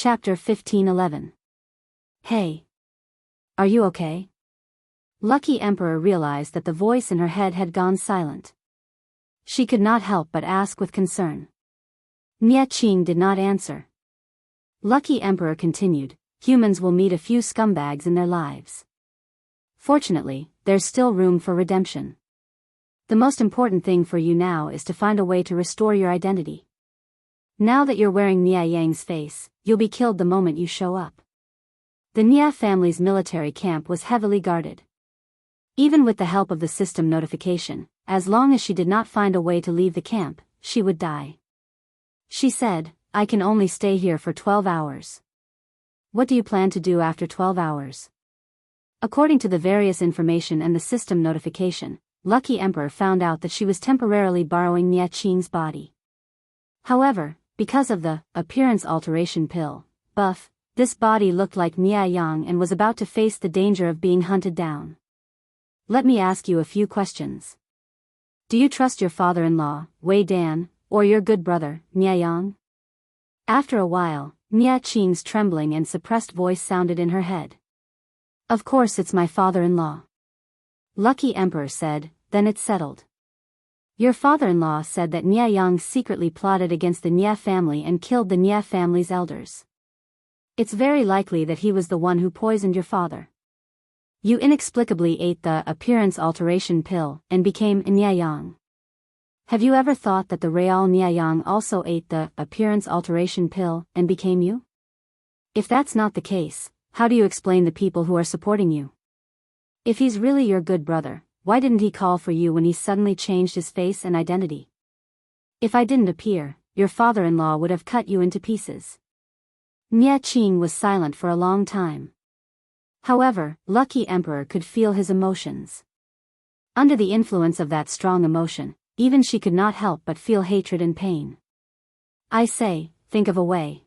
Chapter 1511. Hey. Are you okay? Lucky Emperor realized that the voice in her head had gone silent. She could not help but ask with concern. Nie Qing did not answer. Lucky Emperor continued, humans will meet a few scumbags in their lives. Fortunately, there's still room for redemption. The most important thing for you now is to find a way to restore your identity. Now that you're wearing Nie Yang's face, you'll be killed the moment you show up. The Nie family's military camp was heavily guarded. Even with the help of the system notification, as long as she did not find a way to leave the camp, she would die. She said, I can only stay here for 12 hours. What do you plan to do after 12 hours? According to the various information and the system notification, Lucky Emperor found out that she was temporarily borrowing Nie Qing's body. However, because of the appearance alteration pill buff, this body looked like Nie Yang and was about to face the danger of being hunted down. Let me ask you a few questions. Do you trust your father-in-law, Wei Dan, or your good brother, Nie Yang? After a while, Nie Qing's trembling and suppressed voice sounded in her head. Of course it's my father-in-law. Lucky Emperor said, then it's settled. Your father-in-law said that Nie Yang secretly plotted against the Nie family and killed the Nie family's elders. It's very likely that he was the one who poisoned your father. You inexplicably ate the appearance alteration pill and became Nie Yang. Have you ever thought that the real Nie Yang also ate the appearance alteration pill and became you? If that's not the case, how do you explain the people who are supporting you? If he's really your good brother, why didn't he call for you when he suddenly changed his face and identity? If I didn't appear, your father-in-law would have cut you into pieces. Nie Qing was silent for a long time. However, Lucky Emperor could feel his emotions. Under the influence of that strong emotion, even she could not help but feel hatred and pain. I say, think of a way.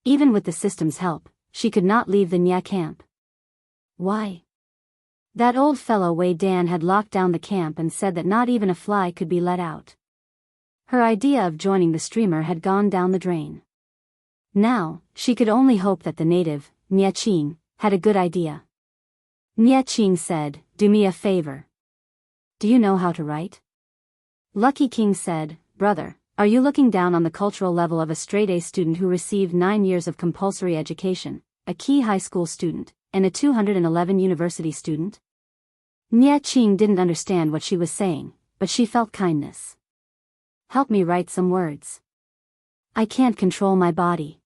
Even with the system's help, she could not leave the Nie camp. Why? That old fellow Wei Dan had locked down the camp and said that not even a fly could be let out. Her idea of joining the streamer had gone down the drain. Now, she could only hope that the native, Nie Qing, had a good idea. Nie Qing said, do me a favor. Do you know how to write? Lucky King said, brother, are you looking down on the cultural level of a straight-A student who received 9 years of compulsory education, a key high school student, and a 211 university student? Nie Qing didn't understand what she was saying, but she felt kindness. Help me write some words. I can't control my body.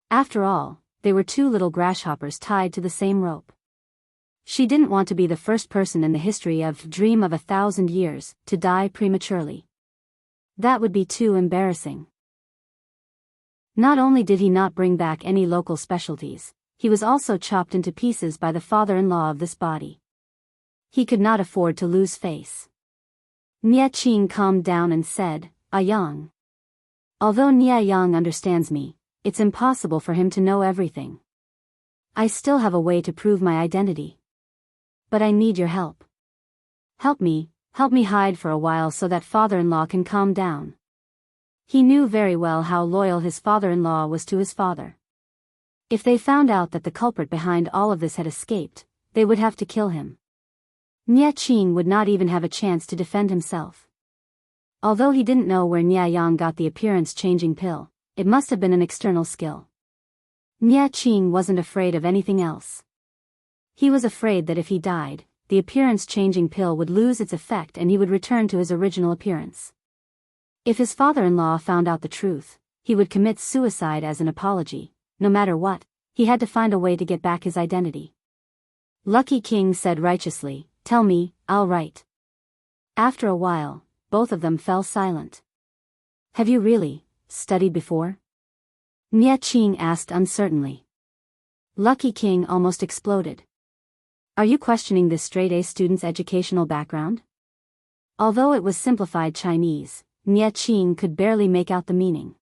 After all, they were 2 little grasshoppers tied to the same rope. She didn't want to be the first person in the history of Dream of 1,000 Years to die prematurely. That would be too embarrassing. Not only did he not bring back any local specialties, he was also chopped into pieces by the father-in-law of this body. He could not afford to lose face. Nie Qing calmed down and said, Yang. Although Nie Yang understands me, it's impossible for him to know everything. I still have a way to prove my identity. But I need your help. Help me hide for a while so that father-in-law can calm down. He knew very well how loyal his father-in-law was to his father. If they found out that the culprit behind all of this had escaped, they would have to kill him. Nie Qing would not even have a chance to defend himself. Although he didn't know where Nie Yang got the appearance-changing pill, it must have been an external skill. Nie Qing wasn't afraid of anything else. He was afraid that if he died, the appearance-changing pill would lose its effect and he would return to his original appearance. If his father-in-law found out the truth, he would commit suicide as an apology. No matter what, he had to find a way to get back his identity. Lucky King said righteously, tell me, I'll write. After a while, both of them fell silent. Have you really studied before? Nie Qing asked uncertainly. Lucky King almost exploded. Are you questioning this straight-A student's educational background? Although it was simplified Chinese, Nie Qing could barely make out the meaning.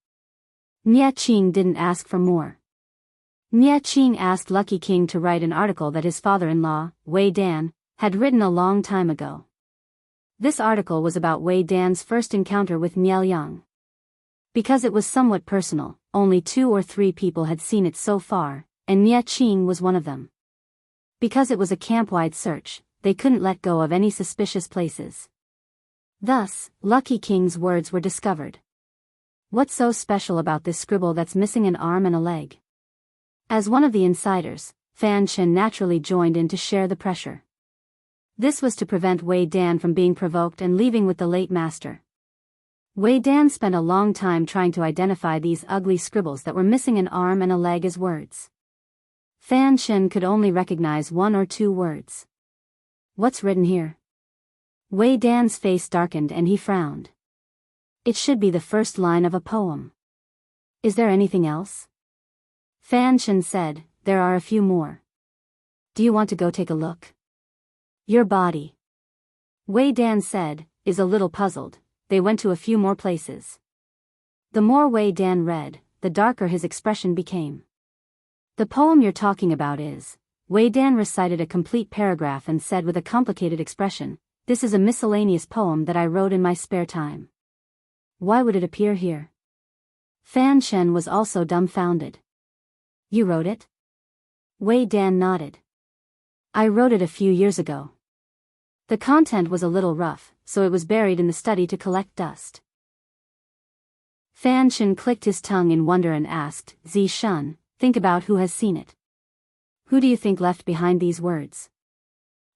Nie Qing didn't ask for more. Nie Qing asked Lucky King to write an article that his father-in-law, Wei Dan, had written a long time ago. This article was about Wei Dan's first encounter with Nie Yang. Because it was somewhat personal, only 2 or 3 people had seen it so far, and Nie Qing was one of them. Because it was a camp-wide search, they couldn't let go of any suspicious places. Thus, Lucky King's words were discovered. What's so special about this scribble that's missing an arm and a leg? As one of the insiders, Fan Chen naturally joined in to share the pressure. This was to prevent Wei Dan from being provoked and leaving with the late master. Wei Dan spent a long time trying to identify these ugly scribbles that were missing an arm and a leg as words. Fan Chen could only recognize 1 or 2 words. What's written here? Wei Dan's face darkened and he frowned. It should be the first line of a poem. Is there anything else? Fan Chen said, there are a few more. Do you want to go take a look? Your body, Wei Dan said, is a little puzzled. They went to a few more places. The more Wei Dan read, the darker his expression became. The poem you're talking about is, Wei Dan recited a complete paragraph and said with a complicated expression, this is a miscellaneous poem that I wrote in my spare time. Why would it appear here? Fan Chen was also dumbfounded. You wrote it? Wei Dan nodded. I wrote it a few years ago. The content was a little rough, so it was buried in the study to collect dust. Fan Chen clicked his tongue in wonder and asked, Zi Shun, think about who has seen it. Who do you think left behind these words?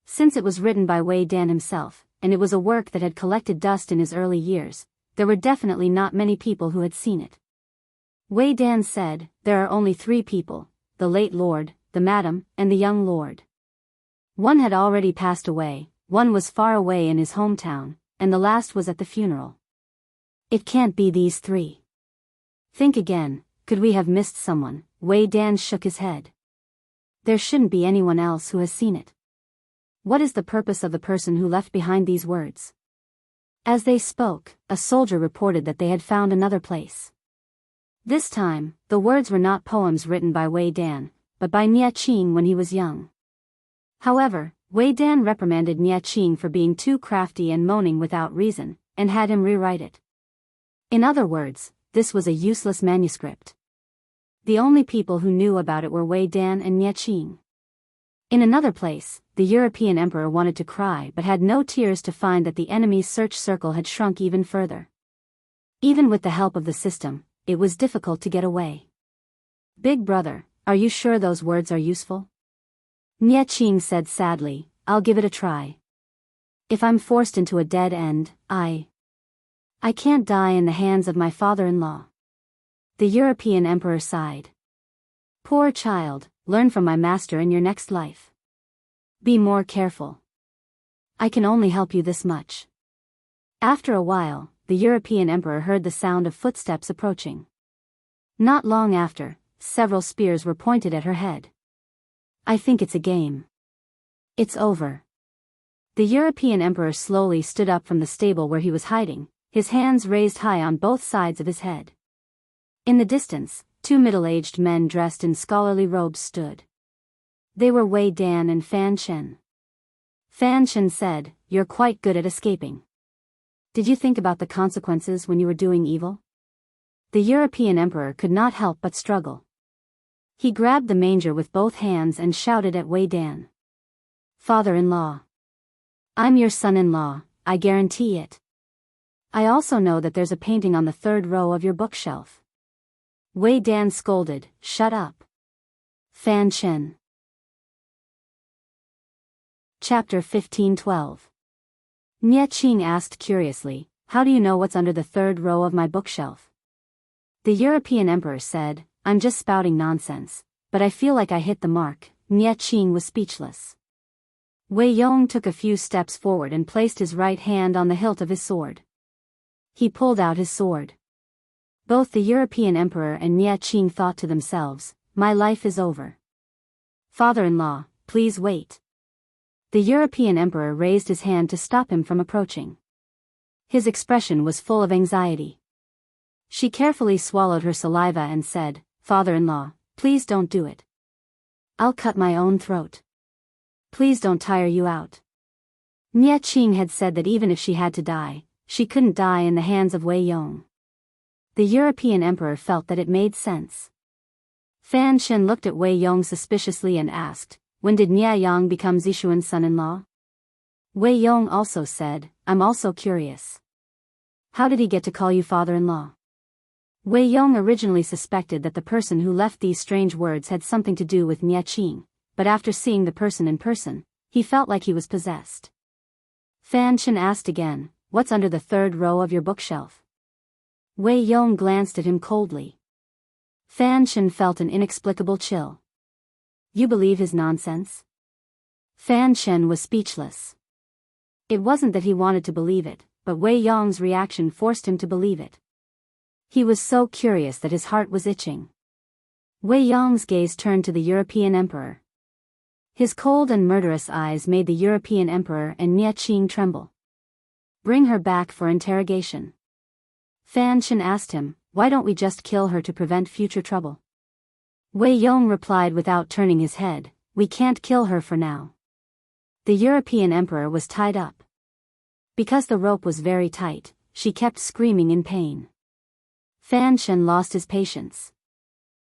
Since it was written by Wei Dan himself, and it was a work that had collected dust in his early years, there were definitely not many people who had seen it. Wei Dan said, there are only 3 people, the late lord, the madam, and the young lord. One had already passed away, one was far away in his hometown, and the last was at the funeral. It can't be these 3. Think again, could we have missed someone? Wei Dan shook his head. There shouldn't be anyone else who has seen it. What is the purpose of the person who left behind these words? As they spoke, a soldier reported that they had found another place. This time, the words were not poems written by Wei Dan, but by Nie Qing when he was young. However, Wei Dan reprimanded Nie Qing for being too crafty and moaning without reason, and had him rewrite it. In other words, this was a useless manuscript. The only people who knew about it were Wei Dan and Nie Qing. In another place, the European emperor wanted to cry but had no tears to find that the enemy's search circle had shrunk even further. Even with the help of the system, it was difficult to get away. Big brother, are you sure those words are useful? Nie Qing said sadly, I'll give it a try. If I'm forced into a dead end, I can't die in the hands of my father-in-law. The European emperor sighed. Poor child, learn from my master in your next life. Be more careful. I can only help you this much. After a while, the European emperor heard the sound of footsteps approaching. Not long after, several spears were pointed at her head. I think it's a game. It's over. The European emperor slowly stood up from the stable where he was hiding, his hands raised high on both sides of his head. In the distance, 2 middle-aged men dressed in scholarly robes stood. They were Wei Dan and Fan Chen. Fan Chen said, You're quite good at escaping. Did you think about the consequences when you were doing evil? The European emperor could not help but struggle. He grabbed the manger with both hands and shouted at Wei Dan. Father-in-law. I'm your son-in-law, I guarantee it. I also know that there's a painting on the 3rd row of your bookshelf. Wei Dan scolded, Shut up. Fan Chen. Chapter 15:12. Nie Qing asked curiously, How do you know what's under the 3rd row of my bookshelf? The European emperor said, I'm just spouting nonsense, but I feel like I hit the mark. Nie Qing was speechless. Wei Yong took a few steps forward and placed his right hand on the hilt of his sword. He pulled out his sword. Both the European emperor and Nie Qing thought to themselves, my life is over. Father-in-law, please wait. The European emperor raised his hand to stop him from approaching. His expression was full of anxiety. She carefully swallowed her saliva and said, Father-in-law, please don't do it. I'll cut my own throat. Please don't tire you out. Nie Qing had said that even if she had to die, she couldn't die in the hands of Wei Yong. The European emperor felt that it made sense. Fan Shen looked at Wei Yong suspiciously and asked, "When did Nia Yang become Zixuan's son-in-law?" Wei Yong also said, "I'm also curious. How did he get to call you father-in-law?" Wei Yong originally suspected that the person who left these strange words had something to do with Nia Qing, but after seeing the person in person, he felt like he was possessed. Fan Shen asked again, "What's under the third row of your bookshelf?" Wei Yong glanced at him coldly. Fan Shen felt an inexplicable chill. "You believe his nonsense?" Fan Shen was speechless. It wasn't that he wanted to believe it, but Wei Yong's reaction forced him to believe it. He was so curious that his heart was itching. Wei Yong's gaze turned to the European emperor. His cold and murderous eyes made the European emperor and Nia Qing tremble. "Bring her back for interrogation." Fan Shen asked him, "Why don't we just kill her to prevent future trouble?" Wei Yong replied without turning his head, "We can't kill her for now." The European emperor was tied up. Because the rope was very tight, she kept screaming in pain. Fan Shen lost his patience.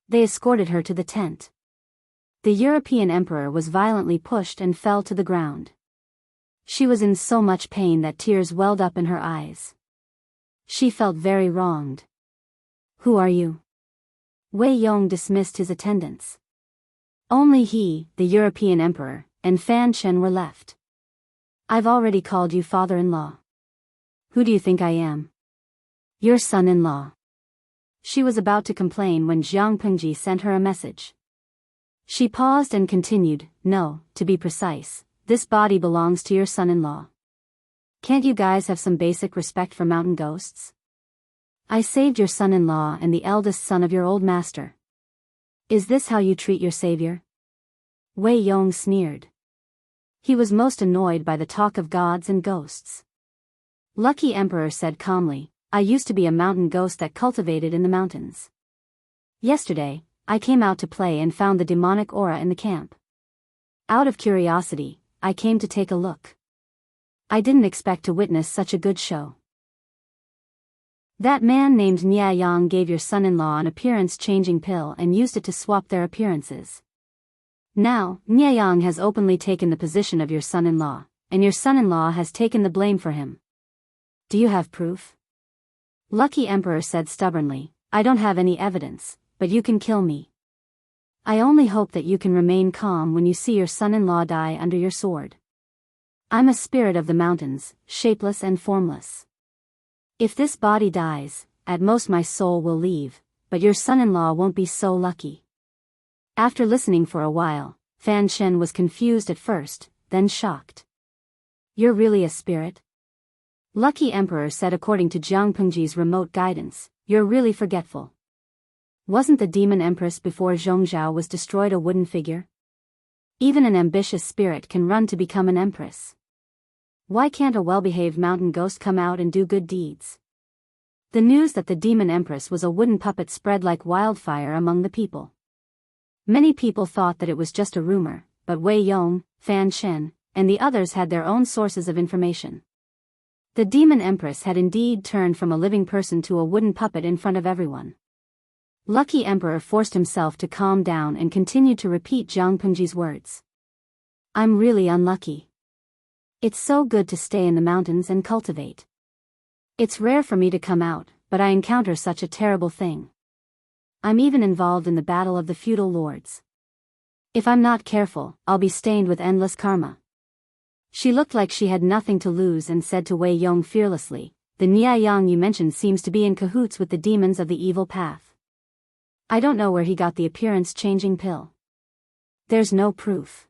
They escorted her to the tent. The European emperor was violently pushed and fell to the ground. She was in so much pain that tears welled up in her eyes. She felt very wronged. "Who are you?" Wei Yong dismissed his attendants. Only he, the European emperor, and Fan Shen were left. "I've already called you father-in-law. Who do you think I am?" "Your son-in-law." She was about to complain when Jiang Pengji sent her a message. She paused and continued, "No, to be precise, this body belongs to your son-in-law. Can't you guys have some basic respect for mountain ghosts? I saved your son-in-law and the eldest son of your old master. Is this how you treat your savior?" Wei Yong sneered. He was most annoyed by the talk of gods and ghosts. Lucky Emperor said calmly, "I used to be a mountain ghost that cultivated in the mountains. Yesterday, I came out to play and found the demonic aura in the camp. Out of curiosity, I came to take a look. I didn't expect to witness such a good show. That man named Nia Yang gave your son-in-law an appearance-changing pill and used it to swap their appearances. Now, Nia Yang has openly taken the position of your son-in-law, and your son-in-law has taken the blame for him. Do you have proof?" Lucky Emperor said stubbornly, "I don't have any evidence, but you can kill me. I only hope that you can remain calm when you see your son-in-law die under your sword. I'm a spirit of the mountains, shapeless and formless. If this body dies, at most my soul will leave, but your son-in-law won't be so lucky." After listening for a while, Fan Shen was confused at first, then shocked. "You're really a spirit?" Lucky Emperor said according to Jiang Pengji's remote guidance, "You're really forgetful. Wasn't the demon Empress before Zhongzhao was destroyed a wooden figure? Even an ambitious spirit can run to become an empress. Why can't a well-behaved mountain ghost come out and do good deeds?" The news that the demon Empress was a wooden puppet spread like wildfire among the people. Many people thought that it was just a rumor, but Wei Yong, Fan Shen, and the others had their own sources of information. The demon Empress had indeed turned from a living person to a wooden puppet in front of everyone. Lucky Emperor forced himself to calm down and continued to repeat Jiang Pengji's words. "I'm really unlucky. It's so good to stay in the mountains and cultivate. It's rare for me to come out, but I encounter such a terrible thing. I'm even involved in the battle of the feudal lords. If I'm not careful, I'll be stained with endless karma." She looked like she had nothing to lose and said to Wei Yong fearlessly, "The Nia Yang you mentioned seems to be in cahoots with the demons of the evil path. I don't know where he got the appearance-changing pill. There's no proof.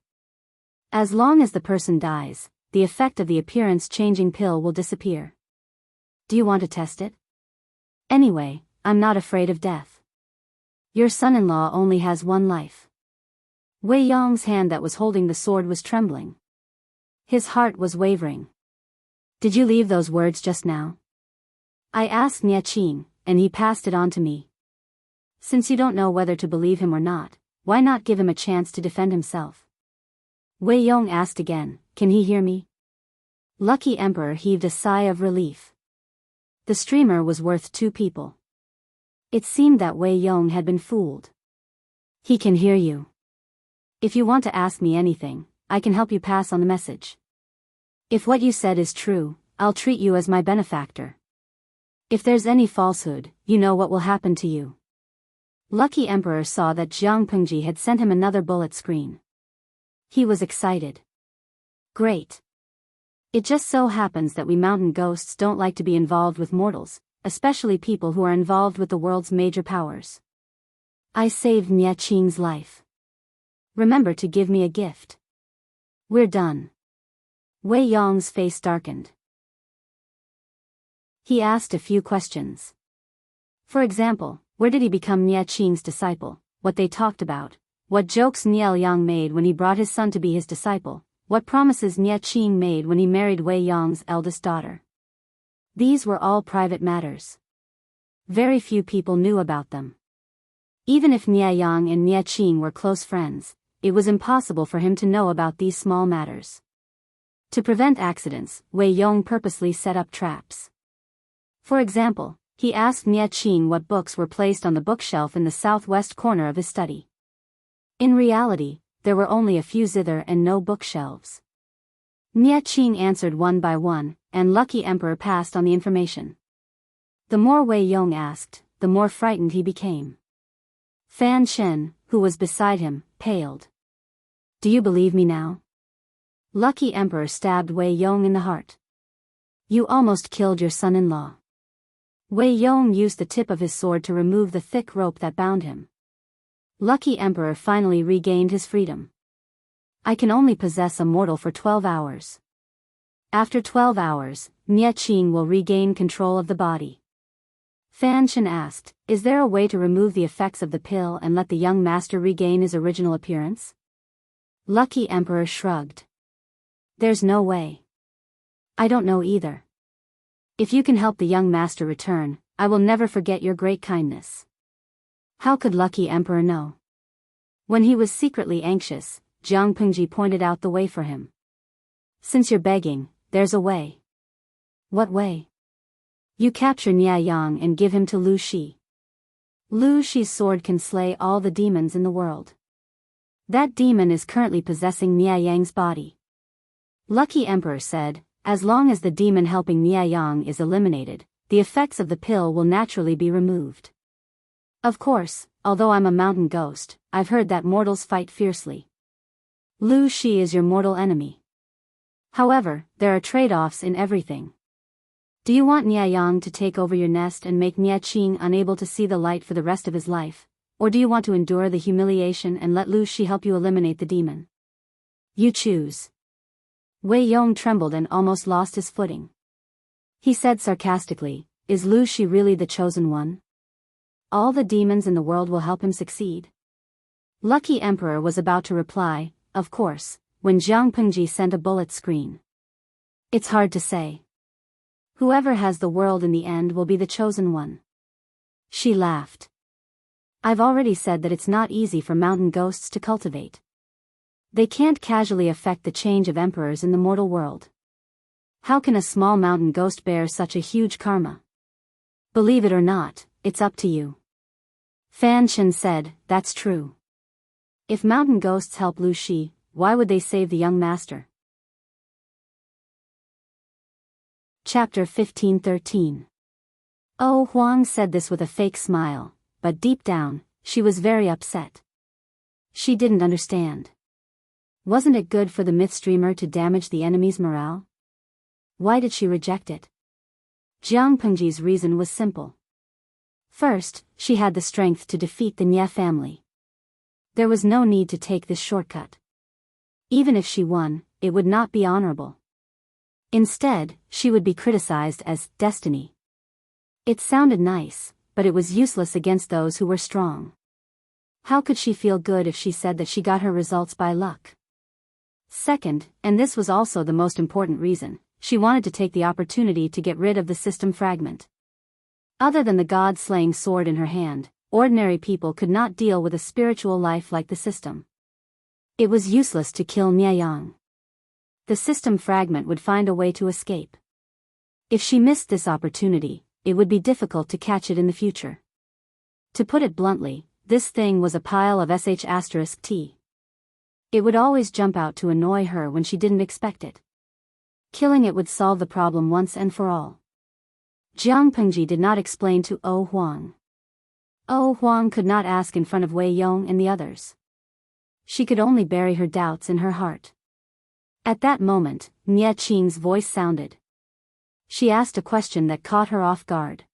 As long as the person dies, the effect of the appearance-changing pill will disappear. Do you want to test it? Anyway, I'm not afraid of death. Your son-in-law only has one life." Wei Yong's hand that was holding the sword was trembling. His heart was wavering. "Did you leave those words just now?" "I asked Nia Qing, and he passed it on to me. Since you don't know whether to believe him or not, why not give him a chance to defend himself?" Wei Yong asked again, "Can he hear me?" Lucky Emperor heaved a sigh of relief. The streamer was worth 2 people. It seemed that Wei Yong had been fooled. He can hear you. If you want to ask me anything, I can help you pass on the message. If what you said is true, I'll treat you as my benefactor. If there's any falsehood, you know what will happen to you. Lucky Emperor saw that Jiang Pengji had sent him another bullet screen. He was excited. Great. It just so happens that we mountain ghosts don't like to be involved with mortals, especially people who are involved with the world's major powers. I saved Nie Qing's life. Remember to give me a gift. We're done. Wei Yong's face darkened. He asked a few questions. For example, where did he become Nie Qing's disciple, what they talked about, what jokes Nie Liang made when he brought his son to be his disciple, what promises Nie Qing made when he married Wei Yong's eldest daughter. These were all private matters. Very few people knew about them. Even if Nie Yang and Nie Qing were close friends, it was impossible for him to know about these small matters. To prevent accidents, Wei Yong purposely set up traps. For example, he asked Nie Qing what books were placed on the bookshelf in the southwest corner of his study. In reality, there were only a few zither and no bookshelves. Nie Qing answered one by one, and Lucky Emperor passed on the information. The more Wei Yong asked, the more frightened he became. Fan Chen, who was beside him, paled. Do you believe me now? Lucky Emperor stabbed Wei Yong in the heart. You almost killed your son-in-law. Wei Yong used the tip of his sword to remove the thick rope that bound him. Lucky Emperor finally regained his freedom. I can only possess a mortal for 12 hours. After 12 hours, Nie Qing will regain control of the body. Fan Chen asked, is there a way to remove the effects of the pill and let the young master regain his original appearance? Lucky Emperor shrugged. There's no way. I don't know either. If you can help the young master return, I will never forget your great kindness. How could Lucky Emperor know? When he was secretly anxious, Jiang Pengji pointed out the way for him. Since you're begging, there's a way. What way? You capture Nie Yang and give him to Lu Shi. Lu Shi's sword can slay all the demons in the world. That demon is currently possessing Nie Yang's body. Lucky Emperor said, as long as the demon helping Nie Yang is eliminated, the effects of the pill will naturally be removed. Of course, although I'm a mountain ghost, I've heard that mortals fight fiercely. Lu Shi is your mortal enemy. However, there are trade-offs in everything. Do you want Nie Yang to take over your nest and make Nie Qing unable to see the light for the rest of his life, or do you want to endure the humiliation and let Lu Shi help you eliminate the demon? You choose. Wei Yong trembled and almost lost his footing. He said sarcastically, is Lu Shi really the chosen one? All the demons in the world will help him succeed. Lucky Emperor was about to reply, of course, when Jiang Pengji sent a bullet screen. It's hard to say. Whoever has the world in the end will be the chosen one. She laughed. I've already said that it's not easy for mountain ghosts to cultivate. They can't casually affect the change of emperors in the mortal world. How can a small mountain ghost bear such a huge karma? Believe it or not, it's up to you. Fan Chen said, that's true. If mountain ghosts help Lu Shi, why would they save the young master? Chapter 15:13. Oh Huang said this with a fake smile, but deep down, she was very upset. She didn't understand. Wasn't it good for the myth streamer to damage the enemy's morale? Why did she reject it? Jiang Pengji's reason was simple. First, she had the strength to defeat the Nie family. There was no need to take this shortcut. Even if she won, it would not be honorable. Instead, she would be criticized as destiny. It sounded nice, but it was useless against those who were strong. How could she feel good if she said that she got her results by luck? Second, and this was also the most important reason, she wanted to take the opportunity to get rid of the system fragment. Other than the god-slaying sword in her hand, ordinary people could not deal with a spiritual life like the system. It was useless to kill Nie Yang. The system fragment would find a way to escape. If she missed this opportunity, it would be difficult to catch it in the future. To put it bluntly, this thing was a pile of sh*t. It would always jump out to annoy her when she didn't expect it. Killing it would solve the problem once and for all. Jiang Pengji did not explain to Huang. Huang could not ask in front of Wei Yong and the others. She could only bury her doubts in her heart. At that moment, Nie Qing's voice sounded. She asked a question that caught her off guard.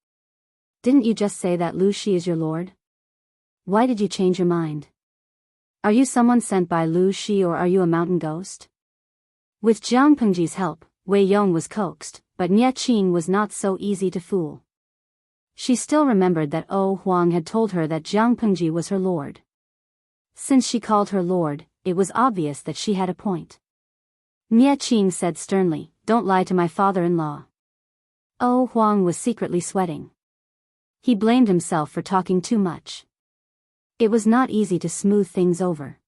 Didn't you just say that Lu Shi is your lord? Why did you change your mind? Are you someone sent by Lu Shi or are you a mountain ghost? With Jiang Pengji's help, Wei Yong was coaxed, but Nie Qing was not so easy to fool. She still remembered that Huang had told her that Jiang Pengji was her lord. Since she called her lord, it was obvious that she had a point. Nie Qing said sternly, "Don't lie to my father-in-law." Huang was secretly sweating. He blamed himself for talking too much. It was not easy to smooth things over.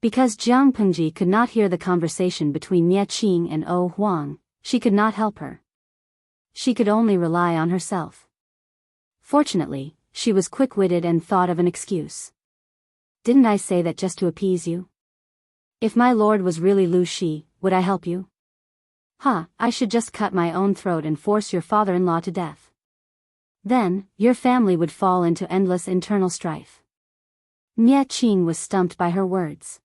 Because Jiang Pengji could not hear the conversation between Nie Qing and Huang, she could not help her. She could only rely on herself. Fortunately, she was quick-witted and thought of an excuse. Didn't I say that just to appease you? If my lord was really Lu Shi, would I help you? I should just cut my own throat and force your father-in-law to death. Then, your family would fall into endless internal strife. Nie Qing was stumped by her words.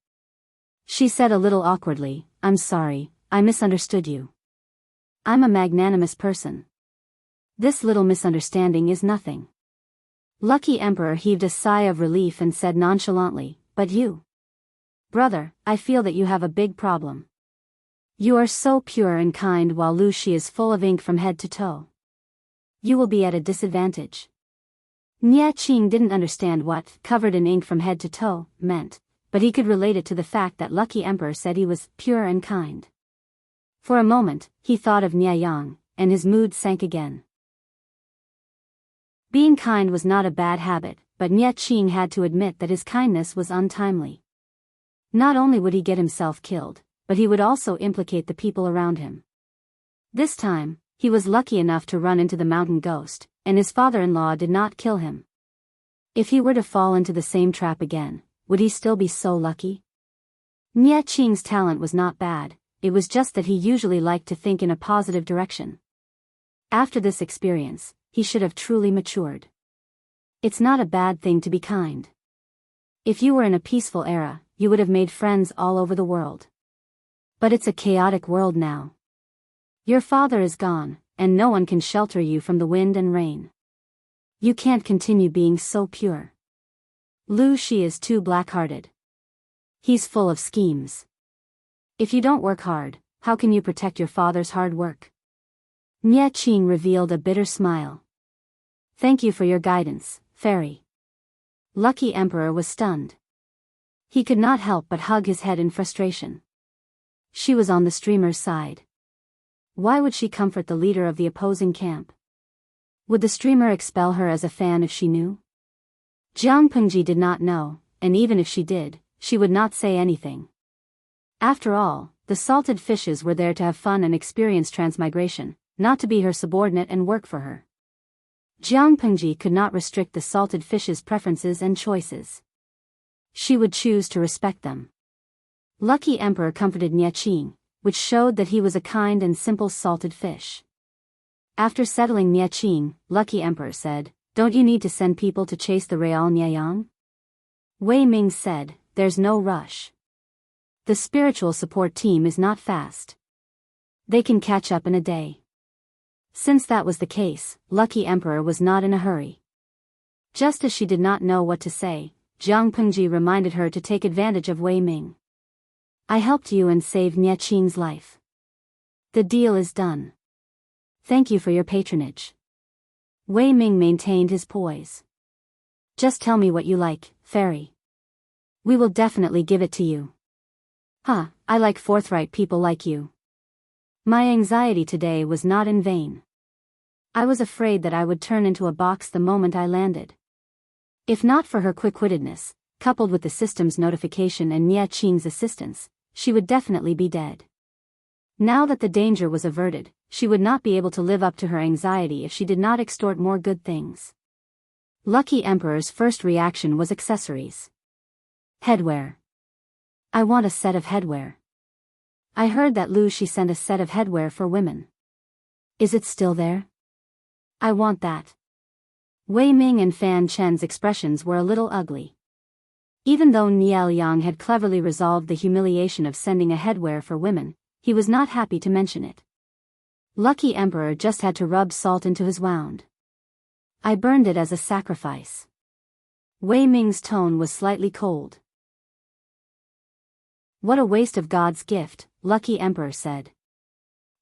She said a little awkwardly, "I'm sorry, I misunderstood you. I'm a magnanimous person. This little misunderstanding is nothing." Lucky Emperor heaved a sigh of relief and said nonchalantly, "But you, brother, I feel that you have a big problem. You are so pure and kind while Lu Shi is full of ink from head to toe. You will be at a disadvantage." Nie Qing didn't understand what "covered in ink from head to toe" meant, but he could relate it to the fact that Lucky Emperor said he was pure and kind. For a moment, he thought of Nie Yang, and his mood sank again. Being kind was not a bad habit, but Nie Qing had to admit that his kindness was untimely. Not only would he get himself killed, but he would also implicate the people around him. This time, he was lucky enough to run into the mountain ghost, and his father-in-law did not kill him. If he were to fall into the same trap again, would he still be so lucky? Nie Qing's talent was not bad, it was just that he usually liked to think in a positive direction. After this experience, he should have truly matured. It's not a bad thing to be kind. If you were in a peaceful era, you would have made friends all over the world. But it's a chaotic world now. Your father is gone, and no one can shelter you from the wind and rain. You can't continue being so pure. Lu Shi is too black-hearted. He's full of schemes. If you don't work hard, how can you protect your father's hard work? Nie Qing revealed a bitter smile. Thank you for your guidance, fairy. Lucky Emperor was stunned. He could not help but hug his head in frustration. She was on the streamer's side. Why would she comfort the leader of the opposing camp? Would the streamer expel her as a fan if she knew? Jiang Pengji did not know, and even if she did, she would not say anything. After all, the salted fishes were there to have fun and experience transmigration, not to be her subordinate and work for her. Jiang Pengji could not restrict the salted fish's preferences and choices. She would choose to respect them. Lucky Emperor comforted Nie Qing, which showed that he was a kind and simple salted fish. After settling Nie Qing, Lucky Emperor said, "Don't you need to send people to chase the Real Nie Yang?" Wei Ming said, "There's no rush. The spiritual support team is not fast. They can catch up in a day." Since that was the case, Lucky Emperor was not in a hurry. Just as she did not know what to say, Jiang Pengji reminded her to take advantage of Wei Ming. "I helped you and saved Nie Qing's life. The deal is done. Thank you for your patronage." Wei Ming maintained his poise. "Just tell me what you like, fairy. We will definitely give it to you." I like forthright people like you. My anxiety today was not in vain. I was afraid that I would turn into a box the moment I landed. If not for her quick-wittedness, coupled with the system's notification and Nie Qing's assistance, she would definitely be dead. Now that the danger was averted, she would not be able to live up to her anxiety if she did not extort more good things. Lucky Emperor's first reaction was accessories. Headwear. I want a set of headwear. I heard that She sent a set of headwear for women. Is it still there? I want that. Wei Ming and Fan Chen's expressions were a little ugly. Even though Niao Yang had cleverly resolved the humiliation of sending a headwear for women, he was not happy to mention it. Lucky Emperor just had to rub salt into his wound. I burned it as a sacrifice. Wei Ming's tone was slightly cold. What a waste of God's gift, Lucky Emperor said.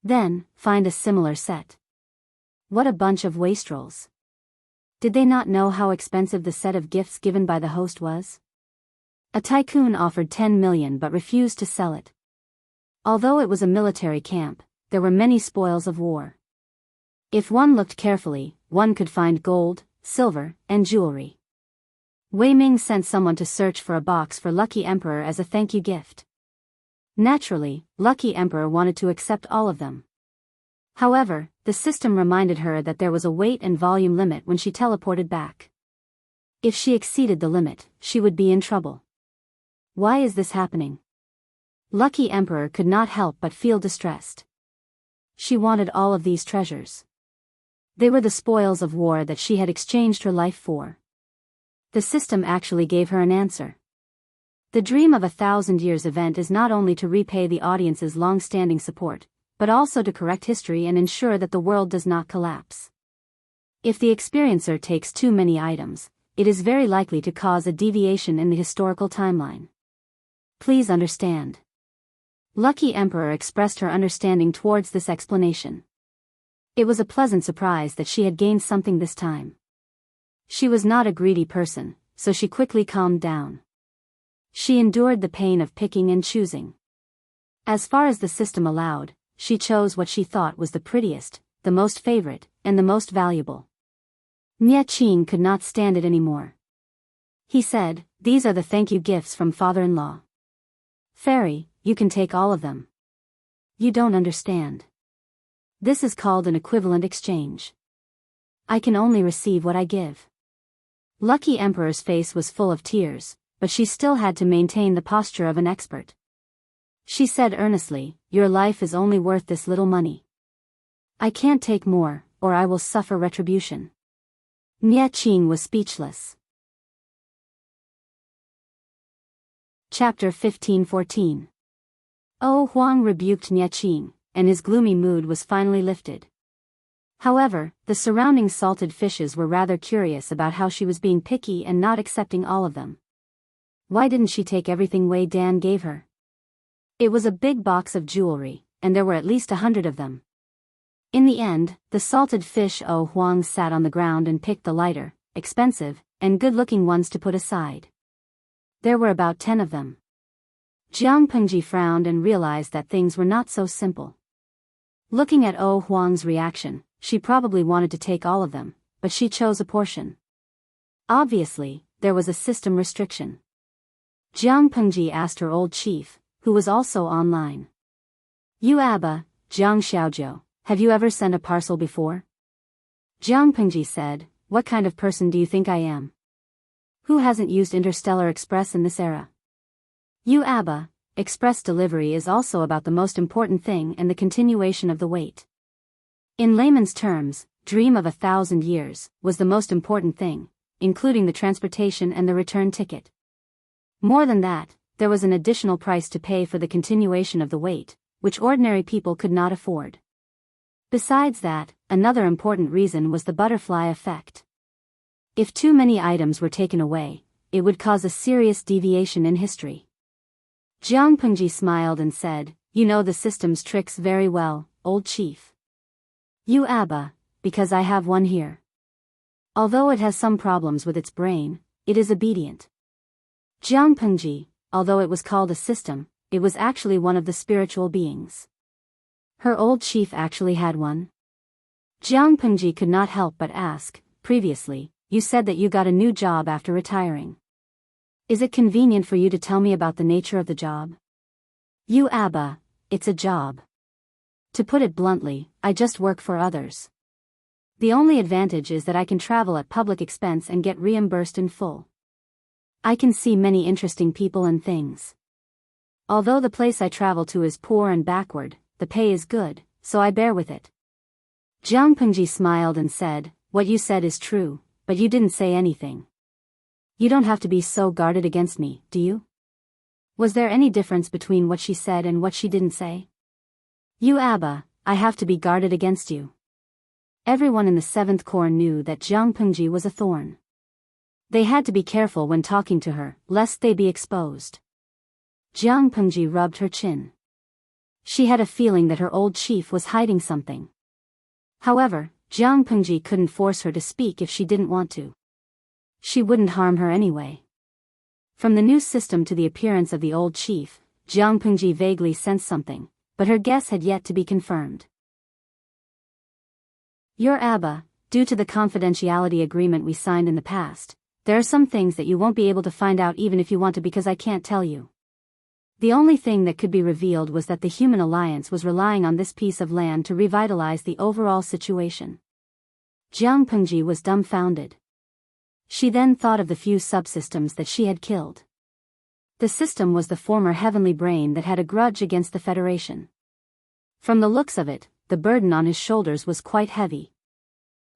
Then, find a similar set. What a bunch of wastrels. Did they not know how expensive the set of gifts given by the host was? A tycoon offered 10 million but refused to sell it. Although it was a military camp, there were many spoils of war. If one looked carefully, one could find gold, silver, and jewelry. Wei Ming sent someone to search for a box for Lucky Emperor as a thank you gift. Naturally, Lucky Emperor wanted to accept all of them. However, the system reminded her that there was a weight and volume limit when she teleported back. If she exceeded the limit, she would be in trouble. Why is this happening? Lucky Emperor could not help but feel distressed. She wanted all of these treasures. They were the spoils of war that she had exchanged her life for. The system actually gave her an answer. The Dream of 1,000 Years event is not only to repay the audience's long-standing support, but also to correct history and ensure that the world does not collapse. If the experiencer takes too many items, it is very likely to cause a deviation in the historical timeline. Please understand. Lucky Emperor expressed her understanding towards this explanation. It was a pleasant surprise that she had gained something this time. She was not a greedy person, so she quickly calmed down. She endured the pain of picking and choosing. As far as the system allowed, she chose what she thought was the prettiest, the most favorite, and the most valuable. Nie Qing could not stand it anymore. He said, "These are the thank you gifts from father-in-law. Fairy, you can take all of them." You don't understand. This is called an equivalent exchange. I can only receive what I give. Lucky Emperor's face was full of tears, but she still had to maintain the posture of an expert. She said earnestly, "Your life is only worth this little money. I can't take more, or I will suffer retribution." Nie Qing was speechless. Chapter 15-14. Huang rebuked Nie Qing, and his gloomy mood was finally lifted. However, the surrounding salted fishes were rather curious about how she was being picky and not accepting all of them. Why didn't she take everything Wei Dan gave her? It was a big box of jewelry, and there were at least 100 of them. In the end, the salted fish Huang sat on the ground and picked the lighter, expensive, and good-looking ones to put aside. There were about 10 of them. Jiang Pengji frowned and realized that things were not so simple. Looking at Huang's reaction, she probably wanted to take all of them, but she chose a portion. Obviously, there was a system restriction. Jiang Pengji asked her old chief, who was also online. "You Abba, Jiang Xiaozhou, have you ever sent a parcel before?" Jiang Pengji said, "What kind of person do you think I am? Who hasn't used Interstellar Express in this era?" "You Abba, express delivery is also about the most important thing and the continuation of the wait." In layman's terms, Dream of 1,000 Years was the most important thing, including the transportation and the return ticket. More than that, there was an additional price to pay for the continuation of the wait, which ordinary people could not afford. Besides that, another important reason was the butterfly effect. If too many items were taken away, it would cause a serious deviation in history. Jiang Pengji smiled and said, "You know the system's tricks very well, old chief." "You Abba, because I have one here. Although it has some problems with its brain, it is obedient." Jiang Pengji, although it was called a system, it was actually one of the spiritual beings. Her old chief actually had one. Jiang Pengji could not help but ask, "Previously, you said that you got a new job after retiring. Is it convenient for you to tell me about the nature of the job?" "You Abba, it's a job. To put it bluntly, I just work for others. The only advantage is that I can travel at public expense and get reimbursed in full. I can see many interesting people and things. Although the place I travel to is poor and backward, the pay is good, so I bear with it. Jiang Pengji smiled and said, "What you said is true, but you didn't say anything. You don't have to be so guarded against me, do you?" Was there any difference between what she said and what she didn't say? "You Abba, I have to be guarded against you." Everyone in the 7th Corps knew that Jiang Pengji was a thorn. They had to be careful when talking to her, lest they be exposed. Jiang Pengji rubbed her chin. She had a feeling that her old chief was hiding something. However, Jiang Pengji couldn't force her to speak if she didn't want to. She wouldn't harm her anyway. From the new system to the appearance of the old chief, Jiang Pengji vaguely sensed something, but her guess had yet to be confirmed. "Your Abba, due to the confidentiality agreement we signed in the past, there are some things that you won't be able to find out even if you want to because I can't tell you." The only thing that could be revealed was that the human alliance was relying on this piece of land to revitalize the overall situation. Jiang Pengji was dumbfounded. She then thought of the few subsystems that she had killed. The system was the former heavenly brain that had a grudge against the Federation. From the looks of it, the burden on his shoulders was quite heavy.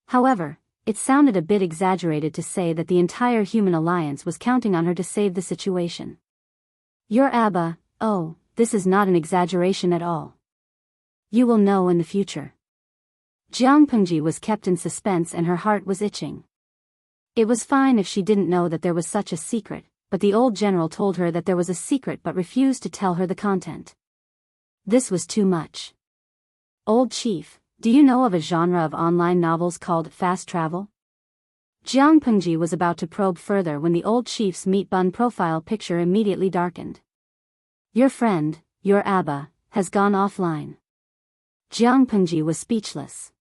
However, it sounded a bit exaggerated to say that the entire human alliance was counting on her to save the situation. "Your Abba, oh, this is not an exaggeration at all. You will know in the future." Jiang Pengji was kept in suspense and her heart was itching. It was fine if she didn't know that there was such a secret, but the old general told her that there was a secret but refused to tell her the content. This was too much. "Old Chief, do you know of a genre of online novels called fast travel?" Jiang Pengji was about to probe further when the old chief's meat bun profile picture immediately darkened. "Your friend, your Abba, has gone offline." Jiang Pengji was speechless.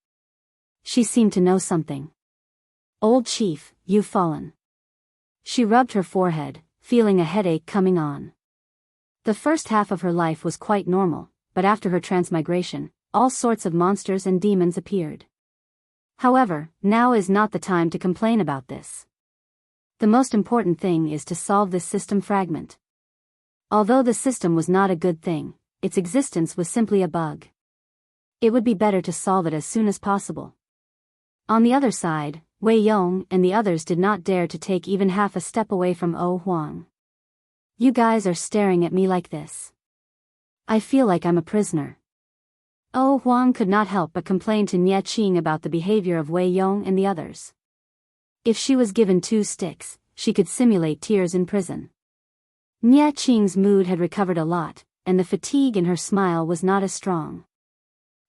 She seemed to know something. "Old chief, you've fallen." She rubbed her forehead, feeling a headache coming on. The first half of her life was quite normal, but after her transmigration, all sorts of monsters and demons appeared. However, now is not the time to complain about this. The most important thing is to solve this system fragment. Although the system was not a good thing, its existence was simply a bug. It would be better to solve it as soon as possible. On the other side, Wei Yong and the others did not dare to take even half a step away from Oh Huang. "You guys are staring at me like this. I feel like I'm a prisoner." Oh Huang could not help but complain to Nie Qing about the behavior of Wei Yong and the others. If she was given 2 sticks, she could simulate tears in prison. Nie Qing's mood had recovered a lot, and the fatigue in her smile was not as strong.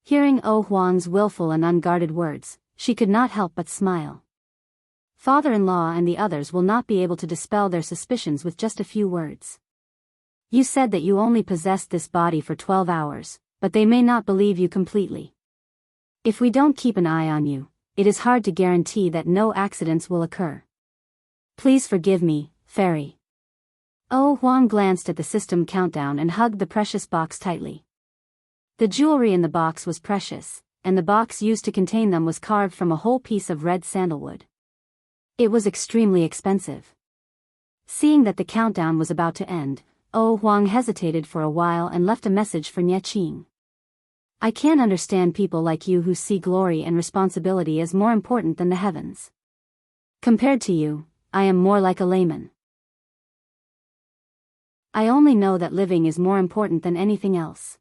Hearing Oh Huang's willful and unguarded words, she could not help but smile. Father-in-law and the others will not be able to dispel their suspicions with just a few words. "You said that you only possessed this body for 12 hours. But they may not believe you completely. If we don't keep an eye on you, it is hard to guarantee that no accidents will occur. Please forgive me, Fairy." Oh Huang glanced at the system countdown and hugged the precious box tightly. The jewelry in the box was precious, and the box used to contain them was carved from a whole piece of red sandalwood. It was extremely expensive. Seeing that the countdown was about to end, Oh Huang hesitated for a while and left a message for Nie Qing. "I can't understand people like you who see glory and responsibility as more important than the heavens. Compared to you, I am more like a layman. I only know that living is more important than anything else.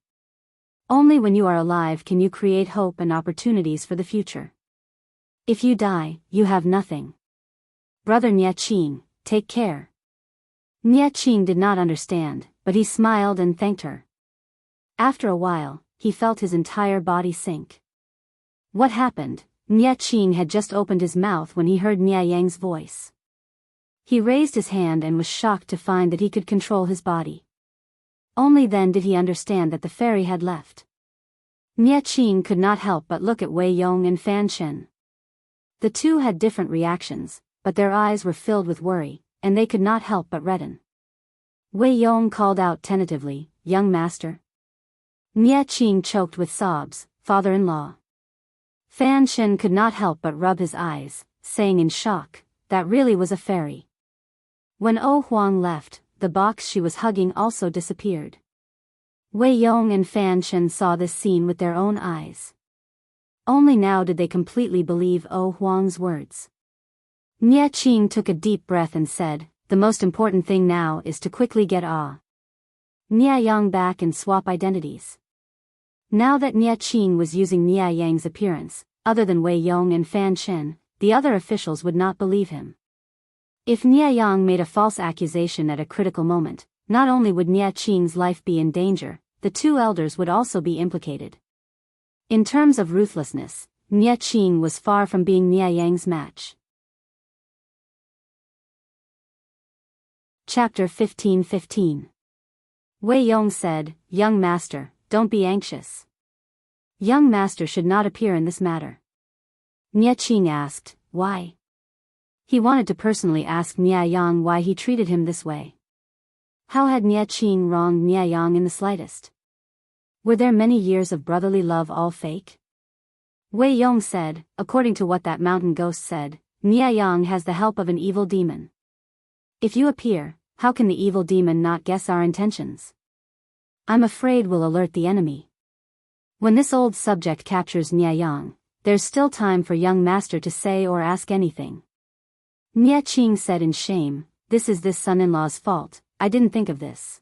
Only when you are alive can you create hope and opportunities for the future. If you die, you have nothing. Brother Nie Qing, take care." Nie Qing did not understand, but he smiled and thanked her. After a while, he felt his entire body sink. What happened? Nie Qing had just opened his mouth when he heard Nie Yang's voice. He raised his hand and was shocked to find that he could control his body. Only then did he understand that the fairy had left. Nie Qing could not help but look at Wei Yong and Fan Chen. The two had different reactions, but their eyes were filled with worry, and they could not help but redden. Wei Yong called out tentatively, "Young master." Nie Qing choked with sobs, "Father-in-law." Fan Shen could not help but rub his eyes, saying in shock, that really was a fairy. When Oh Huang left, the box she was hugging also disappeared. Wei Yong and Fan Shen saw this scene with their own eyes. Only now did they completely believe Oh Huang's words. Nie Qing took a deep breath and said, the most important thing now is to quickly get Nie Yang back and swap identities. Now that Nie Qing was using Nie Yang's appearance, other than Wei Yong and Fan Shen, the other officials would not believe him. If Nie Yang made a false accusation at a critical moment, not only would Nie Qing's life be in danger, the two elders would also be implicated. In terms of ruthlessness, Nie Qing was far from being Nie Yang's match. Chapter 15:15. Wei Yong said, Young master, don't be anxious. Young master should not appear in this matter. Nie Qing asked, why? He wanted to personally ask Nie Yang why he treated him this way. How had Nie Qing wronged Nie Yang in the slightest? Were their many years of brotherly love all fake? Wei Yong said, according to what that mountain ghost said, Nie Yang has the help of an evil demon. If you appear, how can the evil demon not guess our intentions? I'm afraid we'll alert the enemy. When this old subject captures Nie Yang, there's still time for young master to say or ask anything. Nie Qing said in shame, this is this son-in-law's fault, I didn't think of this.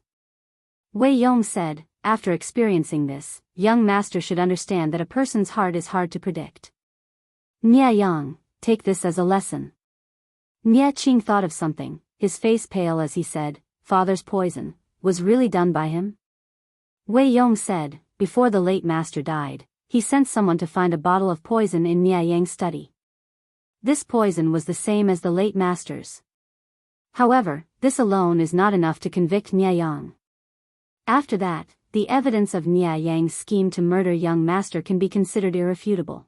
Wei Yong said, after experiencing this, young master should understand that a person's heart is hard to predict. Nie Yang, take this as a lesson. Nie Qing thought of something, his face pale as he said, father's poison, was really done by him? Wei Yong said, before the late master died, he sent someone to find a bottle of poison in Nie Yang's study. This poison was the same as the late master's. However, this alone is not enough to convict Nie Yang. After that, the evidence of Nie Yang's scheme to murder young master can be considered irrefutable.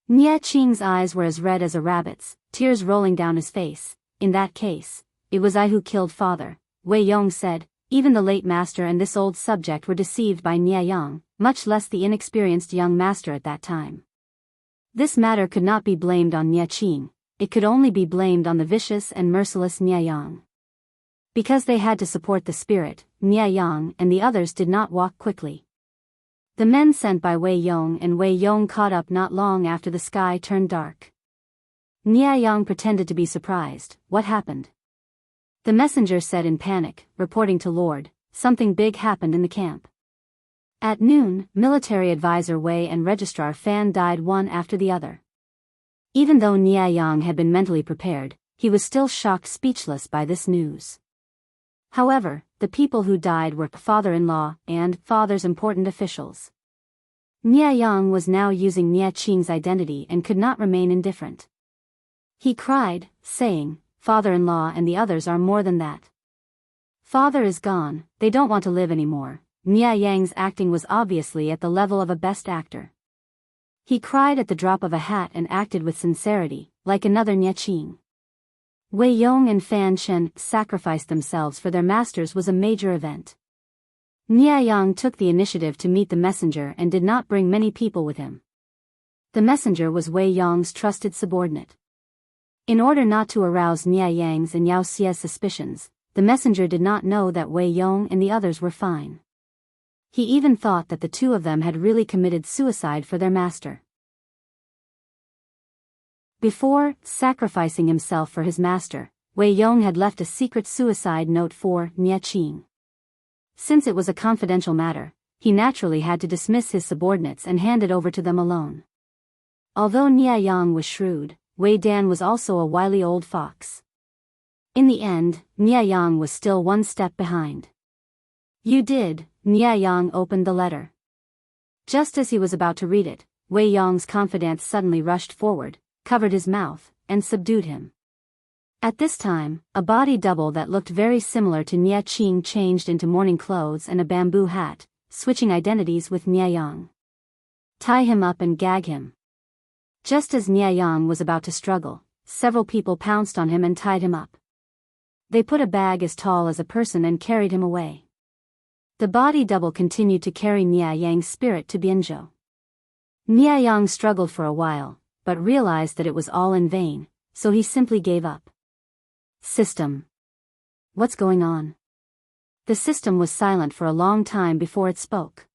Nie Qing's eyes were as red as a rabbit's, tears rolling down his face. In that case, it was I who killed father, Wei Yong said. Even the late master and this old subject were deceived by Nie Yang, much less the inexperienced young master at that time. This matter could not be blamed on Nie Qing, it could only be blamed on the vicious and merciless Nie Yang. Because they had to support the spirit, Nie Yang and the others did not walk quickly. The men sent by Wei Yong and Wei Yong caught up not long after the sky turned dark. Nie Yang pretended to be surprised. What happened? The messenger said in panic, reporting to Lord, something big happened in the camp. At noon, military advisor Wei and registrar Fan died one after the other. Even though Nie Yang had been mentally prepared, he was still shocked speechless by this news. However, the people who died were father-in-law and father's important officials. Nie Yang was now using Nie Qing's identity and could not remain indifferent. He cried, saying, father-in-law and the others are more than that. Father is gone, they don't want to live anymore. Nie Yang's acting was obviously at the level of a best actor. He cried at the drop of a hat and acted with sincerity, like another Nie Qing. Wei Yong and Fan Shen sacrificed themselves for their masters was a major event. Nie Yang took the initiative to meet the messenger and did not bring many people with him. The messenger was Wei Yong's trusted subordinate. In order not to arouse Nie Yang's and Yao Xie's suspicions, the messenger did not know that Wei Yong and the others were fine. He even thought that the two of them had really committed suicide for their master. Before sacrificing himself for his master, Wei Yong had left a secret suicide note for Nie Qing. Since it was a confidential matter, he naturally had to dismiss his subordinates and hand it over to them alone. Although Nie Yang was shrewd, Wei Dan was also a wily old fox. In the end, Nie Yang was still one step behind. You did, Nie Yang opened the letter. Just as he was about to read it, Wei Yong's confidant suddenly rushed forward, covered his mouth, and subdued him. At this time, a body double that looked very similar to Nie Qing changed into morning clothes and a bamboo hat, switching identities with Nie Yang. Tie him up and gag him. Just as Nie Yang was about to struggle, several people pounced on him and tied him up. They put a bag as tall as a person and carried him away. The body double continued to carry Nie Yang's spirit to Biyao. Nianyang struggled for a while, but realized that it was all in vain, so he simply gave up. System. What's going on? The system was silent for a long time before it spoke.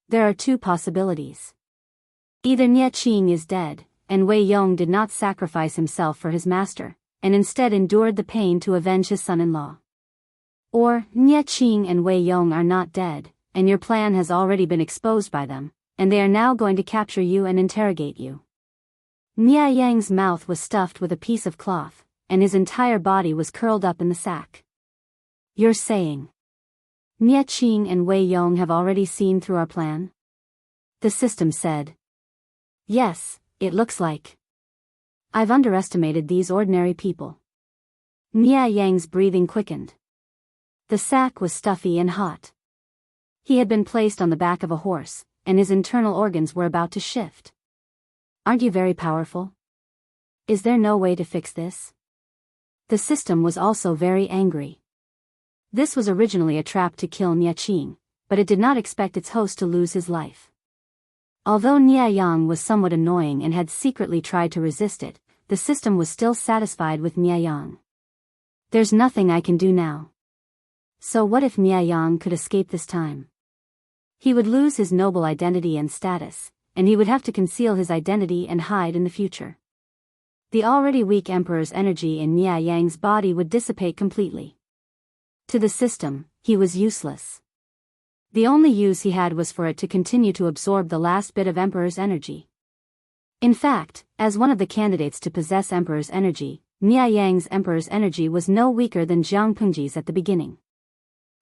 There are two possibilities. Either Nie Qing is dead, and Wei Yong did not sacrifice himself for his master, and instead endured the pain to avenge his son-in-law. Or, Nie Qing and Wei Yong are not dead, and your plan has already been exposed by them, and they are now going to capture you and interrogate you. Nie Yang's mouth was stuffed with a piece of cloth, and his entire body was curled up in the sack. You're saying Nie Qing and Wei Yong have already seen through our plan? The system said. Yes, it looks like. I've underestimated these ordinary people. Nie Yang's breathing quickened. The sack was stuffy and hot. He had been placed on the back of a horse, and his internal organs were about to shift. Aren't you very powerful? Is there no way to fix this? The system was also very angry. This was originally a trap to kill Nie Qing, but it did not expect its host to lose his life. Although Nie Yang was somewhat annoying and had secretly tried to resist it, the system was still satisfied with Nie Yang. There's nothing I can do now. So what if Nie Yang could escape this time? He would lose his noble identity and status, and he would have to conceal his identity and hide in the future. The already weak emperor's energy in Nie Yang's body would dissipate completely. To the system, he was useless. The only use he had was for it to continue to absorb the last bit of emperor's energy. In fact, as one of the candidates to possess emperor's energy, Nie Yang's emperor's energy was no weaker than Jiang Pengji's at the beginning.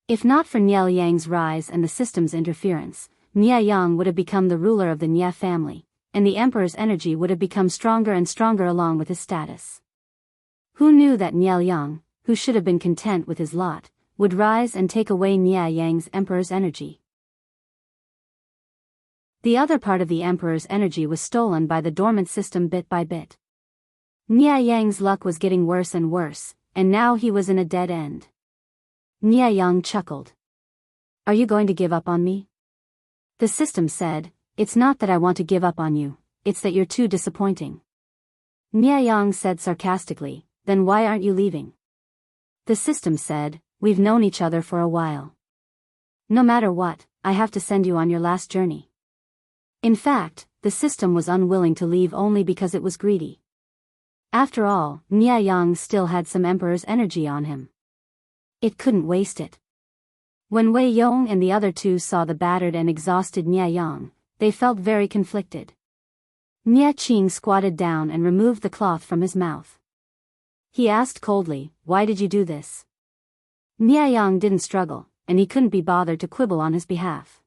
If not for Nie Yang's rise and the system's interference, Nie Yang would have become the ruler of the Nie family, and the emperor's energy would have become stronger and stronger along with his status. Who knew that Nie Yang, who should have been content with his lot, would rise and take away Nie Yang's emperor's energy? The other part of the emperor's energy was stolen by the dormant system bit by bit. Nie Yang's luck was getting worse and worse, and now he was in a dead end. Nie Yang chuckled. Are you going to give up on me? The system said, it's not that I want to give up on you, it's that you're too disappointing. Nie Yang said sarcastically, then why aren't you leaving? The system said, we've known each other for a while. No matter what, I have to send you on your last journey. In fact, the system was unwilling to leave only because it was greedy. After all, Nie Yang still had some emperor's energy on him. It couldn't waste it. When Wei Yong and the other two saw the battered and exhausted Nie Yang, they felt very conflicted. Nie Qing squatted down and removed the cloth from his mouth. He asked coldly, why did you do this? Nie Yang didn't struggle, and he couldn't be bothered to quibble on his behalf.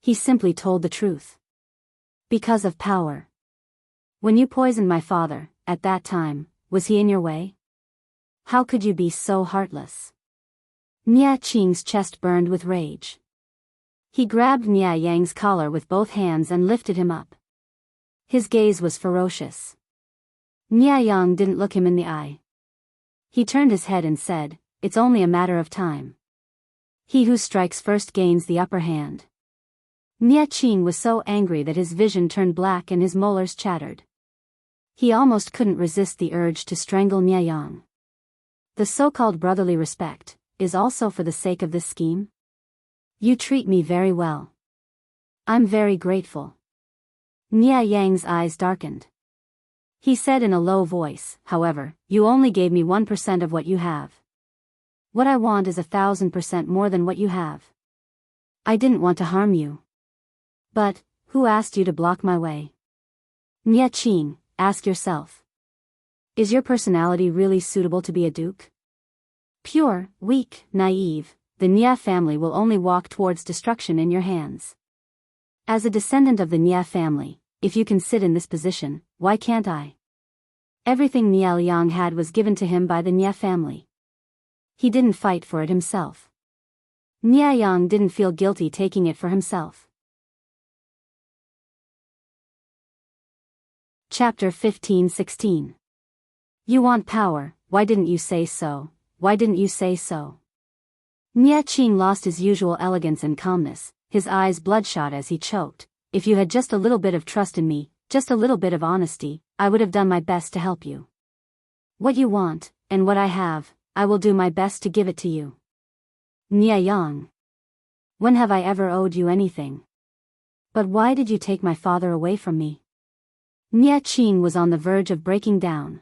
He simply told the truth. Because of power. When you poisoned my father, at that time, was he in your way? How could you be so heartless? Nie Qing's chest burned with rage. He grabbed Nie Yang's collar with both hands and lifted him up. His gaze was ferocious. Nie Yang didn't look him in the eye. He turned his head and said, it's only a matter of time. He who strikes first gains the upper hand. Nie Qing was so angry that his vision turned black and his molars chattered. He almost couldn't resist the urge to strangle Nie Yang. The so-called brotherly respect is also for the sake of this scheme? You treat me very well. I'm very grateful. Nie Yang's eyes darkened. He said in a low voice, however, you only gave me 1% of what you have. What I want is 1,000% more than what you have. I didn't want to harm you. But, who asked you to block my way? Nie Qing, ask yourself. Is your personality really suitable to be a duke? Pure, weak, naive, the Nie family will only walk towards destruction in your hands. As a descendant of the Nie family, if you can sit in this position, why can't I? Everything Nie Yang had was given to him by the Nie family. He didn't fight for it himself. Nie Yang didn't feel guilty taking it for himself. Chapter 15-16. You want power, why didn't you say so? Why didn't you say so? Nie Qing lost his usual elegance and calmness, his eyes bloodshot as he choked, if you had just a little bit of trust in me, just a little bit of honesty, I would have done my best to help you. What you want, and what I have, I will do my best to give it to you. Nia Yang. When have I ever owed you anything? But why did you take my father away from me? Nia Qing was on the verge of breaking down.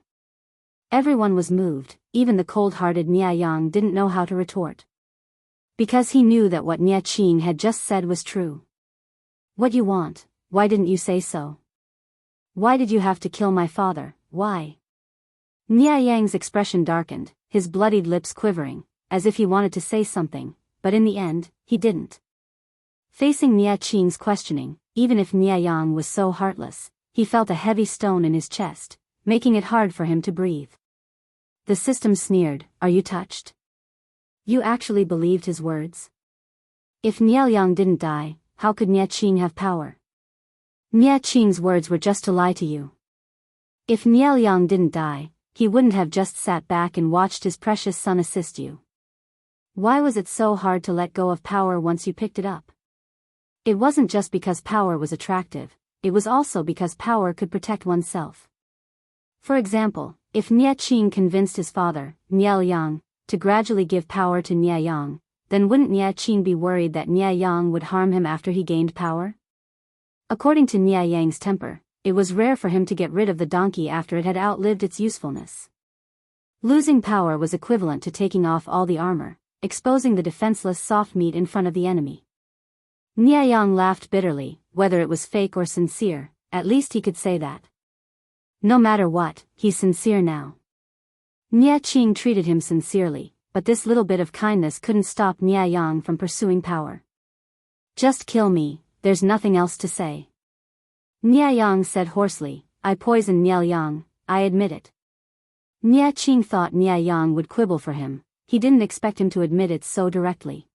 Everyone was moved, even the cold-hearted Nia Yang didn't know how to retort. Because he knew that what Nia Qing had just said was true. What you want, why didn't you say so? Why did you have to kill my father, why? Nia Yang's expression darkened, his bloodied lips quivering, as if he wanted to say something, but in the end, he didn't. Facing Nia Qing's questioning, even if Nia Yang was so heartless, he felt a heavy stone in his chest, making it hard for him to breathe. The system sneered, "Are you touched? You actually believed his words? If Nia Yang didn't die, how could Nia Qing have power? Nia Qing's words were just to lie to you. If Nia Yang didn't die, he wouldn't have just sat back and watched his precious son assist you. Why was it so hard to let go of power once you picked it up? It wasn't just because power was attractive, it was also because power could protect oneself. For example, if Nia Qing convinced his father, Nia Yang, to gradually give power to Nia Yang, then wouldn't Nia Qing be worried that Nia Yang would harm him after he gained power? According to Nia Yang's temper, it was rare for him to get rid of the donkey after it had outlived its usefulness. Losing power was equivalent to taking off all the armor, exposing the defenseless soft meat in front of the enemy. Nia Yang laughed bitterly, whether it was fake or sincere, at least he could say that. No matter what, he's sincere now. Nia Qing treated him sincerely, but this little bit of kindness couldn't stop Nia Yang from pursuing power. Just kill me, there's nothing else to say. Nia Yang said hoarsely, I poisoned Nia Yang, I admit it. Nia Qing thought Nia Yang would quibble for him, he didn't expect him to admit it so directly.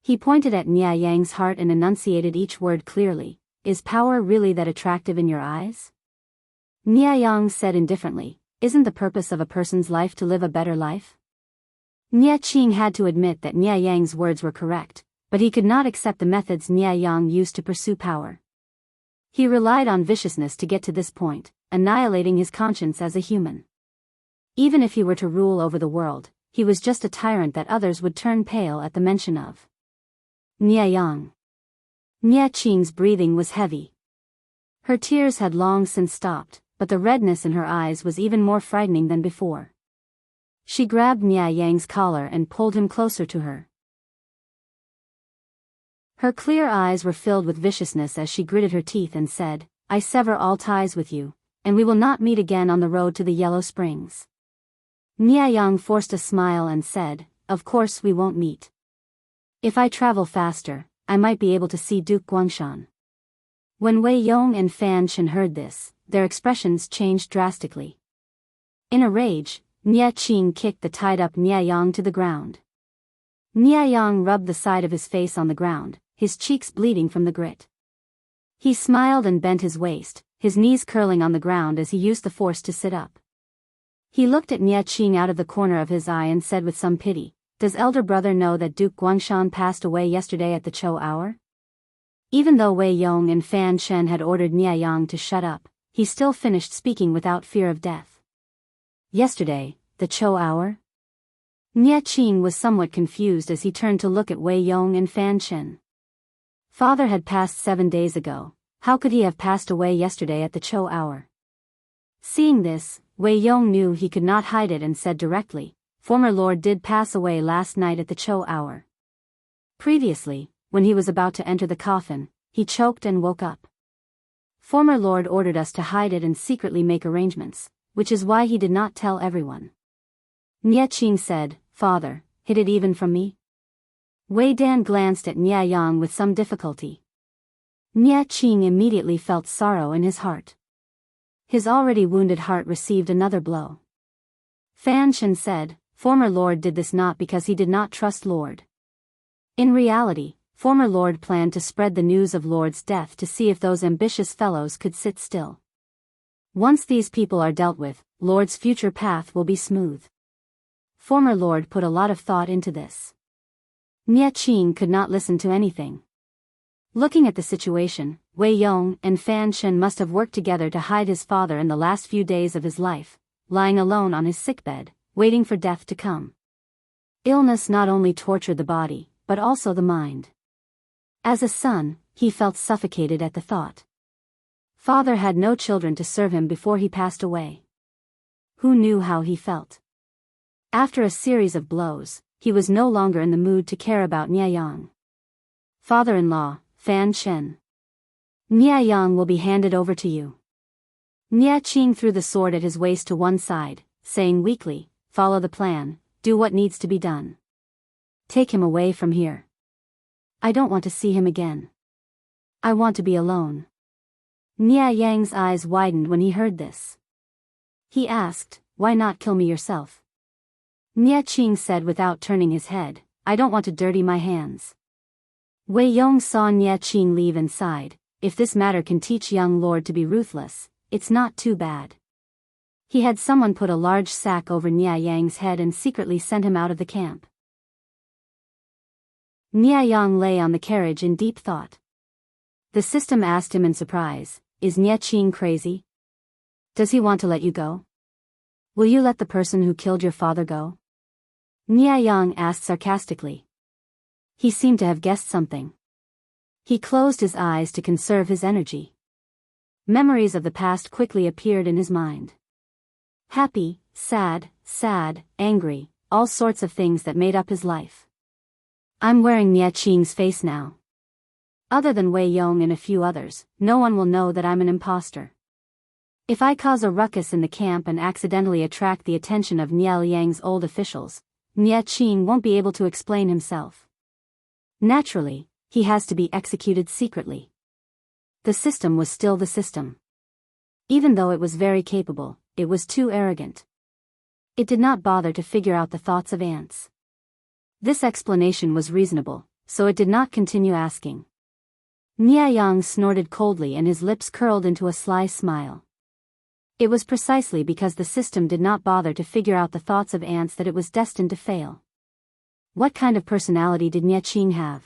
He pointed at Nia Yang's heart and enunciated each word clearly, is power really that attractive in your eyes? Nia Yang said indifferently, isn't the purpose of a person's life to live a better life? Nia Qing had to admit that Nia Yang's words were correct, but he could not accept the methods Nia Yang used to pursue power. He relied on viciousness to get to this point, annihilating his conscience as a human. Even if he were to rule over the world, he was just a tyrant that others would turn pale at the mention of. Nia Yang. Nia Qing's breathing was heavy. Her tears had long since stopped, but the redness in her eyes was even more frightening than before. She grabbed Nia Yang's collar and pulled him closer to her. Her clear eyes were filled with viciousness as she gritted her teeth and said, I sever all ties with you, and we will not meet again on the road to the Yellow Springs. Nia Yang forced a smile and said, of course we won't meet. If I travel faster, I might be able to see Duke Guangshan. When Wei Yong and Fan Shen heard this, their expressions changed drastically. In a rage, Nia Qing kicked the tied-up Nia Yang to the ground. Nia Yang rubbed the side of his face on the ground, his cheeks bleeding from the grit. He smiled and bent his waist, his knees curling on the ground as he used the force to sit up. He looked at Nia Qing out of the corner of his eye and said with some pity, does elder brother know that Duke Guangshan passed away yesterday at the Cho hour? Even though Wei Yong and Fan Shen had ordered Nia Yang to shut up, he still finished speaking without fear of death. Yesterday, the Cho hour? Nia Qing was somewhat confused as he turned to look at Wei Yong and Fan Shen. Father had passed 7 days ago, how could he have passed away yesterday at the Cho hour? Seeing this, Wei Yong knew he could not hide it and said directly, former lord did pass away last night at the Cho hour. Previously, when he was about to enter the coffin, he choked and woke up. Former lord ordered us to hide it and secretly make arrangements, which is why he did not tell everyone. Nia Qing said, Father, hid it even from me? Wei Dan glanced at Nia Yang with some difficulty. Nia Qing immediately felt sorrow in his heart. His already wounded heart received another blow. Fan Shen said, former lord did this not because he did not trust lord. In reality, former lord planned to spread the news of lord's death to see if those ambitious fellows could sit still. Once these people are dealt with, lord's future path will be smooth. Former lord put a lot of thought into this. Nia Qing could not listen to anything. Looking at the situation, Wei Yong and Fan Shen must have worked together to hide his father in the last few days of his life, lying alone on his sickbed, waiting for death to come. Illness not only tortured the body, but also the mind. As a son, he felt suffocated at the thought. Father had no children to serve him before he passed away. Who knew how he felt? After a series of blows, he was no longer in the mood to care about Niayang. Father-in-law, Fan Shen. Niayang will be handed over to you. Nia Qing threw the sword at his waist to one side, saying weakly, follow the plan, do what needs to be done. Take him away from here. I don't want to see him again. I want to be alone. Nia Yang's eyes widened when he heard this. He asked, why not kill me yourself? Nia Qing said without turning his head, I don't want to dirty my hands. Wei Yong saw Nia Qing leave and sighed, if this matter can teach young lord to be ruthless, it's not too bad. He had someone put a large sack over Nia Yang's head and secretly sent him out of the camp. Nia Yang lay on the carriage in deep thought. The system asked him in surprise, is Nia Qing crazy? Does he want to let you go? Will you let the person who killed your father go? Nia Yang asked sarcastically. He seemed to have guessed something. He closed his eyes to conserve his energy. Memories of the past quickly appeared in his mind. Happy, sad, angry, all sorts of things that made up his life. I'm wearing Nia Qing's face now. Other than Wei Yong and a few others, no one will know that I'm an imposter. If I cause a ruckus in the camp and accidentally attract the attention of Nia Liang's old officials, Nia Qing won't be able to explain himself. Naturally, he has to be executed secretly. The system was still the system. Even though it was very capable, it was too arrogant. It did not bother to figure out the thoughts of ants. This explanation was reasonable, so it did not continue asking. Nia Yang snorted coldly and his lips curled into a sly smile. It was precisely because the system did not bother to figure out the thoughts of ants that it was destined to fail. What kind of personality did Nia Qing have?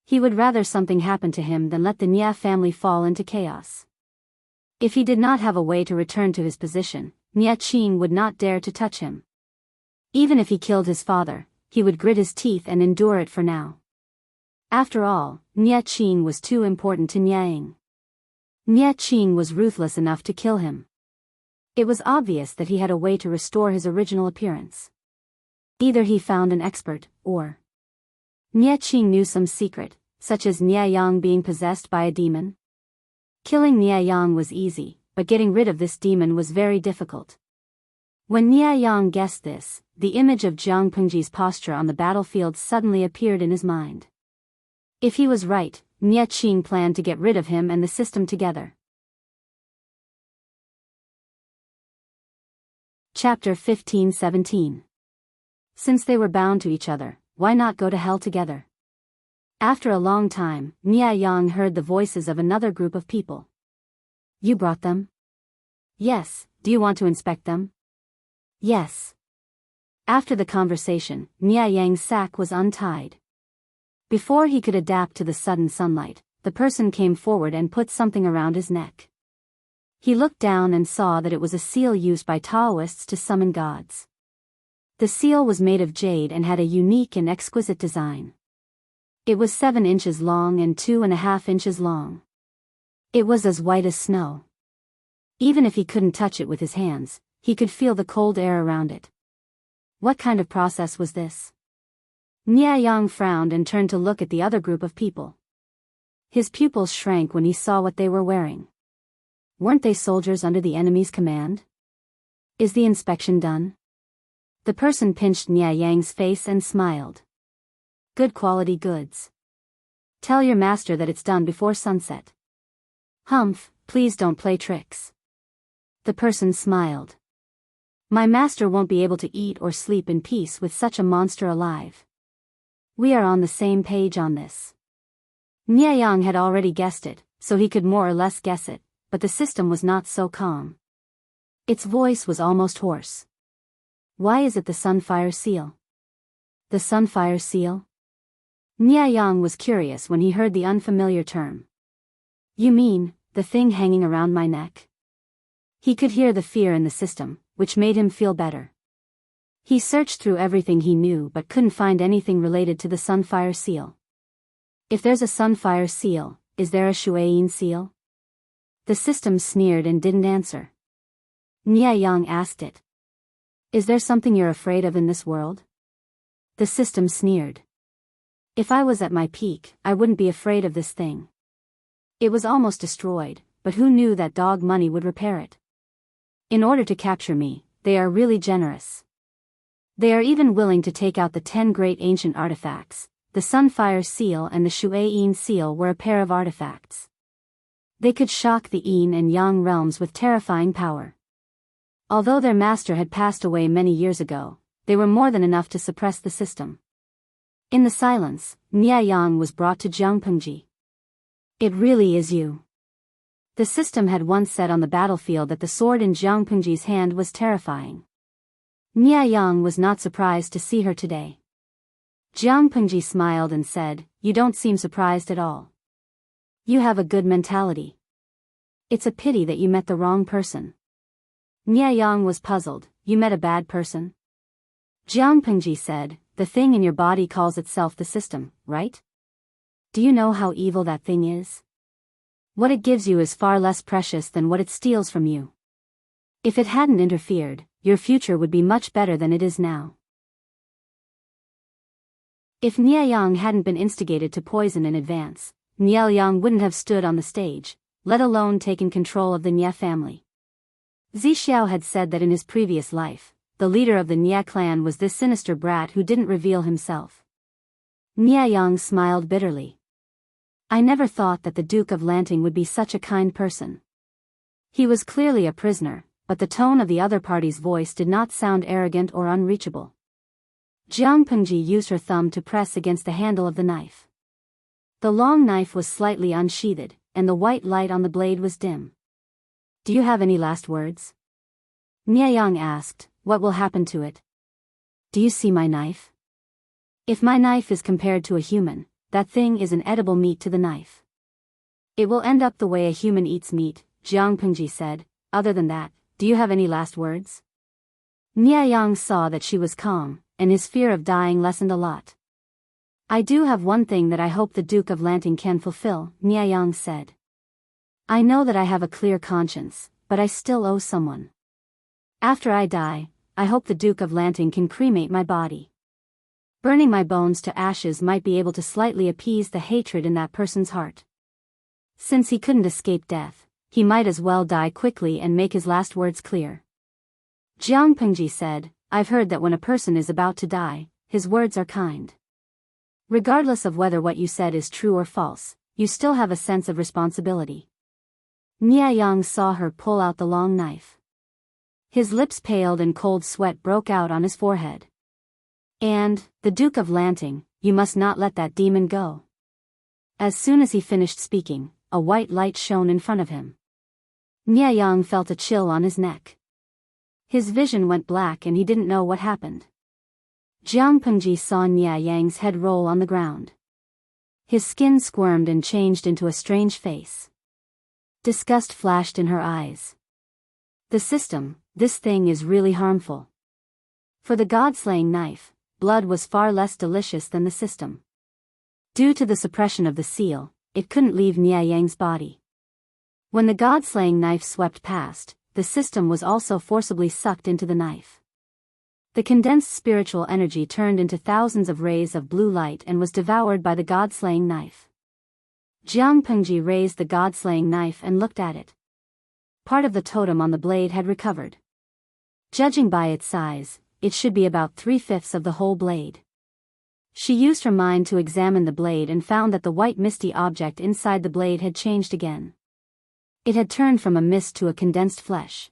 He would rather something happen to him than let the Nia family fall into chaos. If he did not have a way to return to his position, Nia Qing would not dare to touch him. Even if he killed his father, he would grit his teeth and endure it for now. After all, Nia Qing was too important to Niayang. Nia Qing was ruthless enough to kill him. It was obvious that he had a way to restore his original appearance. Either he found an expert, or Nia Qing knew some secret, such as Nia Yang being possessed by a demon. Killing Nia Yang was easy, but getting rid of this demon was very difficult. When Nia Yang guessed this, the image of Jiang Pengji's posture on the battlefield suddenly appeared in his mind. If he was right, Nia Qing planned to get rid of him and the system together. Chapter 15-17. Since they were bound to each other, why not go to hell together? After a long time, Nia Yang heard the voices of another group of people. You brought them? Yes. Do you want to inspect them? Yes. After the conversation, Nia Yang's sack was untied. Before he could adapt to the sudden sunlight, the person came forward and put something around his neck. He looked down and saw that it was a seal used by Taoists to summon gods. The seal was made of jade and had a unique and exquisite design. It was 7 inches long and 2.5 inches long. It was as white as snow. Even if he couldn't touch it with his hands, he could feel the cold air around it. What kind of process was this? Nia Yang frowned and turned to look at the other group of people. His pupils shrank when he saw what they were wearing. Weren't they soldiers under the enemy's command? Is the inspection done? The person pinched Nia Yang's face and smiled. Good quality goods. Tell your master that it's done before sunset. Humph, please don't play tricks. The person smiled. My master won't be able to eat or sleep in peace with such a monster alive. We are on the same page on this. Nia Yang had already guessed it, so he could more or less guess it, but the system was not so calm. Its voice was almost hoarse. Why is it the Sunfire Seal? The Sunfire Seal? Yang was curious when he heard the unfamiliar term. You mean, the thing hanging around my neck? He could hear the fear in the system, which made him feel better. He searched through everything he knew but couldn't find anything related to the Sunfire seal. If there's a Sunfire seal, is there a Shuayin seal? The system sneered and didn't answer. Yang asked it. Is there something you're afraid of in this world? The system sneered. If I was at my peak, I wouldn't be afraid of this thing. It was almost destroyed, but who knew that dog money would repair it? In order to capture me, they are really generous. They are even willing to take out the 10 great ancient artifacts. The Sunfire seal and the Shuayin seal were a pair of artifacts. They could shock the Yin and Yang realms with terrifying power. Although their master had passed away many years ago, they were more than enough to suppress the system. In the silence, Yang was brought to Jianghu. It really is you. The system had once said on the battlefield that the sword in Jianghu's hand was terrifying. Yang was not surprised to see her today. Jianghu smiled and said, You don't seem surprised at all. You have a good mentality. It's a pity that you met the wrong person. Yang was puzzled. You met a bad person? Jianghu said, The thing in your body calls itself the system, right? Do you know how evil that thing is? What it gives you is far less precious than what it steals from you. If it hadn't interfered, your future would be much better than it is now. If Yang hadn't been instigated to poison in advance, Yang wouldn't have stood on the stage, let alone taken control of the Nye family. Zixiao had said that in his previous life, the leader of the Nye clan was this sinister brat who didn't reveal himself. Yang smiled bitterly. I never thought that the Duke of Lanting would be such a kind person. He was clearly a prisoner, but the tone of the other party's voice did not sound arrogant or unreachable. Jianghu used her thumb to press against the handle of the knife. The long knife was slightly unsheathed, and the white light on the blade was dim. Do you have any last words? Yang asked, What will happen to it? Do you see my knife? If my knife is compared to a human, that thing is an edible meat to the knife. It will end up the way a human eats meat, Jianghu said. Other than that, do you have any last words? Yang saw that she was calm, and his fear of dying lessened a lot. I do have one thing that I hope the Duke of Lanting can fulfill, Yang said. I know that I have a clear conscience, but I still owe someone. After I die, I hope the Duke of Lanting can cremate my body. Burning my bones to ashes might be able to slightly appease the hatred in that person's heart. Since he couldn't escape death, he might as well die quickly and make his last words clear. Jianghu said, I've heard that when a person is about to die, his words are kind. Regardless of whether what you said is true or false, you still have a sense of responsibility. Yang saw her pull out the long knife. His lips paled and cold sweat broke out on his forehead. And, the Duke of Lanting, you must not let that demon go. As soon as he finished speaking, a white light shone in front of him. Yang felt a chill on his neck. His vision went black and he didn't know what happened. Jianghu saw Yang's head roll on the ground. His skin squirmed and changed into a strange face. Disgust flashed in her eyes. The system, this thing is really harmful. For the god-slaying knife, blood was far less delicious than the system. Due to the suppression of the seal, it couldn't leave Yang's body. When the god-slaying knife swept past, the system was also forcibly sucked into the knife. The condensed spiritual energy turned into thousands of rays of blue light and was devoured by the god-slaying knife. Jianghu raised the god-slaying knife and looked at it. Part of the totem on the blade had recovered. Judging by its size, it should be about 3/5 of the whole blade. She used her mind to examine the blade and found that the white misty object inside the blade had changed again. It had turned from a mist to a condensed flesh.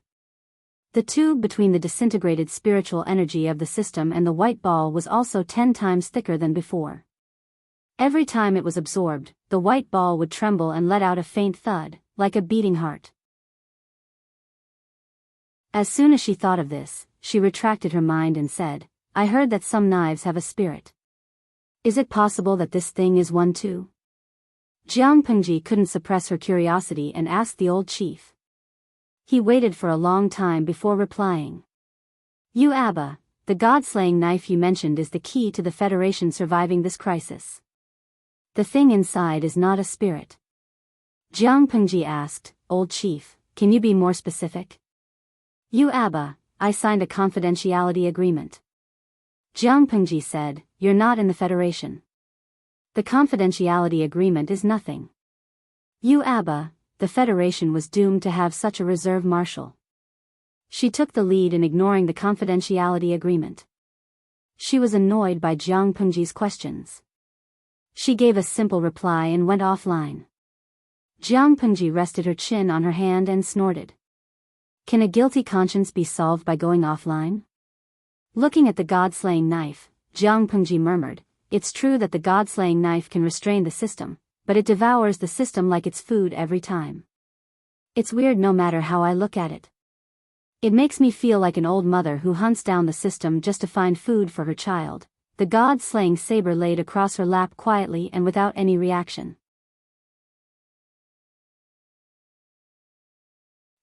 The tube between the disintegrated spiritual energy of the system and the white ball was also 10 times thicker than before. Every time it was absorbed, the white ball would tremble and let out a faint thud, like a beating heart. As soon as she thought of this, she retracted her mind and said, I heard that some knives have a spirit. Is it possible that this thing is one too? Jiang Pengji couldn't suppress her curiosity and asked the old chief. He waited for a long time before replying. You Abba, the god-slaying knife you mentioned is the key to the Federation surviving this crisis. The thing inside is not a spirit. Jiang Pengji asked, Old chief, can you be more specific? You Abba, I signed a confidentiality agreement. Jiang Pengji said, You're not in the Federation. The confidentiality agreement is nothing. You Abba, the Federation was doomed to have such a reserve marshal. She took the lead in ignoring the confidentiality agreement. She was annoyed by Jiang Pengji's questions. She gave a simple reply and went offline. Jiang Pengji rested her chin on her hand and snorted. Can a guilty conscience be solved by going offline? Looking at the god-slaying knife, Jiang Pengji murmured, It's true that the god-slaying knife can restrain the system, but it devours the system like it's food every time. It's weird no matter how I look at it. It makes me feel like an old mother who hunts down the system just to find food for her child. The god-slaying saber laid across her lap quietly and without any reaction.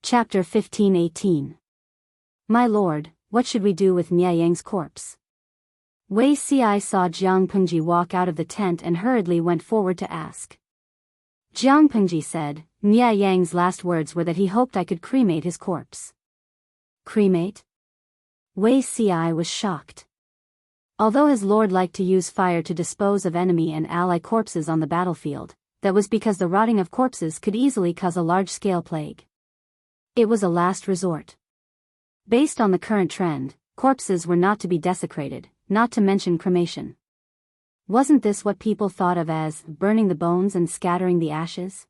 Chapter 15:18. My lord, what should we do with Nye Yang's corpse? Wei Ci saw Jiang Pengji walk out of the tent and hurriedly went forward to ask. Jiang Pengji said, Nye Yang's last words were that he hoped I could cremate his corpse. Cremate? Wei Ci was shocked. Although his lord liked to use fire to dispose of enemy and ally corpses on the battlefield, that was because the rotting of corpses could easily cause a large-scale plague. It was a last resort. Based on the current trend, corpses were not to be desecrated, not to mention cremation. Wasn't this what people thought of as burning the bones and scattering the ashes?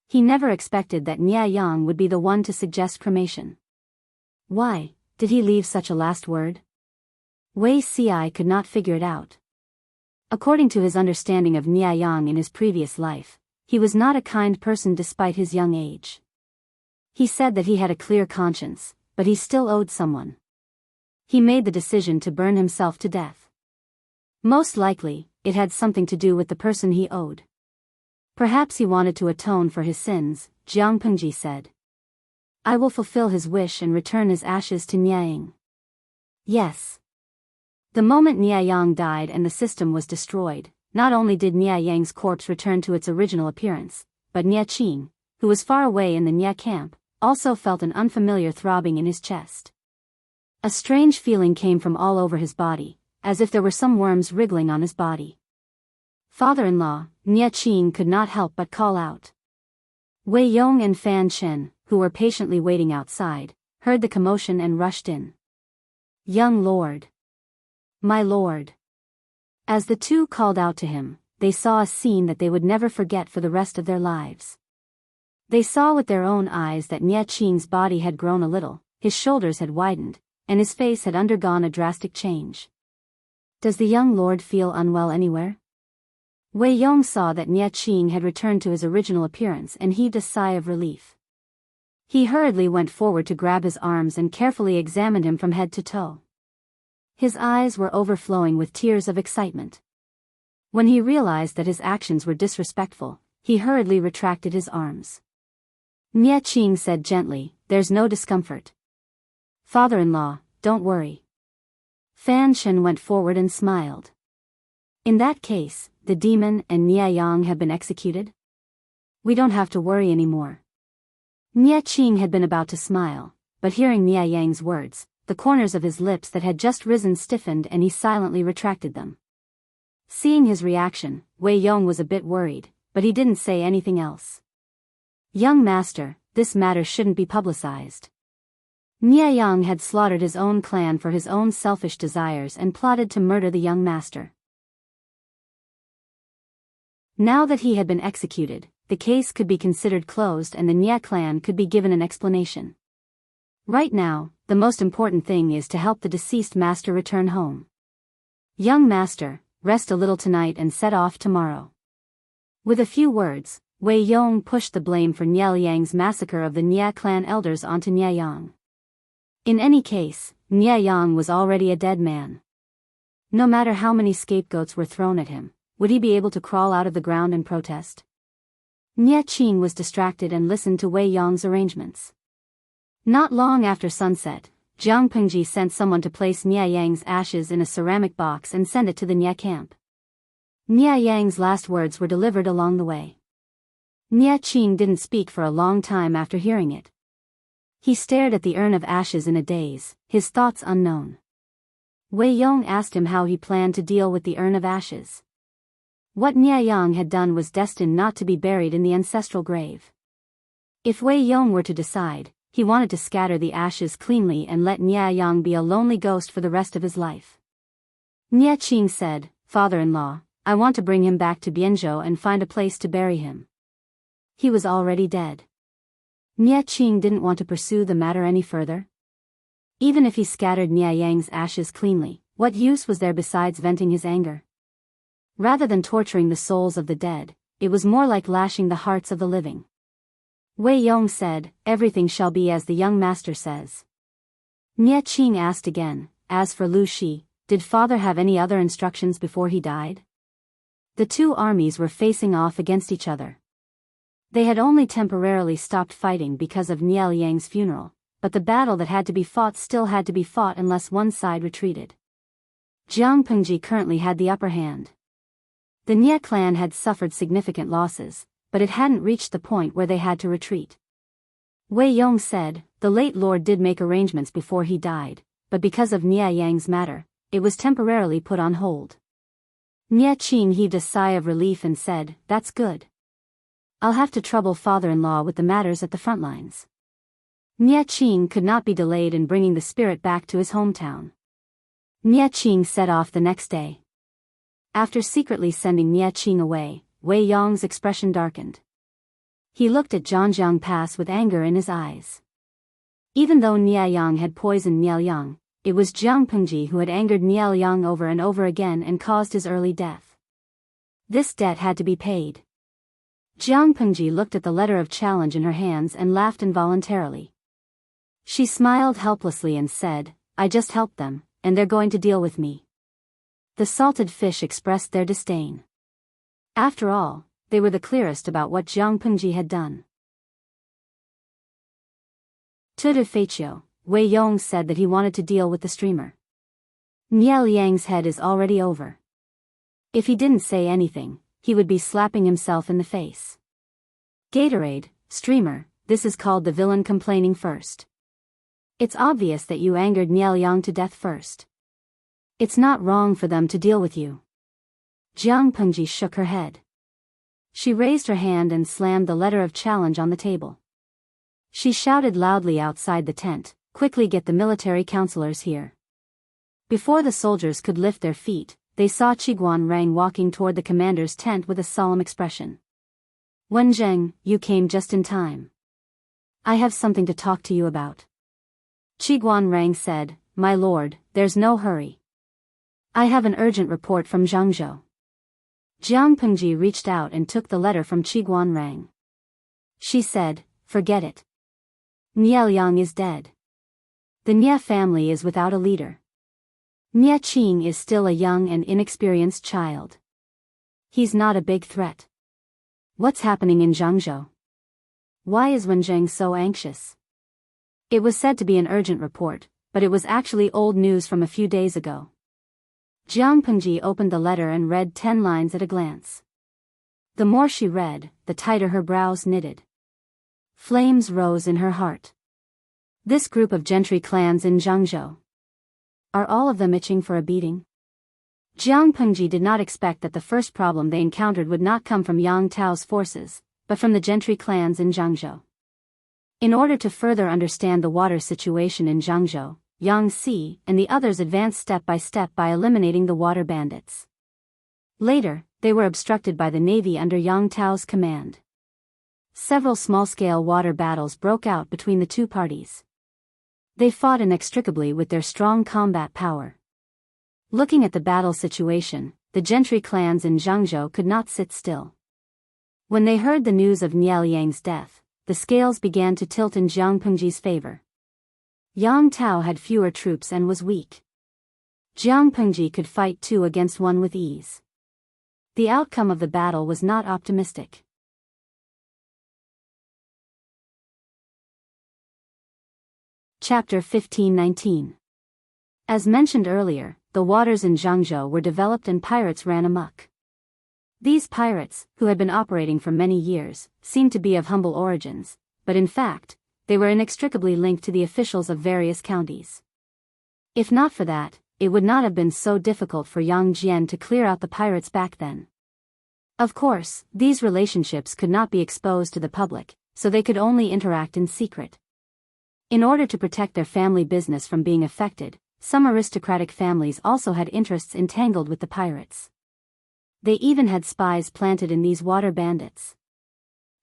He never expected that Nye Yang would be the one to suggest cremation. Why did he leave such a last word? Wei Ci could not figure it out. According to his understanding of Nye Yang in his previous life, he was not a kind person despite his young age. He said that he had a clear conscience, but he still owed someone. He made the decision to burn himself to death. Most likely, it had something to do with the person he owed. Perhaps he wanted to atone for his sins, Jiang Pengji said. I will fulfill his wish and return his ashes to Nye Yang. Yes. The moment Nye Yang died and the system was destroyed, not only did Nye Yang's corpse return to its original appearance, but Nye Qing, who was far away in the Nye camp, also felt an unfamiliar throbbing in his chest. A strange feeling came from all over his body, as if there were some worms wriggling on his body. Father-in-law, Nye Qing could not help but call out. Wei Yong and Fan Chen, who were patiently waiting outside, heard the commotion and rushed in. Young lord. My lord. As the two called out to him, they saw a scene that they would never forget for the rest of their lives. They saw with their own eyes that Nye Qing's body had grown a little, his shoulders had widened, and his face had undergone a drastic change. Does the young lord feel unwell anywhere? Wei Yong saw that Nye Qing had returned to his original appearance and heaved a sigh of relief. He hurriedly went forward to grab his arms and carefully examined him from head to toe. His eyes were overflowing with tears of excitement. When he realized that his actions were disrespectful, he hurriedly retracted his arms. Nye Qing said gently, There's no discomfort. Father-in-law, don't worry. Fan Chen went forward and smiled. In that case, the demon and Nye Yang have been executed? We don't have to worry anymore. Nye Qing had been about to smile, but hearing Nye Yang's words, the corners of his lips that had just risen stiffened and he silently retracted them. Seeing his reaction, Wei Yong was a bit worried, but he didn't say anything else. Young master, this matter shouldn't be publicized. Nye Yang had slaughtered his own clan for his own selfish desires and plotted to murder the young master. Now that he had been executed, the case could be considered closed and the Nye clan could be given an explanation. Right now, the most important thing is to help the deceased master return home. Young master, rest a little tonight and set off tomorrow. With a few words, Wei Yong pushed the blame for Nye Yang's massacre of the Nye clan elders onto Nye Yang. In any case, Nye Yang was already a dead man. No matter how many scapegoats were thrown at him, would he be able to crawl out of the ground and protest? Nie Qing was distracted and listened to Wei Yong's arrangements. Not long after sunset, Jiang Pengji sent someone to place Nie Yang's ashes in a ceramic box and send it to the Nie camp. Nie Yang's last words were delivered along the way. Nie Qing didn't speak for a long time after hearing it. He stared at the urn of ashes in a daze, his thoughts unknown. Wei Yong asked him how he planned to deal with the urn of ashes. What Nie Yang had done was destined not to be buried in the ancestral grave. If Wei Yong were to decide, he wanted to scatter the ashes cleanly and let Nie Yang be a lonely ghost for the rest of his life. Nie Qing said, "Father-in-law, I want to bring him back to Bianzhou and find a place to bury him." He was already dead. Nie Qing didn't want to pursue the matter any further. Even if he scattered Nie Yang's ashes cleanly, what use was there besides venting his anger? Rather than torturing the souls of the dead, it was more like lashing the hearts of the living. Wei Yong said, "Everything shall be as the young master says." Nie Qing asked again, "As for Lu Shi, did father have any other instructions before he died?" The two armies were facing off against each other. They had only temporarily stopped fighting because of Nie Yang's funeral, but the battle that had to be fought still had to be fought unless one side retreated. Jiang Pengji currently had the upper hand. The Nie clan had suffered significant losses, but it hadn't reached the point where they had to retreat. Wei Yong said, "The late lord did make arrangements before he died, but because of Nie Yang's matter, it was temporarily put on hold." Nie Qing heaved a sigh of relief and said, "That's good. I'll have to trouble father-in-law with the matters at the front lines." Nie Qing could not be delayed in bringing the spirit back to his hometown. Nie Qing set off the next day. After secretly sending Nie Qing away, Wei Yong's expression darkened. He looked at Zhangjiang Pass with anger in his eyes. Even though Nie Yang had poisoned Nie Yang, it was Jiang Pengji who had angered Nie Yang over and over again and caused his early death. This debt had to be paid. Jiang Pengji looked at the letter of challenge in her hands and laughed involuntarily. She smiled helplessly and said, "I just helped them, and they're going to deal with me." The salted fish expressed their disdain. After all, they were the clearest about what Jiang Pengji had done. To de facto, Wei Yong said that he wanted to deal with the streamer. Nie Yang's head is already over. If he didn't say anything, he would be slapping himself in the face. Gatorade, streamer, this is called the villain complaining first. It's obvious that you angered Nie Yang to death first. It's not wrong for them to deal with you. Jiang Pengji shook her head. She raised her hand and slammed the letter of challenge on the table. She shouted loudly outside the tent, "Quickly get the military counselors here." Before the soldiers could lift their feet, they saw Qiguan Rang walking toward the commander's tent with a solemn expression. "Wen Zheng, you came just in time. I have something to talk to you about." Qiguan Rang said, "My lord, there's no hurry. I have an urgent report from Jiangzhou." Jiang Pengji reached out and took the letter from Qiguan Rang. She said, "Forget it. Nie Yang is dead. The Nie family is without a leader. Nie Qing is still a young and inexperienced child. He's not a big threat. What's happening in Jiangzhou? Why is Wen Zheng so anxious?" It was said to be an urgent report, but it was actually old news from a few days ago. Jiang Pengji opened the letter and read 10 lines at a glance. The more she read, the tighter her brows knitted. Flames rose in her heart. This group of gentry clans in Jiangzhou. Are all of them itching for a beating? Jiang Pengji did not expect that the first problem they encountered would not come from Yang Tao's forces, but from the gentry clans in Jiangzhou. In order to further understand the water situation in Jiangzhou, Yang Si and the others advanced step by eliminating the water bandits. Later, they were obstructed by the navy under Yang Tao's command. Several small-scale water battles broke out between the two parties. They fought inextricably with their strong combat power. Looking at the battle situation, the gentry clans in Jiangzhou could not sit still. When they heard the news of Nie Yang's death, the scales began to tilt in Jiang Pengji's favor. Yang Tao had fewer troops and was weak. Jiang Pengji could fight 2 against 1 with ease. The outcome of the battle was not optimistic. Chapter 15-19. As mentioned earlier, the waters in Jianghu were developed and pirates ran amok. These pirates, who had been operating for many years, seemed to be of humble origins, but in fact, they were inextricably linked to the officials of various counties. If not for that, it would not have been so difficult for Yang Jian to clear out the pirates back then. Of course, these relationships could not be exposed to the public, so they could only interact in secret. In order to protect their family business from being affected, some aristocratic families also had interests entangled with the pirates. They even had spies planted in these water bandits.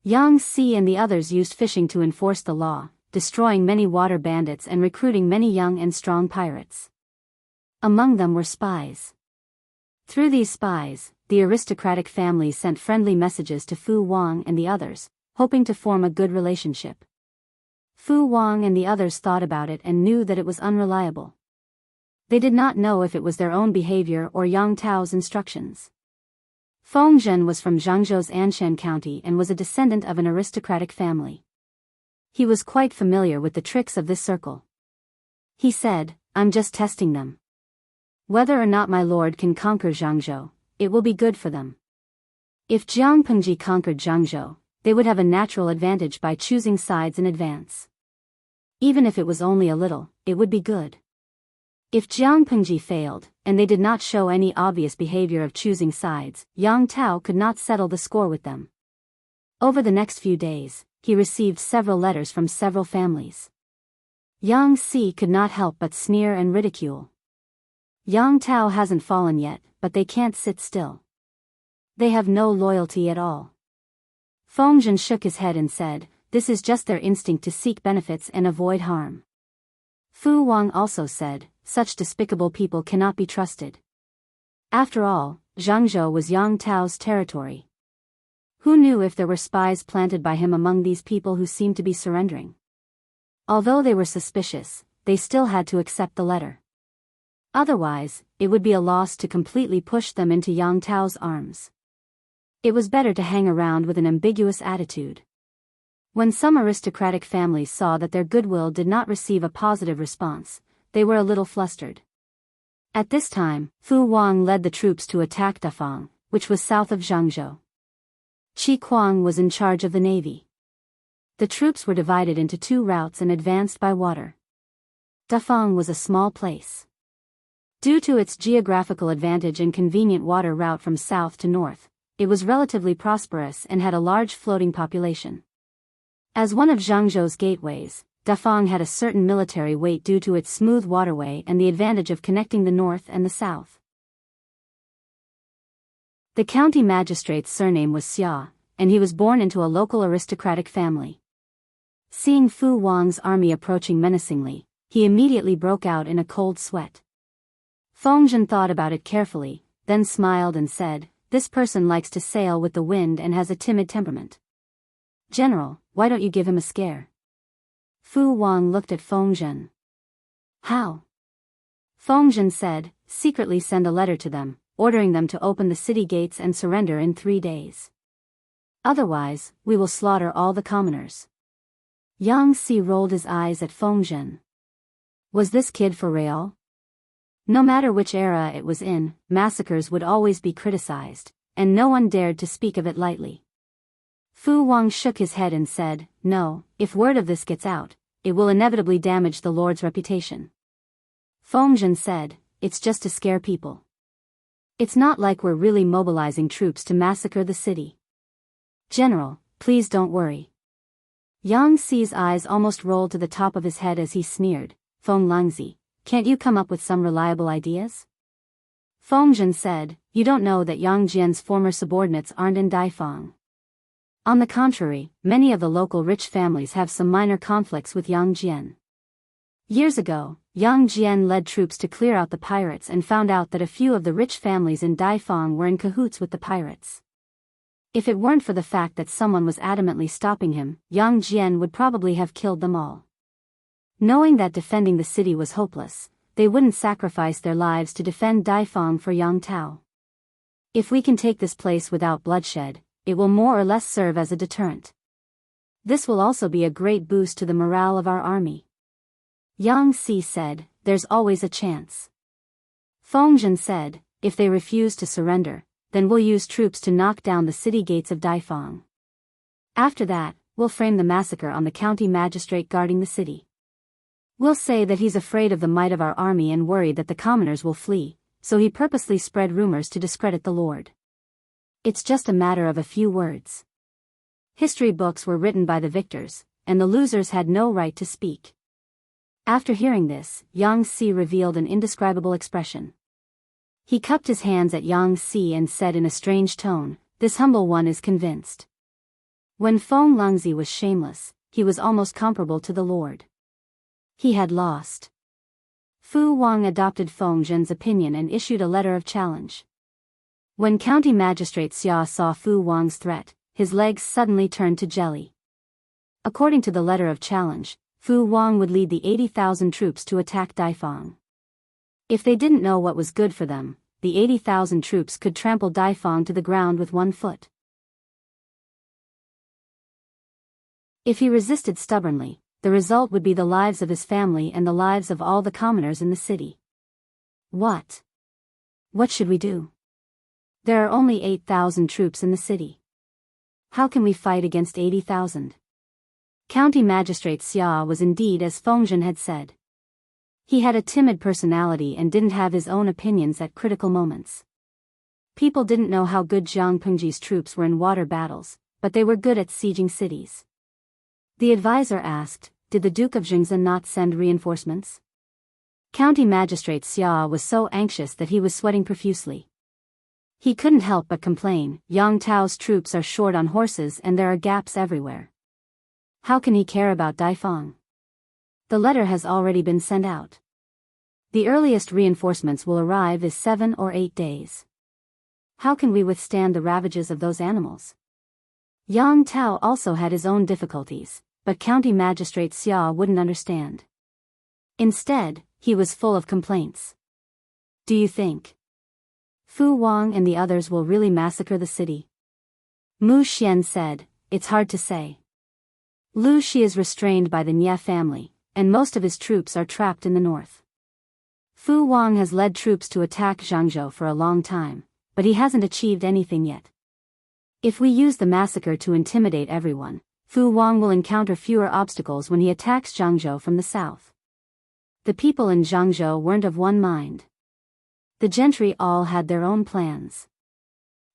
Yang Si and the others used fishing to enforce the law, destroying many water bandits and recruiting many young and strong pirates. Among them were spies. Through these spies, the aristocratic families sent friendly messages to Fu Wang and the others, hoping to form a good relationship. Fu Wang and the others thought about it and knew that it was unreliable. They did not know if it was their own behavior or Yang Tao's instructions. Feng Zhen was from Jiangzhou's Anshan County and was a descendant of an aristocratic family. He was quite familiar with the tricks of this circle. He said, "I'm just testing them. Whether or not my lord can conquer Jiangzhou, it will be good for them. If Jiang Pengji conquered Jiangzhou, they would have a natural advantage by choosing sides in advance. Even if it was only a little, it would be good. If Jiang Pengji failed, and they did not show any obvious behavior of choosing sides, Yang Tao could not settle the score with them." Over the next few days, he received several letters from several families. Yang Si could not help but sneer and ridicule. Yang Tao hasn't fallen yet, but they can't sit still. They have no loyalty at all. Feng Zhen shook his head and said, "This is just their instinct to seek benefits and avoid harm." Fu Wang also said, "Such despicable people cannot be trusted." After all, Jiangzhou was Yang Tao's territory. Who knew if there were spies planted by him among these people who seemed to be surrendering? Although they were suspicious, they still had to accept the letter. Otherwise, it would be a loss to completely push them into Yang Tao's arms. It was better to hang around with an ambiguous attitude. When some aristocratic families saw that their goodwill did not receive a positive response, they were a little flustered. At this time, Fu Wang led the troops to attack Dafang, which was south of Jiangzhou. Qi Kuang was in charge of the navy. The troops were divided into 2 routes and advanced by water. Dafang was a small place. Due to its geographical advantage and convenient water route from south to north, it was relatively prosperous and had a large floating population. As one of Jiangzhou's gateways, Dafang had a certain military weight due to its smooth waterway and the advantage of connecting the north and the south. The county magistrate's surname was Xia, and he was born into a local aristocratic family. Seeing Fu Wang's army approaching menacingly, he immediately broke out in a cold sweat. Feng Zhen thought about it carefully, then smiled and said, "This person likes to sail with the wind and has a timid temperament. General, why don't you give him a scare?" Fu Wang looked at Feng Zhen. "How?" Feng Zhen said, "Secretly send a letter to them, ordering them to open the city gates and surrender in 3 days. Otherwise, we will slaughter all the commoners." Yang Si rolled his eyes at Feng Zhen. Was this kid for real? No matter which era it was in, massacres would always be criticized, and no one dared to speak of it lightly. Fu Wang shook his head and said, "No, if word of this gets out, it will inevitably damage the Lord's reputation." Feng Zhen said, "It's just to scare people. It's not like we're really mobilizing troops to massacre the city. General, please don't worry." Yang Si's eyes almost rolled to the top of his head as he sneered, "Feng Langzi, can't you come up with some reliable ideas?" Feng Zhen said, "You don't know that Yang Jian's former subordinates aren't in Daifang. On the contrary, many of the local rich families have some minor conflicts with Yang Jian. Years ago, Yang Jian led troops to clear out the pirates and found out that a few of the rich families in Daifang were in cahoots with the pirates. If it weren't for the fact that someone was adamantly stopping him, Yang Jian would probably have killed them all." Knowing that defending the city was hopeless, they wouldn't sacrifice their lives to defend Daifang for Yang Tao. If we can take this place without bloodshed, it will more or less serve as a deterrent. This will also be a great boost to the morale of our army. Yang Si said, there's always a chance. Feng Zhen said, if they refuse to surrender, then we'll use troops to knock down the city gates of Daifang. After that, we'll frame the massacre on the county magistrate guarding the city. We'll say that he's afraid of the might of our army and worried that the commoners will flee, so he purposely spread rumors to discredit the Lord. It's just a matter of a few words. History books were written by the victors, and the losers had no right to speak. After hearing this, Yang Si revealed an indescribable expression. He cupped his hands at Yang Si and said in a strange tone, this humble one is convinced. When Feng Longzi was shameless, he was almost comparable to the Lord. He had lost. Fu Wang adopted Feng Zhen's opinion and issued a letter of challenge. When County Magistrate Xia saw Fu Wang's threat, his legs suddenly turned to jelly. According to the letter of challenge, Fu Wang would lead the 80,000 troops to attack Daifang. If they didn't know what was good for them, the 80,000 troops could trample Daifang to the ground with one foot. If he resisted stubbornly, the result would be the lives of his family and the lives of all the commoners in the city. What should we do? There are only 8,000 troops in the city. How can we fight against 80,000? County Magistrate Xia was indeed as Feng Zhen had said. He had a timid personality and didn't have his own opinions at critical moments. People didn't know how good Jiang Pengji's troops were in water battles, but they were good at sieging cities. The advisor asked, did the Duke of Jianghu not send reinforcements? County Magistrate Xia was so anxious that he was sweating profusely. He couldn't help but complain, Yang Tao's troops are short on horses and there are gaps everywhere. How can he care about Daifang? The letter has already been sent out. The earliest reinforcements will arrive is 7 or 8 days. How can we withstand the ravages of those animals? Yang Tao also had his own difficulties, but County Magistrate Xia wouldn't understand. Instead, he was full of complaints. Do you think Fu Wang and the others will really massacre the city? Mu Xian said, it's hard to say. Lu Shi is restrained by the Nye family, and most of his troops are trapped in the north. Fu Wang has led troops to attack Jianghu for a long time, but he hasn't achieved anything yet. If we use the massacre to intimidate everyone, Fu Wang will encounter fewer obstacles when he attacks Jianghu from the south. The people in Jianghu weren't of one mind. The gentry all had their own plans.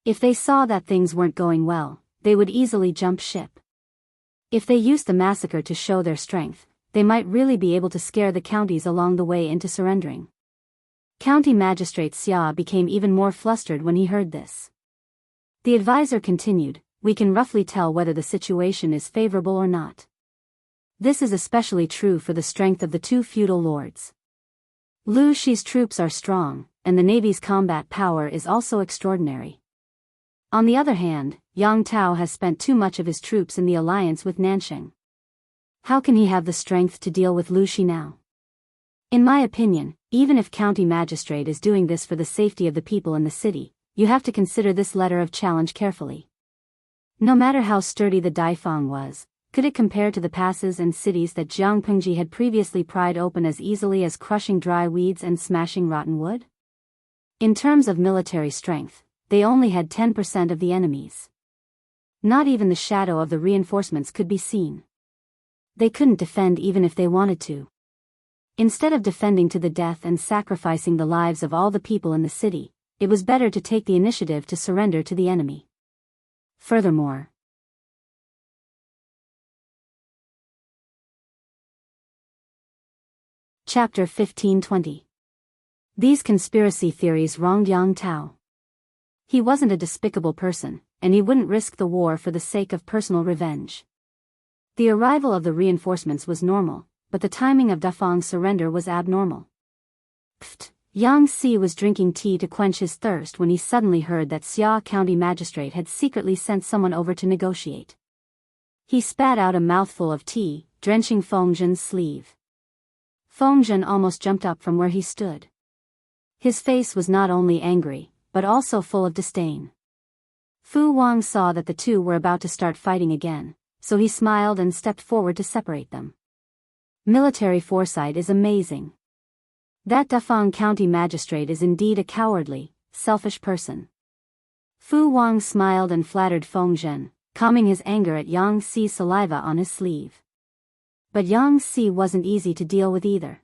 If they saw that things weren't going well, they would easily jump ship. If they used the massacre to show their strength, they might really be able to scare the counties along the way into surrendering. County Magistrate Xia became even more flustered when he heard this. The advisor continued, we can roughly tell whether the situation is favorable or not. This is especially true for the strength of the two feudal lords. Lu Shi's troops are strong, and the navy's combat power is also extraordinary. On the other hand, Yang Tao has spent too much of his troops in the alliance with Nansheng. How can he have the strength to deal with Lu Shi now? In my opinion, even if County Magistrate is doing this for the safety of the people in the city, you have to consider this letter of challenge carefully. No matter how sturdy the Daifang was, could it compare to the passes and cities that Jiang Pengji had previously pried open as easily as crushing dry weeds and smashing rotten wood? In terms of military strength, they only had 10% of the enemies. Not even the shadow of the reinforcements could be seen. They couldn't defend even if they wanted to. Instead of defending to the death and sacrificing the lives of all the people in the city, it was better to take the initiative to surrender to the enemy. Furthermore, Chapter 1520. These conspiracy theories wronged Yang Tao. He wasn't a despicable person, and he wouldn't risk the war for the sake of personal revenge. The arrival of the reinforcements was normal, but the timing of Daifang's surrender was abnormal. Pfft! Yang Si was drinking tea to quench his thirst when he suddenly heard that Xia County Magistrate had secretly sent someone over to negotiate. He spat out a mouthful of tea, drenching Feng Zhen's sleeve. Feng almost jumped up from where he stood. His face was not only angry, but also full of disdain. Fu Wang saw that the two were about to start fighting again, so he smiled and stepped forward to separate them. Military foresight is amazing. That Dafang County magistrate is indeed a cowardly, selfish person. Fu Wang smiled and flattered Feng Zhen, calming his anger at Yang Xi's saliva on his sleeve. But Yang Xi wasn't easy to deal with either.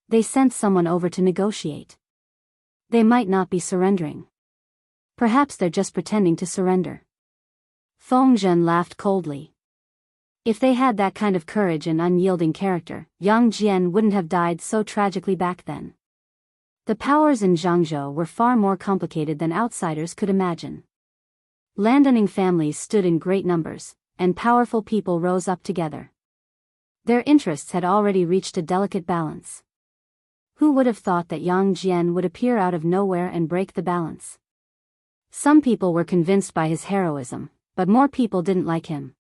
They sent someone over to negotiate. They might not be surrendering. Perhaps they're just pretending to surrender. Feng Zhen laughed coldly. If they had that kind of courage and unyielding character, Yang Jian wouldn't have died so tragically back then. The powers in Jianghu were far more complicated than outsiders could imagine. Landowning families stood in great numbers, and powerful people rose up together. Their interests had already reached a delicate balance. Who would have thought that Yang Jian would appear out of nowhere and break the balance? Some people were convinced by his heroism, but more people didn't like him.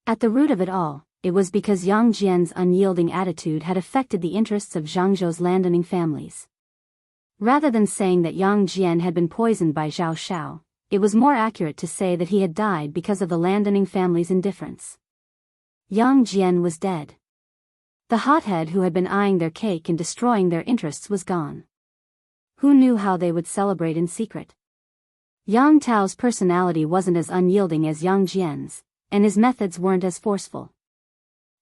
At the root of it all, it was because Yang Jian's unyielding attitude had affected the interests of Jiangzhou's landowning families. Rather than saying that Yang Jian had been poisoned by Zhao Shao, it was more accurate to say that he had died because of the landowning family's indifference. Yang Jian was dead. The hothead who had been eyeing their cake and destroying their interests was gone. Who knew how they would celebrate in secret? Yang Tao's personality wasn't as unyielding as Yang Jian's, and his methods weren't as forceful.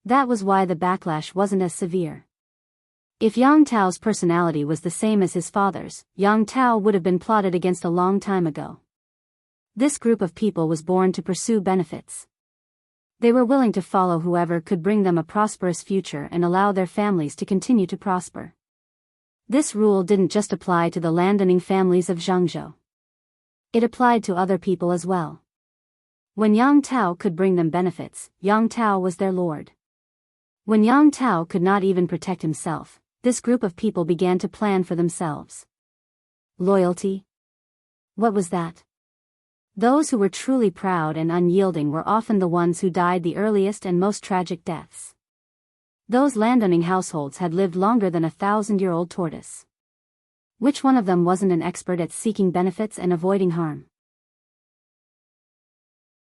That was why the backlash wasn't as severe. If Yang Tao's personality was the same as his father's, Yang Tao would have been plotted against a long time ago. This group of people was born to pursue benefits. They were willing to follow whoever could bring them a prosperous future and allow their families to continue to prosper. This rule didn't just apply to the landowning families of Jiangzhou. It applied to other people as well. When Yang Tao could bring them benefits, Yang Tao was their lord. When Yang Tao could not even protect himself, this group of people began to plan for themselves. Loyalty? What was that? Those who were truly proud and unyielding were often the ones who died the earliest and most tragic deaths. Those landowning households had lived longer than a 1,000-year-old tortoise. Which one of them wasn't an expert at seeking benefits and avoiding harm?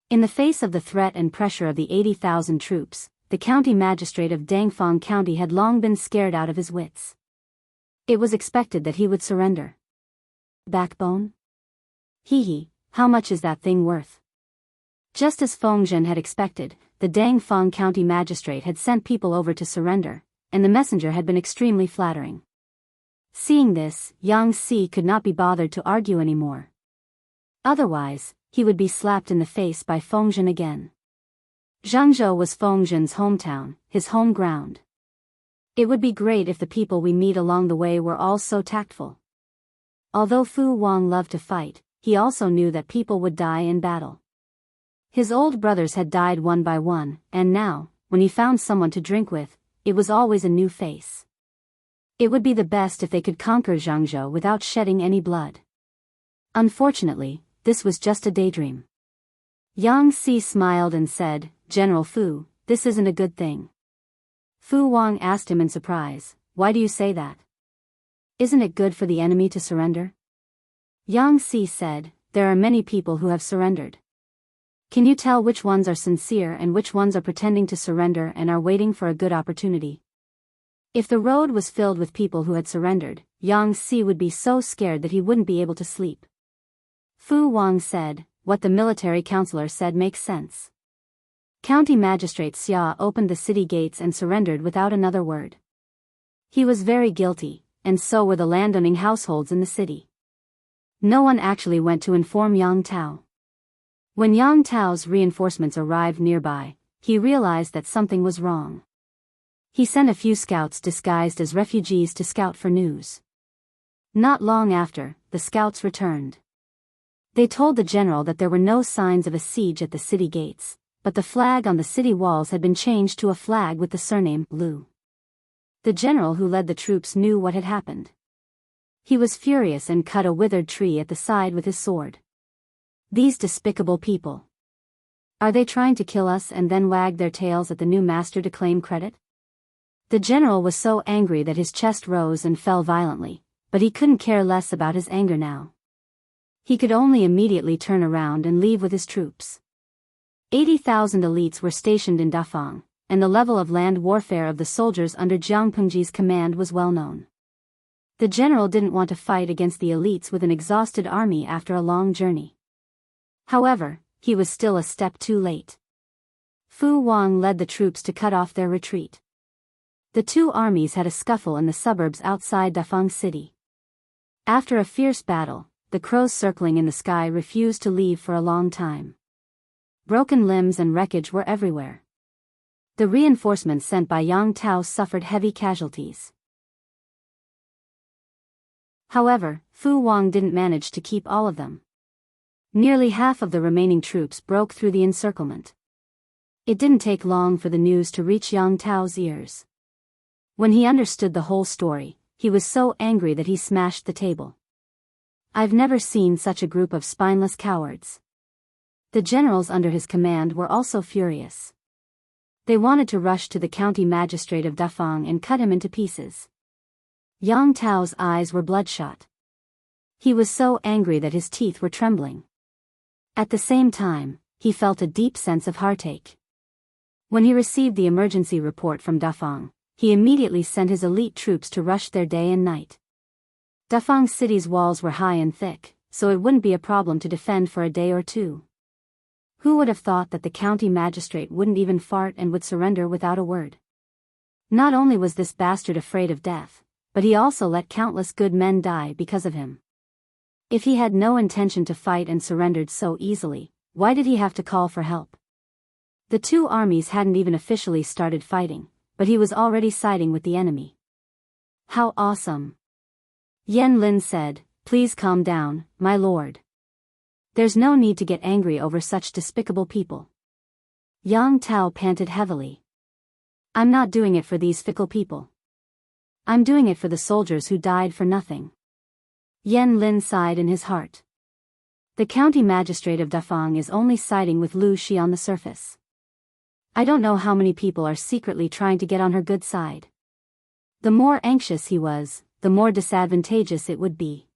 In the face of the threat and pressure of the 80,000 troops, the county magistrate of Dangfang County had long been scared out of his wits. It was expected that he would surrender. Backbone? Hee, how much is that thing worth? Just as Feng Zhen had expected, the Dangfang County magistrate had sent people over to surrender, and the messenger had been extremely flattering. Seeing this, Yang Xi could not be bothered to argue anymore. Otherwise, he would be slapped in the face by Feng Zhen again. Jiangzhou was Feng Zhen's hometown, his home ground. It would be great if the people we meet along the way were all so tactful. Although Fu Wang loved to fight, he also knew that people would die in battle. His old brothers had died one by one, and now, when he found someone to drink with, it was always a new face. It would be the best if they could conquer Jiangzhou without shedding any blood. Unfortunately, this was just a daydream. Yang Xi smiled and said, "General Fu, this isn't a good thing." Fu Wang asked him in surprise, "Why do you say that? Isn't it good for the enemy to surrender?" Yang Xi said, "There are many people who have surrendered. Can you tell which ones are sincere and which ones are pretending to surrender and are waiting for a good opportunity?" If the road was filled with people who had surrendered, Yang Xi would be so scared that he wouldn't be able to sleep. Fu Wang said, "What the military counselor said makes sense." County Magistrate Xia opened the city gates and surrendered without another word. He was very guilty, and so were the landowning households in the city. No one actually went to inform Yang Tao. When Yang Tao's reinforcements arrived nearby, he realized that something was wrong. He sent a few scouts disguised as refugees to scout for news. Not long after, the scouts returned. They told the general that there were no signs of a siege at the city gates, but the flag on the city walls had been changed to a flag with the surname Lu. The general who led the troops knew what had happened. He was furious and cut a withered tree at the side with his sword. These despicable people. Are they trying to kill us and then wag their tails at the new master to claim credit? The general was so angry that his chest rose and fell violently, but he couldn't care less about his anger now. He could only immediately turn around and leave with his troops. 80,000 elites were stationed in Dafang, and the level of land warfare of the soldiers under Jiang Pengji's command was well known. The general didn't want to fight against the elites with an exhausted army after a long journey. However, he was still a step too late. Fu Wang led the troops to cut off their retreat. The two armies had a scuffle in the suburbs outside Dafang City. After a fierce battle, the crows circling in the sky refused to leave for a long time. Broken limbs and wreckage were everywhere. The reinforcements sent by Yang Tao suffered heavy casualties. However, Fu Wang didn't manage to keep all of them. Nearly half of the remaining troops broke through the encirclement. It didn't take long for the news to reach Yang Tao's ears. When he understood the whole story, he was so angry that he smashed the table. I've never seen such a group of spineless cowards. The generals under his command were also furious. They wanted to rush to the county magistrate of Dafang and cut him into pieces. Yang Tao's eyes were bloodshot. He was so angry that his teeth were trembling. At the same time, he felt a deep sense of heartache. When he received the emergency report from Dafang, he immediately sent his elite troops to rush there day and night. Dafang City's walls were high and thick, so it wouldn't be a problem to defend for a day or two. Who would have thought that the county magistrate wouldn't even fart and would surrender without a word? Not only was this bastard afraid of death, but he also let countless good men die because of him. If he had no intention to fight and surrendered so easily, why did he have to call for help? The two armies hadn't even officially started fighting, but he was already siding with the enemy. How awesome! Yan Lin said, "Please calm down, my lord. There's no need to get angry over such despicable people." Yang Tao panted heavily. "I'm not doing it for these fickle people. I'm doing it for the soldiers who died for nothing." Yan Lin sighed in his heart. The county magistrate of Dafang is only siding with Lu Shi on the surface. I don't know how many people are secretly trying to get on her good side. The more anxious he was, the more disadvantageous it would be.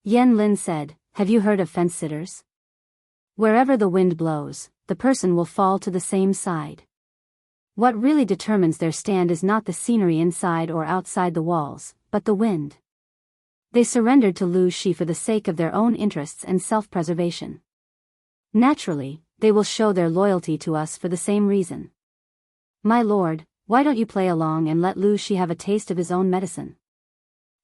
Yan Lin said, "Have you heard of fence-sitters? Wherever the wind blows, the person will fall to the same side. What really determines their stand is not the scenery inside or outside the walls, but the wind." They surrendered to Lu Shi for the sake of their own interests and self-preservation. Naturally, they will show their loyalty to us for the same reason. My lord, why don't you play along and let Lu Shi have a taste of his own medicine?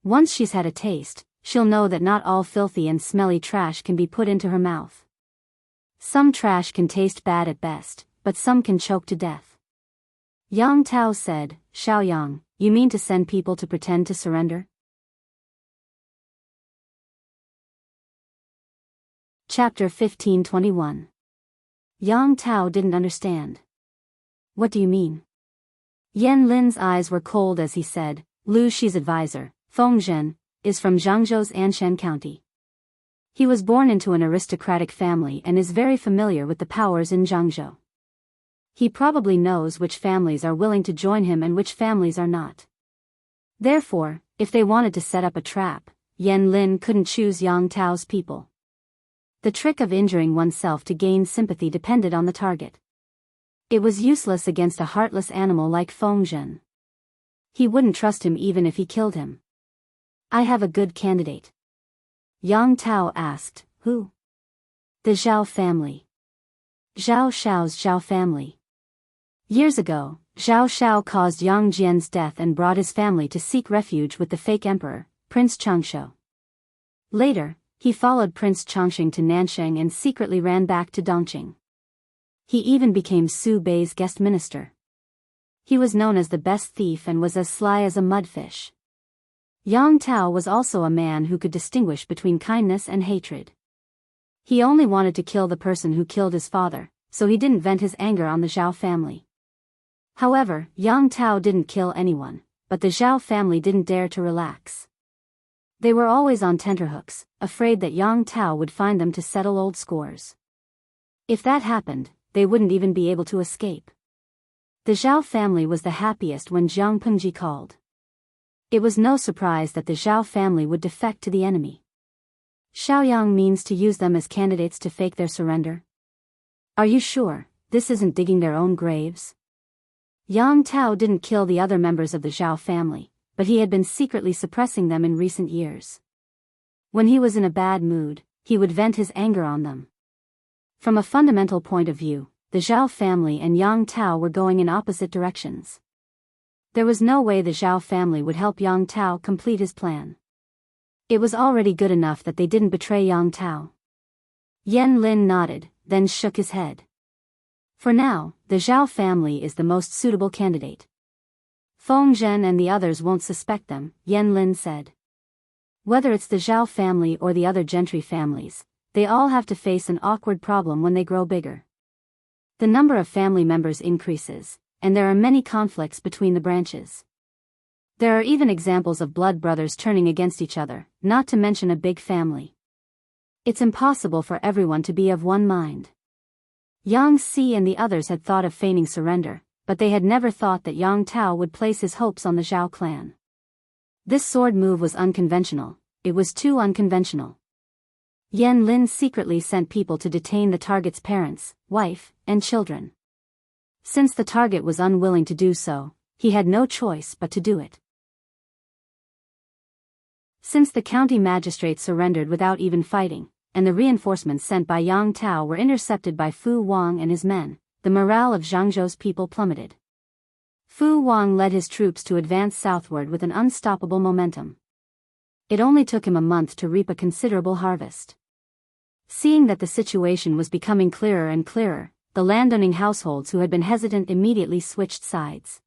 Once she's had a taste, she'll know that not all filthy and smelly trash can be put into her mouth. Some trash can taste bad at best, but some can choke to death. Yang Tao said, "Xiaoyang, you mean to send people to pretend to surrender?" Chapter 1521. Yang Tao didn't understand. "What do you mean?" Yan Lin's eyes were cold as he said, "Lu Shi's advisor, Feng Zhen, is from Jiangzhou's Anshan County. He was born into an aristocratic family and is very familiar with the powers in Jiangzhou. He probably knows which families are willing to join him and which families are not. Therefore, if they wanted to set up a trap, Yan Lin couldn't choose Yang Tao's people. The trick of injuring oneself to gain sympathy depended on the target. It was useless against a heartless animal like Feng Zhen. He wouldn't trust him even if he killed him. "I have a good candidate." Yang Tao asked, "Who?" "The Zhao family. Zhao Shao's Zhao family. Years ago, Zhao Shao caused Yang Jian's death and brought his family to seek refuge with the fake emperor, Prince Changshou. Later, he followed Prince Changsheng to Nansheng and secretly ran back to Dongqing. He even became Su Bei's guest minister. He was known as the best thief and was as sly as a mudfish. Yang Tao was also a man who could distinguish between kindness and hatred. He only wanted to kill the person who killed his father, so he didn't vent his anger on the Zhao family. However, Yang Tao didn't kill anyone, but the Zhao family didn't dare to relax. They were always on tenterhooks, afraid that Yang Tao would find them to settle old scores. If that happened, they wouldn't even be able to escape. The Zhao family was the happiest when Jiang Pengji called. It was no surprise that the Zhao family would defect to the enemy. Xiaoyang means to use them as candidates to fake their surrender. Are you sure this isn't digging their own graves? Yang Tao didn't kill the other members of the Zhao family, but he had been secretly suppressing them in recent years. When he was in a bad mood, he would vent his anger on them. From a fundamental point of view, the Zhao family and Yang Tao were going in opposite directions. There was no way the Zhao family would help Yang Tao complete his plan. It was already good enough that they didn't betray Yang Tao. Yan Lin nodded, then shook his head. For now, the Zhao family is the most suitable candidate. Feng Zhen and the others won't suspect them, Yan Lin said. Whether it's the Zhao family or the other gentry families, they all have to face an awkward problem when they grow bigger. The number of family members increases, and there are many conflicts between the branches. There are even examples of blood brothers turning against each other, not to mention a big family. It's impossible for everyone to be of one mind. Yang Si and the others had thought of feigning surrender, but they had never thought that Yang Tao would place his hopes on the Zhao clan. This sword move was unconventional, it was too unconventional. Yan Lin secretly sent people to detain the target's parents, wife, and children. Since the target was unwilling to do so, he had no choice but to do it. Since the county magistrate surrendered without even fighting, and the reinforcements sent by Yang Tao were intercepted by Fu Wang and his men, the morale of Jiangzhou's people plummeted. Fu Wang led his troops to advance southward with an unstoppable momentum. It only took him a month to reap a considerable harvest. Seeing that the situation was becoming clearer and clearer, the landowning households who had been hesitant immediately switched sides.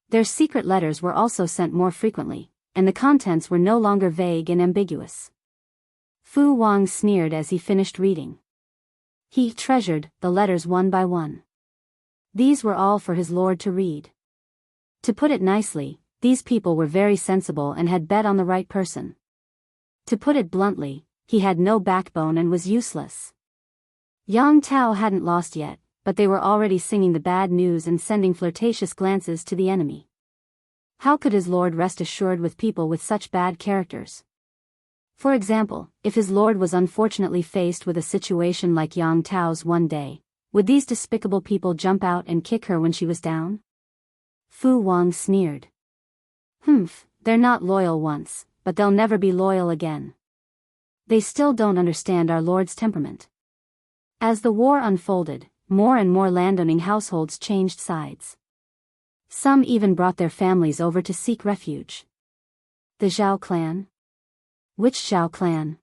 Their secret letters were also sent more frequently, and the contents were no longer vague and ambiguous. Fu Wang sneered as he finished reading. He treasured the letters one by one. These were all for his lord to read. To put it nicely, these people were very sensible and had bet on the right person. To put it bluntly, he had no backbone and was useless. Yang Tao hadn't lost yet, but they were already singing the bad news and sending flirtatious glances to the enemy. How could his lord rest assured with people with such bad characters? For example, if his lord was unfortunately faced with a situation like Yang Tao's one day, would these despicable people jump out and kick her when she was down? Fu Wang sneered. They're not loyal once, but they'll never be loyal again. They still don't understand our lord's temperament. As the war unfolded, more and more landowning households changed sides. Some even brought their families over to seek refuge. The Zhao clan? Which Zhao clan?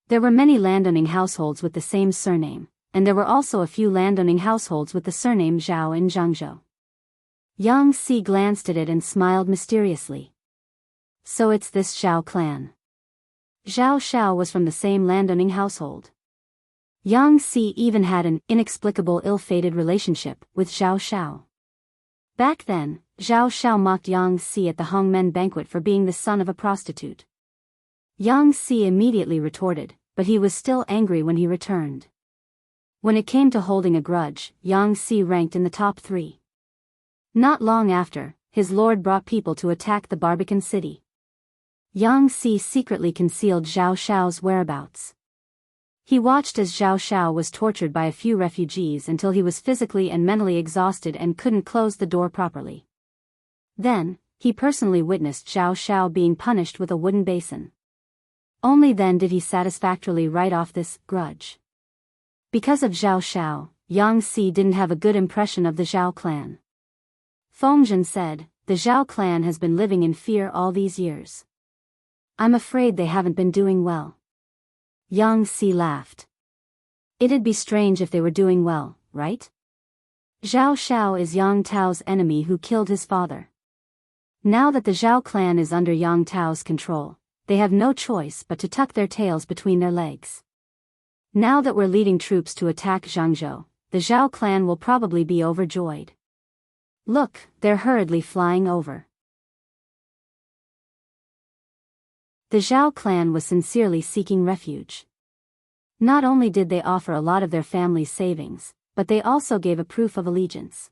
There were many landowning households with the same surname, and there were also a few landowning households with the surname Zhao in Jianghu. Yang Si glanced at it and smiled mysteriously. So it's this Zhao clan. Zhao Xiao was from the same landowning household. Yang Si even had an inexplicable ill-fated relationship with Zhao Xiao. Back then, Zhao Xiao mocked Yang Si at the Hongmen banquet for being the son of a prostitute. Yang Si immediately retorted, but he was still angry when he returned. When it came to holding a grudge, Yang Si ranked in the top 3. Not long after, his lord brought people to attack the Barbican city. Yang Si secretly concealed Zhao Xiao's whereabouts. He watched as Zhao Xiao was tortured by a few refugees until he was physically and mentally exhausted and couldn't close the door properly. Then, he personally witnessed Zhao Xiao being punished with a wooden basin. Only then did he satisfactorily write off this grudge. Because of Zhao Xiao, Yang Si didn't have a good impression of the Zhao clan. Feng Zhen said, "The Zhao clan has been living in fear all these years. I'm afraid they haven't been doing well." Yang Si laughed. It'd be strange if they were doing well, right? Zhao Xiao is Yang Tao's enemy who killed his father. Now that the Zhao clan is under Yang Tao's control, they have no choice but to tuck their tails between their legs. Now that we're leading troops to attack Jiangzhou, the Zhao clan will probably be overjoyed. Look, they're hurriedly flying over. The Zhao clan was sincerely seeking refuge. Not only did they offer a lot of their family's savings, but they also gave a proof of allegiance.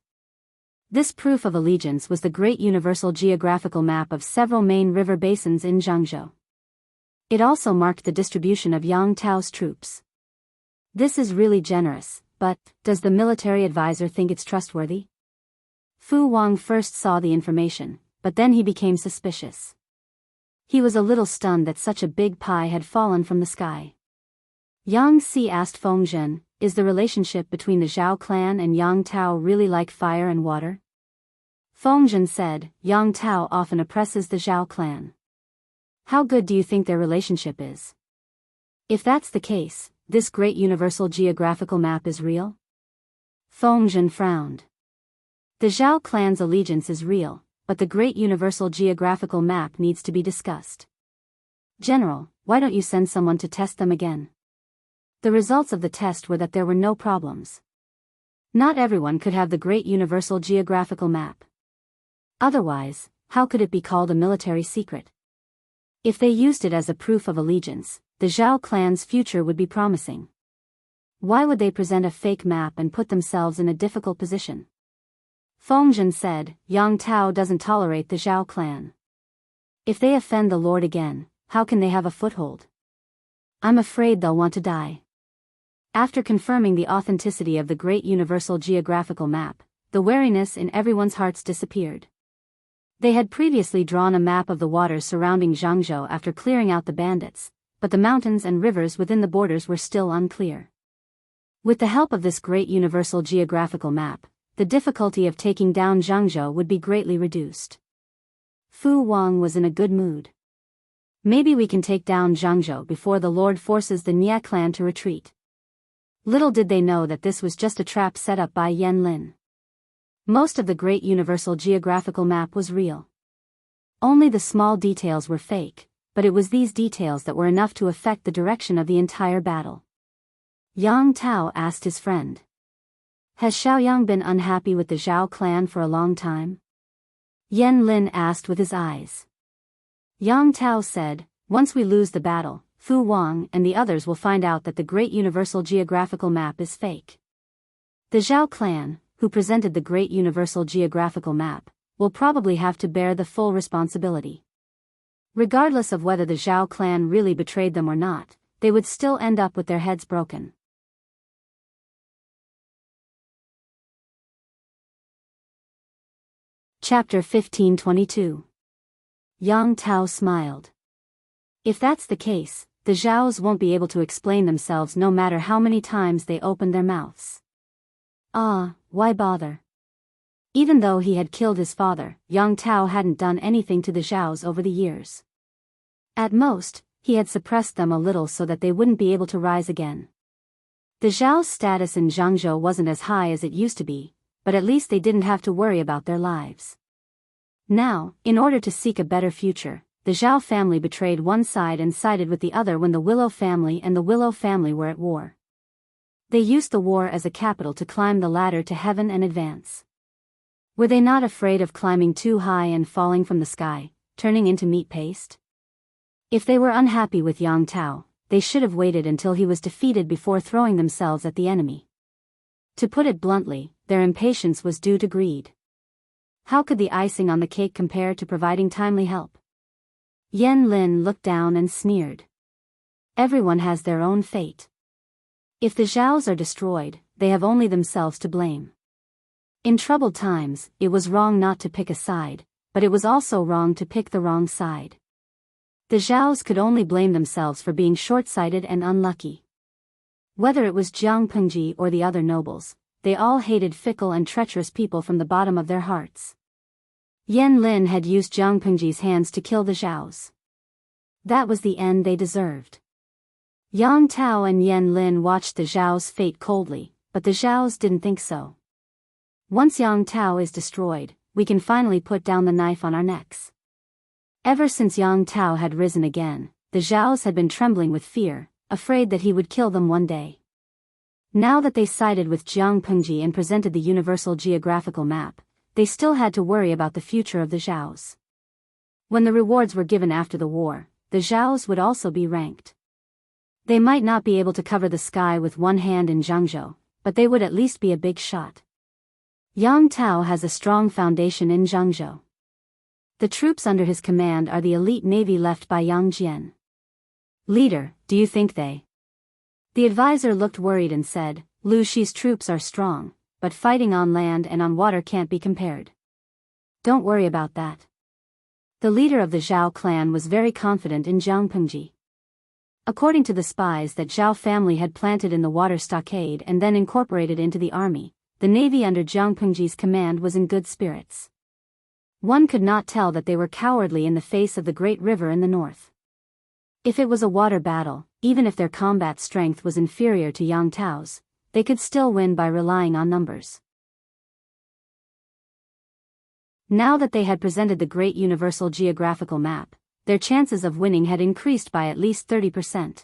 This proof of allegiance was the Great Universal Geographical Map of several main river basins in Jianghu. It also marked the distribution of Yang Tao's troops. This is really generous, but does the military advisor think it's trustworthy? Fu Wang first saw the information, but then he became suspicious. He was a little stunned that such a big pie had fallen from the sky. Yang Si asked Feng Zhen, "Is the relationship between the Zhao clan and Yang Tao really like fire and water?" Feng Zhen said, "Yang Tao often oppresses the Zhao clan. How good do you think their relationship is? If that's the case, this great universal geographical map is real?" Feng Zhen frowned. The Zhao clan's allegiance is real, but the great universal geographical map needs to be discussed. General, why don't you send someone to test them again? The results of the test were that there were no problems. Not everyone could have the great universal geographical map. Otherwise, how could it be called a military secret? If they used it as a proof of allegiance, the Zhao clan's future would be promising. Why would they present a fake map and put themselves in a difficult position? Feng Zhen said, "Yang Tao doesn't tolerate the Zhao clan. If they offend the Lord again, how can they have a foothold? I'm afraid they'll want to die." After confirming the authenticity of the Great Universal Geographical Map, the wariness in everyone's hearts disappeared. They had previously drawn a map of the waters surrounding Jianghu after clearing out the bandits, but the mountains and rivers within the borders were still unclear. With the help of this Great Universal Geographical Map, the difficulty of taking down Jianghu would be greatly reduced. Fu Wang was in a good mood. Maybe we can take down Jianghu before the Lord forces the Nia clan to retreat. Little did they know that this was just a trap set up by Yan Lin. Most of the Great Universal Geographical Map was real. Only the small details were fake, but it was these details that were enough to affect the direction of the entire battle. Yang Tao asked his friend, "Has Xiaoyang been unhappy with the Zhao clan for a long time?" Yan Lin asked with his eyes. Yang Tao said, "Once we lose the battle, Fu Wang and the others will find out that the Great Universal Geographical Map is fake. The Zhao clan, who presented the Great Universal Geographical Map, will probably have to bear the full responsibility. Regardless of whether the Zhao clan really betrayed them or not, they would still end up with their heads broken." Chapter 1522. Yang Tao smiled. If that's the case, the Zhaos won't be able to explain themselves no matter how many times they open their mouths. Why bother? Even though he had killed his father, Yang Tao hadn't done anything to the Zhaos over the years. At most, he had suppressed them a little so that they wouldn't be able to rise again. The Zhaos' status in Jianghu wasn't as high as it used to be, but at least they didn't have to worry about their lives. Now, in order to seek a better future, the Zhao family betrayed one side and sided with the other when the Willow family and the Willow family were at war. They used the war as a capital to climb the ladder to heaven and advance. Were they not afraid of climbing too high and falling from the sky, turning into meat paste? If they were unhappy with Yang Tao, they should have waited until he was defeated before throwing themselves at the enemy. To put it bluntly, their impatience was due to greed. How could the icing on the cake compare to providing timely help? Yan Lin looked down and sneered. Everyone has their own fate. If the Zhaos are destroyed, they have only themselves to blame. In troubled times, it was wrong not to pick a side, but it was also wrong to pick the wrong side. The Zhaos could only blame themselves for being short-sighted and unlucky. Whether it was Jiang Pengji or the other nobles, they all hated fickle and treacherous people from the bottom of their hearts. Yan Lin had used Jiang Pengji's hands to kill the Zhaos. That was the end they deserved. Yang Tao and Yan Lin watched the Zhao's fate coldly, but the Zhaos didn't think so. Once Yang Tao is destroyed, we can finally put down the knife on our necks. Ever since Yang Tao had risen again, the Zhaos had been trembling with fear, afraid that he would kill them one day. Now that they sided with Jiang Pengji and presented the Universal Geographical Map, they still had to worry about the future of the Zhaos. When the rewards were given after the war, the Zhaos would also be ranked. They might not be able to cover the sky with one hand in Jianghu, but they would at least be a big shot. Yang Tao has a strong foundation in Jianghu. The troops under his command are the elite navy left by Yang Jian. Leader, do you think they? The advisor looked worried and said, Lu Shi's troops are strong, but fighting on land and on water can't be compared. Don't worry about that. The leader of the Zhao clan was very confident in Jiang Pengji. According to the spies that Zhao family had planted in the water stockade and then incorporated into the army, the navy under Jiang Pengji's command was in good spirits. One could not tell that they were cowardly in the face of the great river in the north. If it was a water battle, even if their combat strength was inferior to Yang Tao's, they could still win by relying on numbers. Now that they had presented the great universal geographical map, their chances of winning had increased by at least 30%.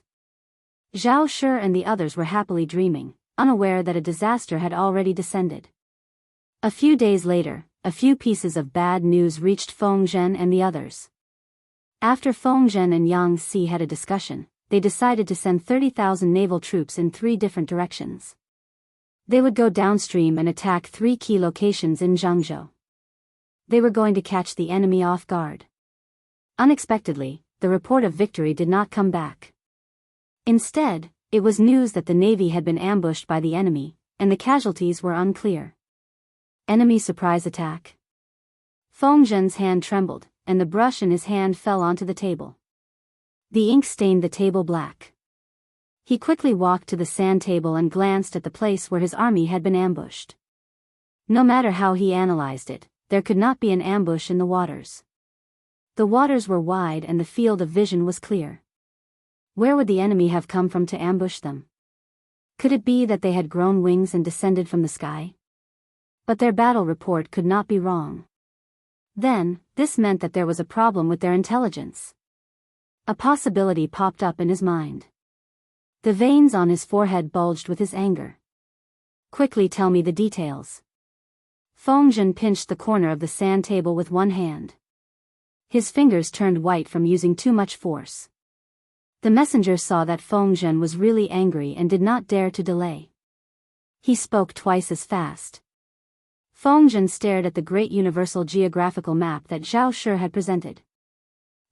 Zhao Shi and the others were happily dreaming, unaware that a disaster had already descended. A few days later, a few pieces of bad news reached Feng Zhen and the others. After Feng Zhen and Yang Si had a discussion, they decided to send 30,000 naval troops in 3 different directions. They would go downstream and attack 3 key locations in Jianghu. They were going to catch the enemy off guard. Unexpectedly, the report of victory did not come back. Instead, it was news that the navy had been ambushed by the enemy, and the casualties were unclear. Enemy surprise attack. Feng Zhen's hand trembled, and the brush in his hand fell onto the table. The ink stained the table black. He quickly walked to the sand table and glanced at the place where his army had been ambushed. No matter how he analyzed it, there could not be an ambush in the waters. The waters were wide and the field of vision was clear. Where would the enemy have come from to ambush them? Could it be that they had grown wings and descended from the sky? But their battle report could not be wrong. Then, this meant that there was a problem with their intelligence. A possibility popped up in his mind. The veins on his forehead bulged with his anger. Quickly tell me the details. Feng Zhen pinched the corner of the sand table with one hand. His fingers turned white from using too much force. The messenger saw that Feng Zhen was really angry and did not dare to delay. He spoke twice as fast. Feng Zhen stared at the great universal geographical map that Zhao Shi had presented.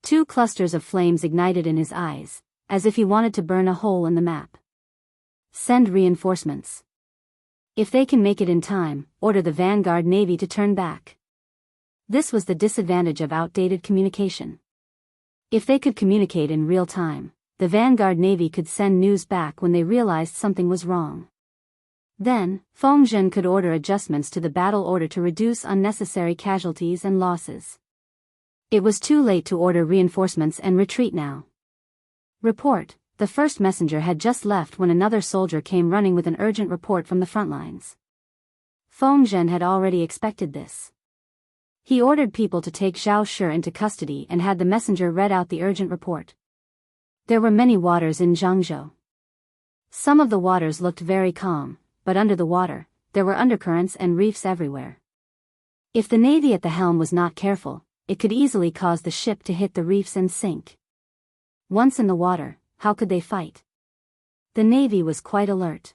2 clusters of flames ignited in his eyes, as if he wanted to burn a hole in the map. Send reinforcements. If they can make it in time, order the vanguard navy to turn back. This was the disadvantage of outdated communication. If they could communicate in real time, the vanguard navy could send news back when they realized something was wrong. Then, Feng Zhen could order adjustments to the battle order to reduce unnecessary casualties and losses. It was too late to order reinforcements and retreat now. Report: the first messenger had just left when another soldier came running with an urgent report from the front lines. Feng Zhen had already expected this. He ordered people to take Zhao Shi into custody and had the messenger read out the urgent report. There were many waters in Jianghu. Some of the waters looked very calm, but under the water, there were undercurrents and reefs everywhere. If the navy at the helm was not careful, it could easily cause the ship to hit the reefs and sink. Once in the water, how could they fight? The navy was quite alert.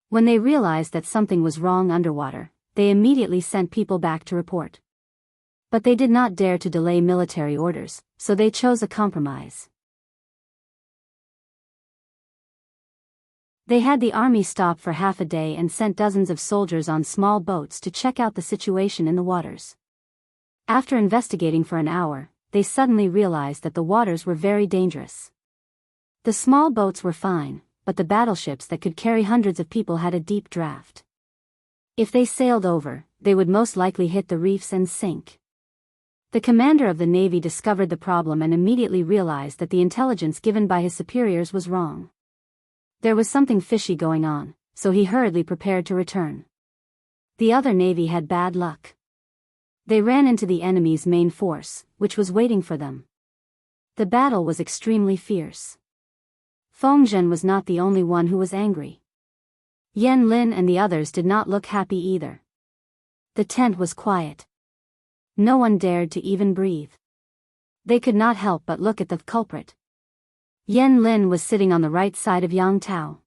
When they realized that something was wrong underwater, they immediately sent people back to report. But they did not dare to delay military orders, so they chose a compromise. They had the army stop for half a day and sent dozens of soldiers on small boats to check out the situation in the waters. After investigating for an hour, they suddenly realized that the waters were very dangerous. The small boats were fine, but the battleships that could carry hundreds of people had a deep draft. If they sailed over, they would most likely hit the reefs and sink. The commander of the navy discovered the problem and immediately realized that the intelligence given by his superiors was wrong. There was something fishy going on, so he hurriedly prepared to return. The other navy had bad luck. They ran into the enemy's main force, which was waiting for them. The battle was extremely fierce. Feng Zhen was not the only one who was angry. Yan Lin and the others did not look happy either. The tent was quiet. No one dared to even breathe. They could not help but look at the culprit. Yan Lin was sitting on the right side of Yang Tao.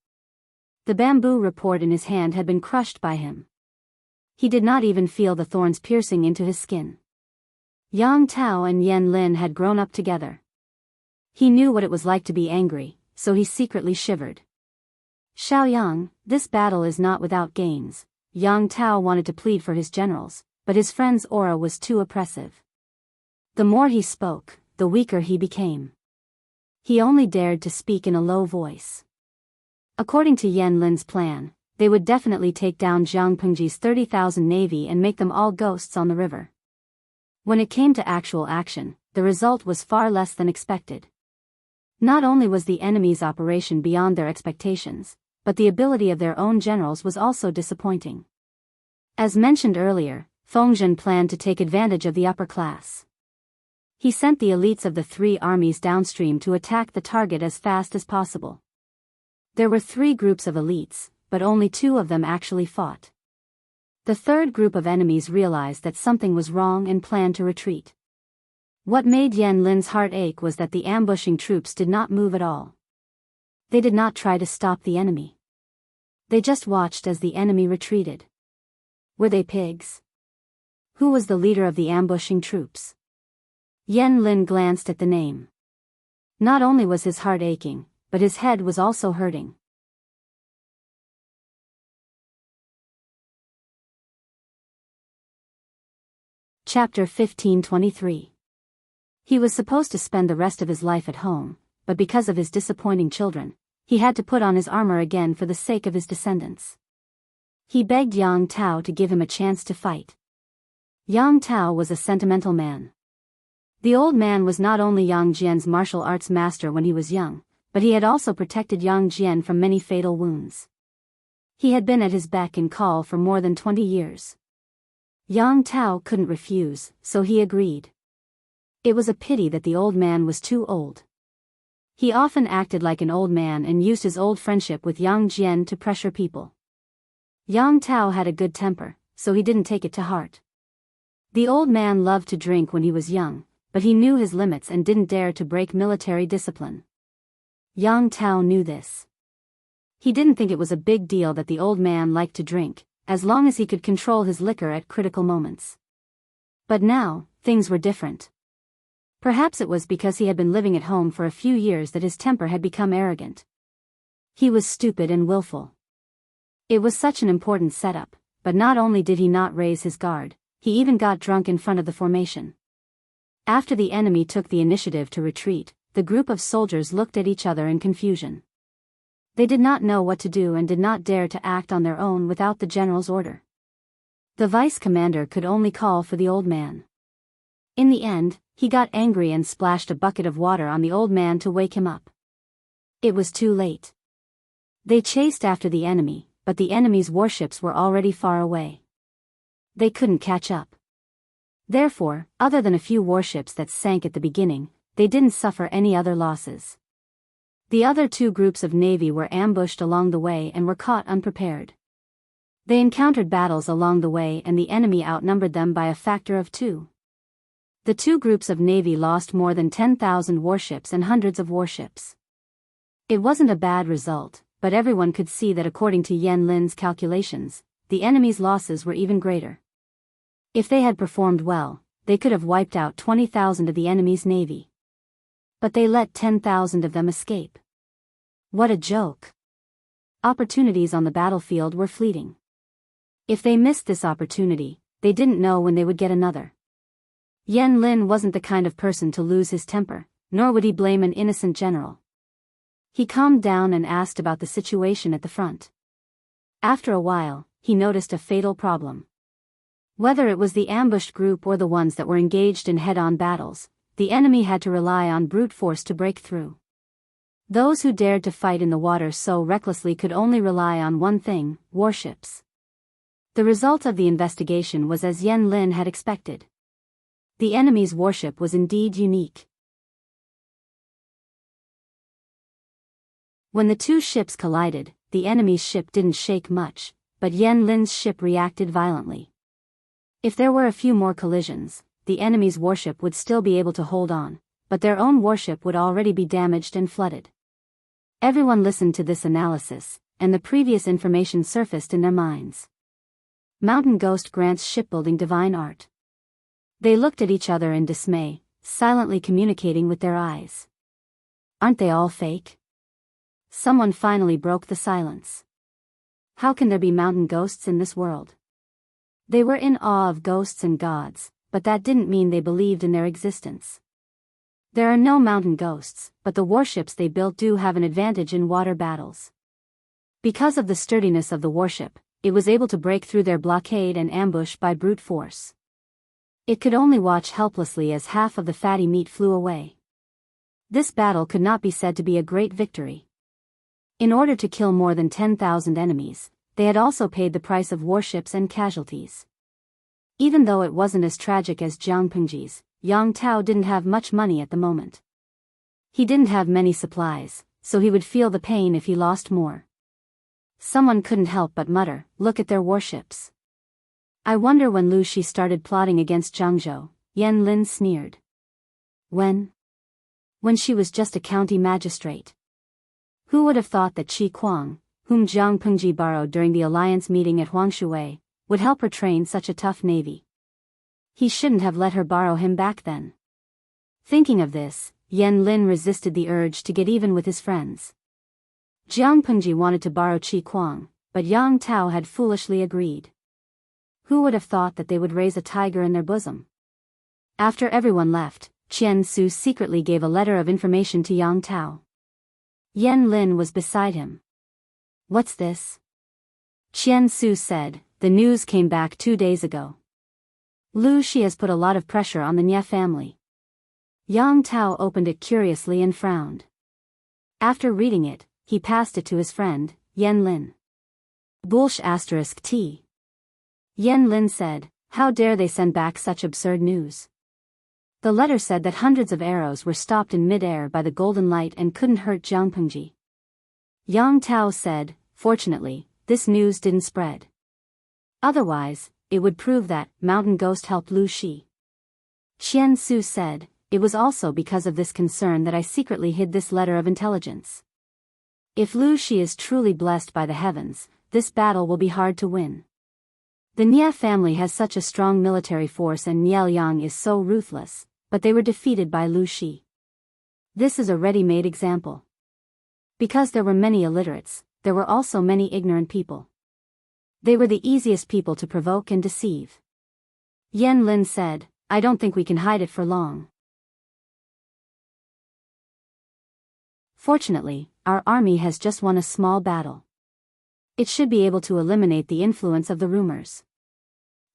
The bamboo report in his hand had been crushed by him. He did not even feel the thorns piercing into his skin. Yang Tao and Yan Lin had grown up together. He knew what it was like to be angry, so he secretly shivered. Xiaoyang, this battle is not without gains. Yang Tao wanted to plead for his generals, but his friend's aura was too oppressive. The more he spoke, the weaker he became. He only dared to speak in a low voice. According to Yan Lin's plan, they would definitely take down Jiang Pengji's 30,000 navy and make them all ghosts on the river. When it came to actual action, the result was far less than expected. Not only was the enemy's operation beyond their expectations, but the ability of their own generals was also disappointing. As mentioned earlier, Fengzhen planned to take advantage of the upper class. He sent the elites of the three armies downstream to attack the target as fast as possible. There were 3 groups of elites, but only 2 of them actually fought. The third group of enemies realized that something was wrong and planned to retreat. What made Yan Lin's heart ache was that the ambushing troops did not move at all. They did not try to stop the enemy. They just watched as the enemy retreated. Were they pigs? Who was the leader of the ambushing troops? Yan Lin glanced at the name. Not only was his heart aching, but his head was also hurting. Chapter 1523. He was supposed to spend the rest of his life at home, but because of his disappointing children, he had to put on his armor again for the sake of his descendants. He begged Yang Tao to give him a chance to fight. Yang Tao was a sentimental man. The old man was not only Yang Jian's martial arts master when he was young, but he had also protected Yang Jian from many fatal wounds. He had been at his beck and call for more than 20 years. Yang Tao couldn't refuse, so he agreed. It was a pity that the old man was too old. He often acted like an old man and used his old friendship with Yang Jian to pressure people. Yang Tao had a good temper, so he didn't take it to heart. The old man loved to drink when he was young, but he knew his limits and didn't dare to break military discipline. Yang Tao knew this. He didn't think it was a big deal that the old man liked to drink, as long as he could control his liquor at critical moments. But now, things were different. Perhaps it was because he had been living at home for a few years that his temper had become arrogant. He was stupid and willful. It was such an important setup, but not only did he not raise his guard, he even got drunk in front of the formation. After the enemy took the initiative to retreat, the group of soldiers looked at each other in confusion. They did not know what to do and did not dare to act on their own without the general's order. The vice commander could only call for the old man. In the end, he got angry and splashed a bucket of water on the old man to wake him up. It was too late. They chased after the enemy, but the enemy's warships were already far away. They couldn't catch up. Therefore, other than a few warships that sank at the beginning, they didn't suffer any other losses. The other 2 groups of navy were ambushed along the way and were caught unprepared. They encountered battles along the way and the enemy outnumbered them by a factor of 2. The 2 groups of navy lost more than 10,000 warships and hundreds of warships. It wasn't a bad result, but everyone could see that according to Yan Lin's calculations, the enemy's losses were even greater. If they had performed well, they could have wiped out 20,000 of the enemy's navy. But they let 10,000 of them escape. What a joke! Opportunities on the battlefield were fleeting. If they missed this opportunity, they didn't know when they would get another. Yan Lin wasn't the kind of person to lose his temper, nor would he blame an innocent general. He calmed down and asked about the situation at the front. After a while, he noticed a fatal problem. Whether it was the ambushed group or the ones that were engaged in head-on battles, the enemy had to rely on brute force to break through. Those who dared to fight in the water so recklessly could only rely on one thing: warships. The result of the investigation was as Yan Lin had expected. The enemy's warship was indeed unique. When the 2 ships collided, the enemy's ship didn't shake much, but Yan Lin's ship reacted violently. If there were a few more collisions, the enemy's warship would still be able to hold on, but their own warship would already be damaged and flooded. Everyone listened to this analysis, and the previous information surfaced in their minds. Mountain Ghost grants shipbuilding divine art. They looked at each other in dismay, silently communicating with their eyes. Aren't they all fake? Someone finally broke the silence. How can there be mountain ghosts in this world? They were in awe of ghosts and gods, but that didn't mean they believed in their existence. There are no mountain ghosts, but the warships they built do have an advantage in water battles. Because of the sturdiness of the warship, it was able to break through their blockade and ambush by brute force. It could only watch helplessly as half of the fatty meat flew away. This battle could not be said to be a great victory. In order to kill more than 10,000 enemies, they had also paid the price of warships and casualties. Even though it wasn't as tragic as Jianghu's, Yang Tao didn't have much money at the moment. He didn't have many supplies, so he would feel the pain if he lost more. Someone couldn't help but mutter, "Look at their warships." I wonder when Lu Shi started plotting against Jianghu, Yan Lin sneered. When she was just a county magistrate. Who would have thought that Qi Kuang, whom Jiang Pengji borrowed during the alliance meeting at Huangshui, would help her train such a tough navy? He shouldn't have let her borrow him back then. Thinking of this, Yan Lin resisted the urge to get even with his friends. Jiang Pengji wanted to borrow Qi Kuang, but Yang Tao had foolishly agreed. Who would have thought that they would raise a tiger in their bosom? After everyone left, Qian Su secretly gave a letter of information to Yang Tao. Yan Lin was beside him. What's this? Qian Su said, the news came back 2 days ago. Lu Shi has put a lot of pressure on the Nye family. Yang Tao opened it curiously and frowned. After reading it, he passed it to his friend, Yan Lin. *T. Yan Lin said, how dare they send back such absurd news? The letter said that hundreds of arrows were stopped in mid-air by the golden light and couldn't hurt Jiang Pengji. Yang Tao said, fortunately, this news didn't spread. Otherwise, it would prove that Mountain Ghost helped Lu Shi. Qian Su said, it was also because of this concern that I secretly hid this letter of intelligence. If Lu Shi is truly blessed by the heavens, this battle will be hard to win. The Nye family has such a strong military force and Nye Liang is so ruthless, but they were defeated by Lu Shi. This is a ready-made example. Because there were many illiterates, there were also many ignorant people. They were the easiest people to provoke and deceive. Yan Lin said, I don't think we can hide it for long. Fortunately, our army has just won a small battle. It should be able to eliminate the influence of the rumors.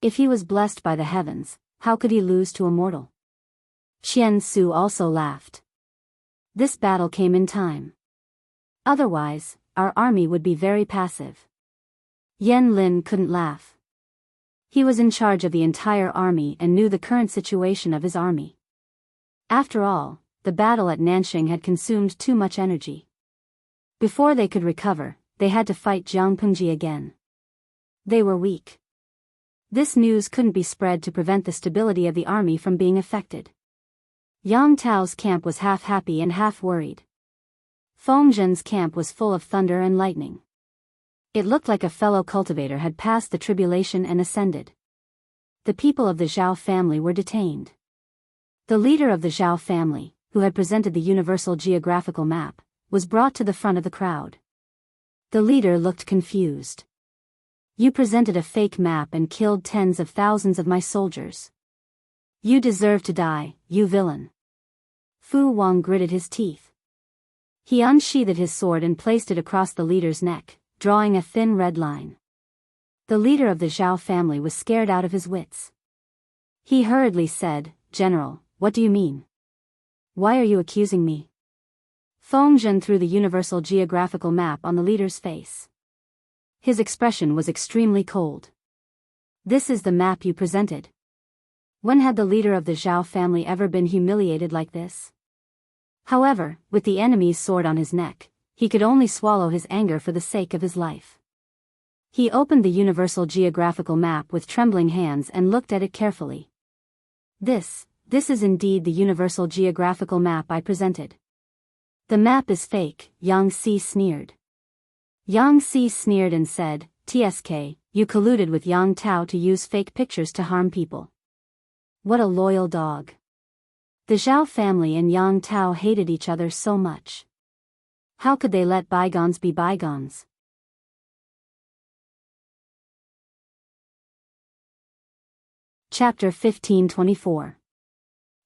If he was blessed by the heavens, how could he lose to a mortal? Qian Su also laughed. This battle came in time. Otherwise, our army would be very passive. Yan Lin couldn't laugh. He was in charge of the entire army and knew the current situation of his army. After all, the battle at Nanxing had consumed too much energy. Before they could recover, they had to fight Jiang Pengji again. They were weak. This news couldn't be spread to prevent the stability of the army from being affected. Yang Tao's camp was half happy and half worried. Feng Zhen's camp was full of thunder and lightning. It looked like a fellow cultivator had passed the tribulation and ascended. The people of the Zhao family were detained. The leader of the Zhao family, who had presented the universal geographical map, was brought to the front of the crowd. The leader looked confused. You presented a fake map and killed tens of thousands of my soldiers. You deserve to die, you villain. Fu Wang gritted his teeth. He unsheathed his sword and placed it across the leader's neck, drawing a thin red line. The leader of the Zhao family was scared out of his wits. He hurriedly said, General, what do you mean? Why are you accusing me? Feng Zhen threw the universal geographical map on the leader's face. His expression was extremely cold. This is the map you presented. When had the leader of the Zhao family ever been humiliated like this? However, with the enemy's sword on his neck, he could only swallow his anger for the sake of his life. He opened the universal geographical map with trembling hands and looked at it carefully. This is indeed the universal geographical map I presented. The map is fake, Yang Si sneered. Yang Si sneered and said, TSK, you colluded with Yang Tao to use fake pictures to harm people. What a loyal dog. The Zhao family and Yang Tao hated each other so much. How could they let bygones be bygones? Chapter 1524.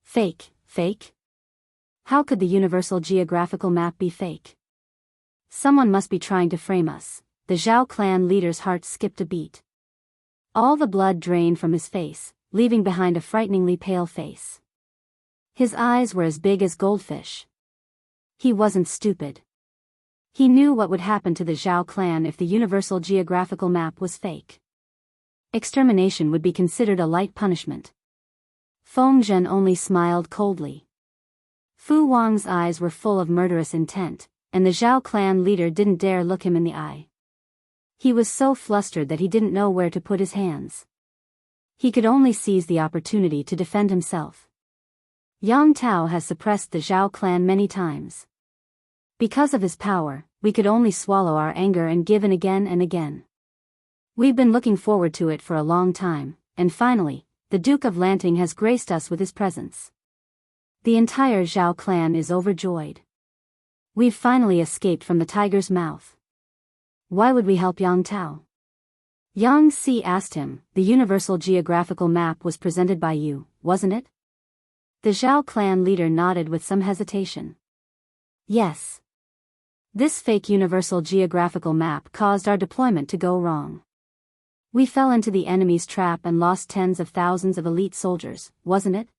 Fake? How could the Universal Geographical Map be fake? Someone must be trying to frame us. The Zhao clan leader's heart skipped a beat. All the blood drained from his face, leaving behind a frighteningly pale face. His eyes were as big as goldfish. He wasn't stupid. He knew what would happen to the Zhao clan if the Universal Geographical Map was fake. Extermination would be considered a light punishment. Feng Zhen only smiled coldly. Fu Wang's eyes were full of murderous intent, and the Zhao clan leader didn't dare look him in the eye. He was so flustered that he didn't know where to put his hands. He could only seize the opportunity to defend himself. Yang Tao has suppressed the Zhao clan many times. Because of his power, we could only swallow our anger and give in again and again. We've been looking forward to it for a long time, and finally, the Duke of Lanting has graced us with his presence. The entire Zhao clan is overjoyed. We've finally escaped from the tiger's mouth. Why would we help Yang Tao? Yang Si asked him. The Universal Geographical Map was presented by you, wasn't it? The Zhao clan leader nodded with some hesitation. Yes. This fake Universal Geographical Map caused our deployment to go wrong. We fell into the enemy's trap and lost tens of thousands of elite soldiers, wasn't it?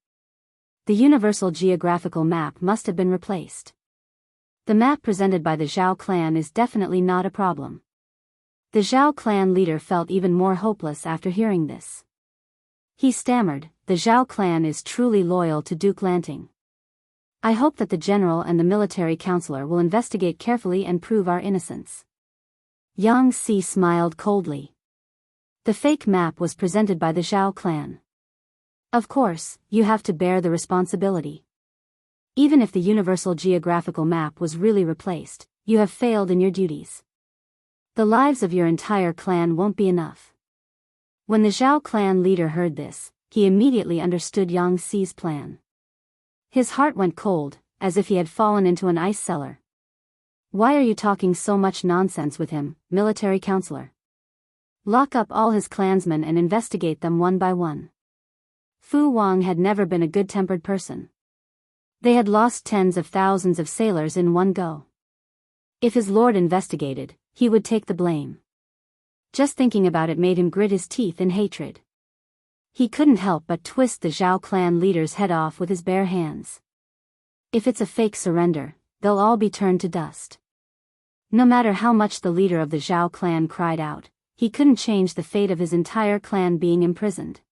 The Universal Geographical Map must have been replaced. The map presented by the Zhao clan is definitely not a problem. The Zhao clan leader felt even more hopeless after hearing this. He stammered, the Zhao clan is truly loyal to Duke Lanting. I hope that the general and the military counselor will investigate carefully and prove our innocence. Yang Si smiled coldly. The fake map was presented by the Zhao clan. Of course, you have to bear the responsibility. Even if the Universal Geographical Map was really replaced, you have failed in your duties. The lives of your entire clan won't be enough. When the Zhao clan leader heard this, he immediately understood Yang Si's plan. His heart went cold, as if he had fallen into an ice cellar. Why are you talking so much nonsense with him, military counselor? Lock up all his clansmen and investigate them one by one. Fu Wang had never been a good-tempered person. They had lost tens of thousands of sailors in one go. If his lord investigated, he would take the blame. Just thinking about it made him grit his teeth in hatred. He couldn't help but twist the Zhao clan leader's head off with his bare hands. If it's a fake surrender, they'll all be turned to dust. No matter how much the leader of the Zhao clan cried out, he couldn't change the fate of his entire clan being imprisoned.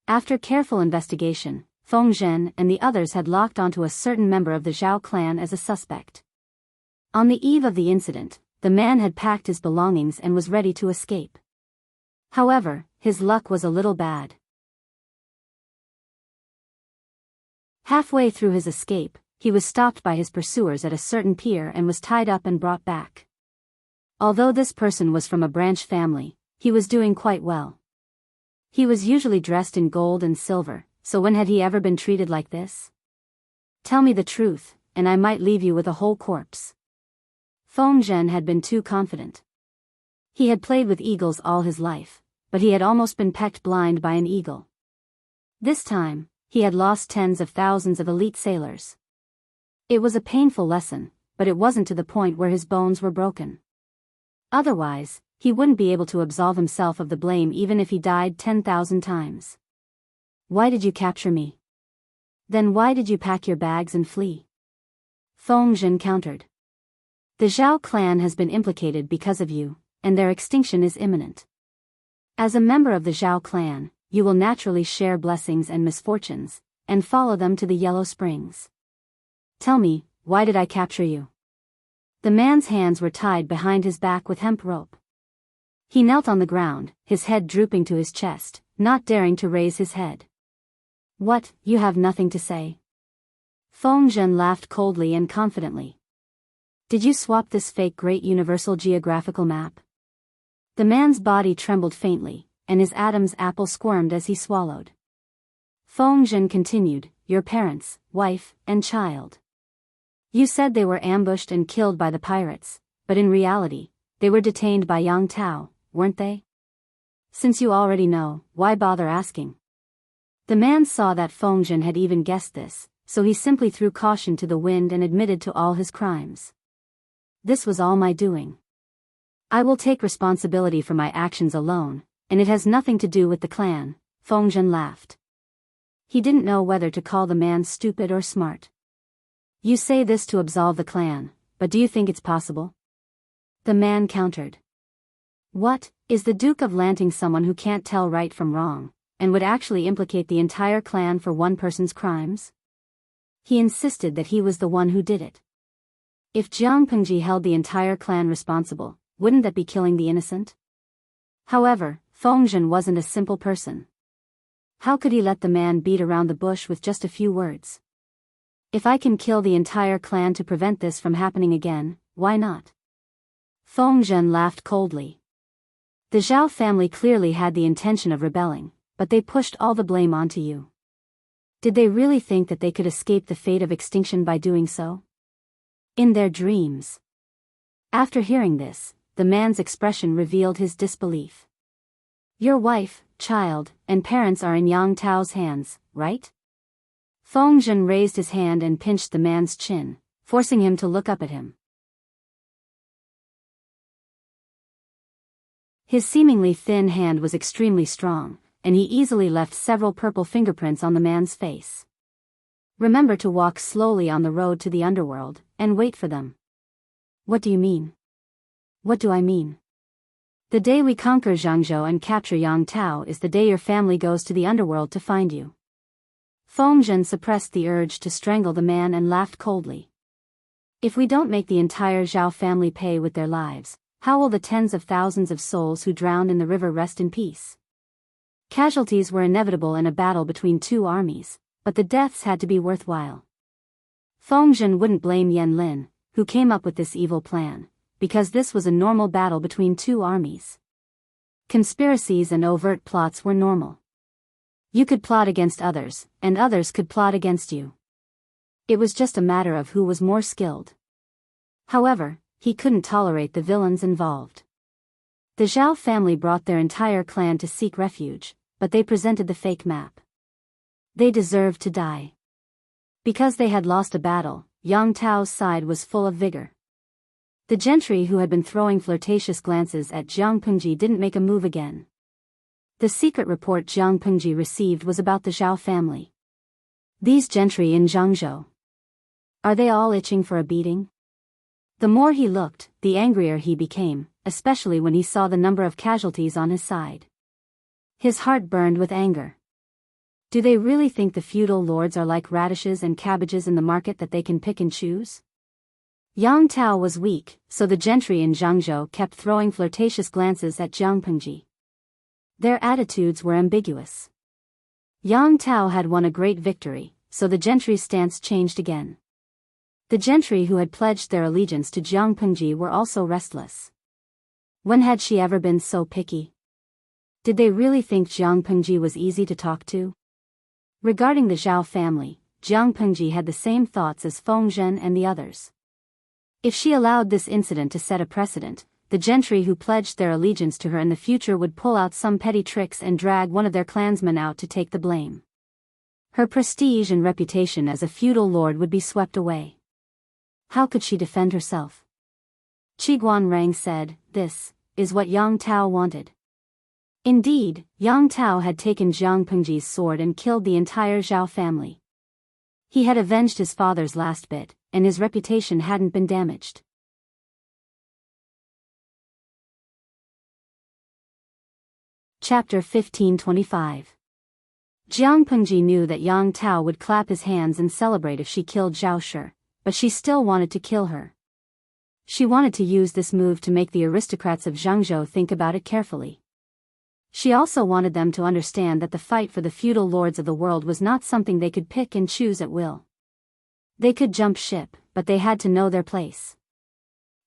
After careful investigation, Feng Zhen and the others had locked onto a certain member of the Zhao clan as a suspect. On the eve of the incident, the man had packed his belongings and was ready to escape. However, his luck was a little bad. Halfway through his escape, he was stopped by his pursuers at a certain pier and was tied up and brought back. Although this person was from a branch family, he was doing quite well. He was usually dressed in gold and silver, so when had he ever been treated like this? Tell me the truth, and I might leave you with a whole corpse. Feng Zhen had been too confident. He had played with eagles all his life, but he had almost been pecked blind by an eagle. This time, he had lost tens of thousands of elite sailors. It was a painful lesson, but it wasn't to the point where his bones were broken. Otherwise, he wouldn't be able to absolve himself of the blame even if he died 10,000 times. Why did you capture me? Then why did you pack your bags and flee? Feng Zhen countered. The Zhao clan has been implicated because of you, and their extinction is imminent. As a member of the Zhao clan, you will naturally share blessings and misfortunes, and follow them to the Yellow Springs. Tell me, why did I capture you? The man's hands were tied behind his back with hemp rope. He knelt on the ground, his head drooping to his chest, not daring to raise his head. What, you have nothing to say? Feng Zhen laughed coldly and confidently. Did you swap this fake Great Universal Geographical Map? The man's body trembled faintly, and his Adam's apple squirmed as he swallowed. Feng Zhen continued, "Your parents, wife, and child. You said they were ambushed and killed by the pirates, but in reality, they were detained by Yang Tao, weren't they? Since you already know, why bother asking?" The man saw that Feng Zhen had even guessed this, so he simply threw caution to the wind and admitted to all his crimes. "This was all my doing. I will take responsibility for my actions alone, and it has nothing to do with the clan." Feng Zhen laughed. He didn't know whether to call the man stupid or smart. "You say this to absolve the clan, but do you think it's possible?" The man countered. "What, is the Duke of Lanting someone who can't tell right from wrong, and would actually implicate the entire clan for one person's crimes?" He insisted that he was the one who did it. If Jiang Pengji held the entire clan responsible, wouldn't that be killing the innocent? However, Feng Zhen wasn't a simple person. How could he let the man beat around the bush with just a few words? "If I can kill the entire clan to prevent this from happening again, why not?" Feng Zhen laughed coldly. The Zhao family clearly had the intention of rebelling, but they pushed all the blame onto you. Did they really think that they could escape the fate of extinction by doing so? In their dreams. After hearing this, the man's expression revealed his disbelief. "Your wife, child, and parents are in Yang Tao's hands, right?" Feng Zhen raised his hand and pinched the man's chin, forcing him to look up at him. His seemingly thin hand was extremely strong, and he easily left several purple fingerprints on the man's face. "Remember to walk slowly on the road to the underworld, and wait for them." "What do you mean?" "What do I mean? The day we conquer Jianghu and capture Yang Tao is the day your family goes to the underworld to find you." Feng Zhen suppressed the urge to strangle the man and laughed coldly. "If we don't make the entire Zhao family pay with their lives, how will the tens of thousands of souls who drowned in the river rest in peace?" Casualties were inevitable in a battle between two armies, but the deaths had to be worthwhile. Feng Zhen wouldn't blame Yan Lin, who came up with this evil plan, because this was a normal battle between two armies. Conspiracies and overt plots were normal. You could plot against others, and others could plot against you. It was just a matter of who was more skilled. However, he couldn't tolerate the villains involved. The Zhao family brought their entire clan to seek refuge, but they presented the fake map. They deserved to die. Because they had lost a battle, Yang Tao's side was full of vigor. The gentry who had been throwing flirtatious glances at Jiang Pengji didn't make a move again. The secret report Jiang Pengji received was about the Zhao family. These gentry in Jianghu. Are they all itching for a beating? The more he looked, the angrier he became, especially when he saw the number of casualties on his side. His heart burned with anger. Do they really think the feudal lords are like radishes and cabbages in the market that they can pick and choose? Yang Tao was weak, so the gentry in Jianghu kept throwing flirtatious glances at Jiang Pengji. Their attitudes were ambiguous. Yang Tao had won a great victory, so the gentry's stance changed again. The gentry who had pledged their allegiance to Jiang Pengji were also restless. When had she ever been so picky? Did they really think Jiang Pengji was easy to talk to? Regarding the Zhao family, Jiang Pengji had the same thoughts as Feng Zhen and the others. If she allowed this incident to set a precedent, the gentry who pledged their allegiance to her in the future would pull out some petty tricks and drag one of their clansmen out to take the blame. Her prestige and reputation as a feudal lord would be swept away. How could she defend herself? Qiguan Rang said, "This is what Yang Tao wanted." Indeed, Yang Tao had taken Jiang Pengji's sword and killed the entire Zhao family. He had avenged his father's last bit, and his reputation hadn't been damaged. Chapter 1525. Jiang Pengji knew that Yang Tao would clap his hands and celebrate if she killed Zhao Shi, but she still wanted to kill her. She wanted to use this move to make the aristocrats of Jianghu think about it carefully. She also wanted them to understand that the fight for the feudal lords of the world was not something they could pick and choose at will. They could jump ship, but they had to know their place.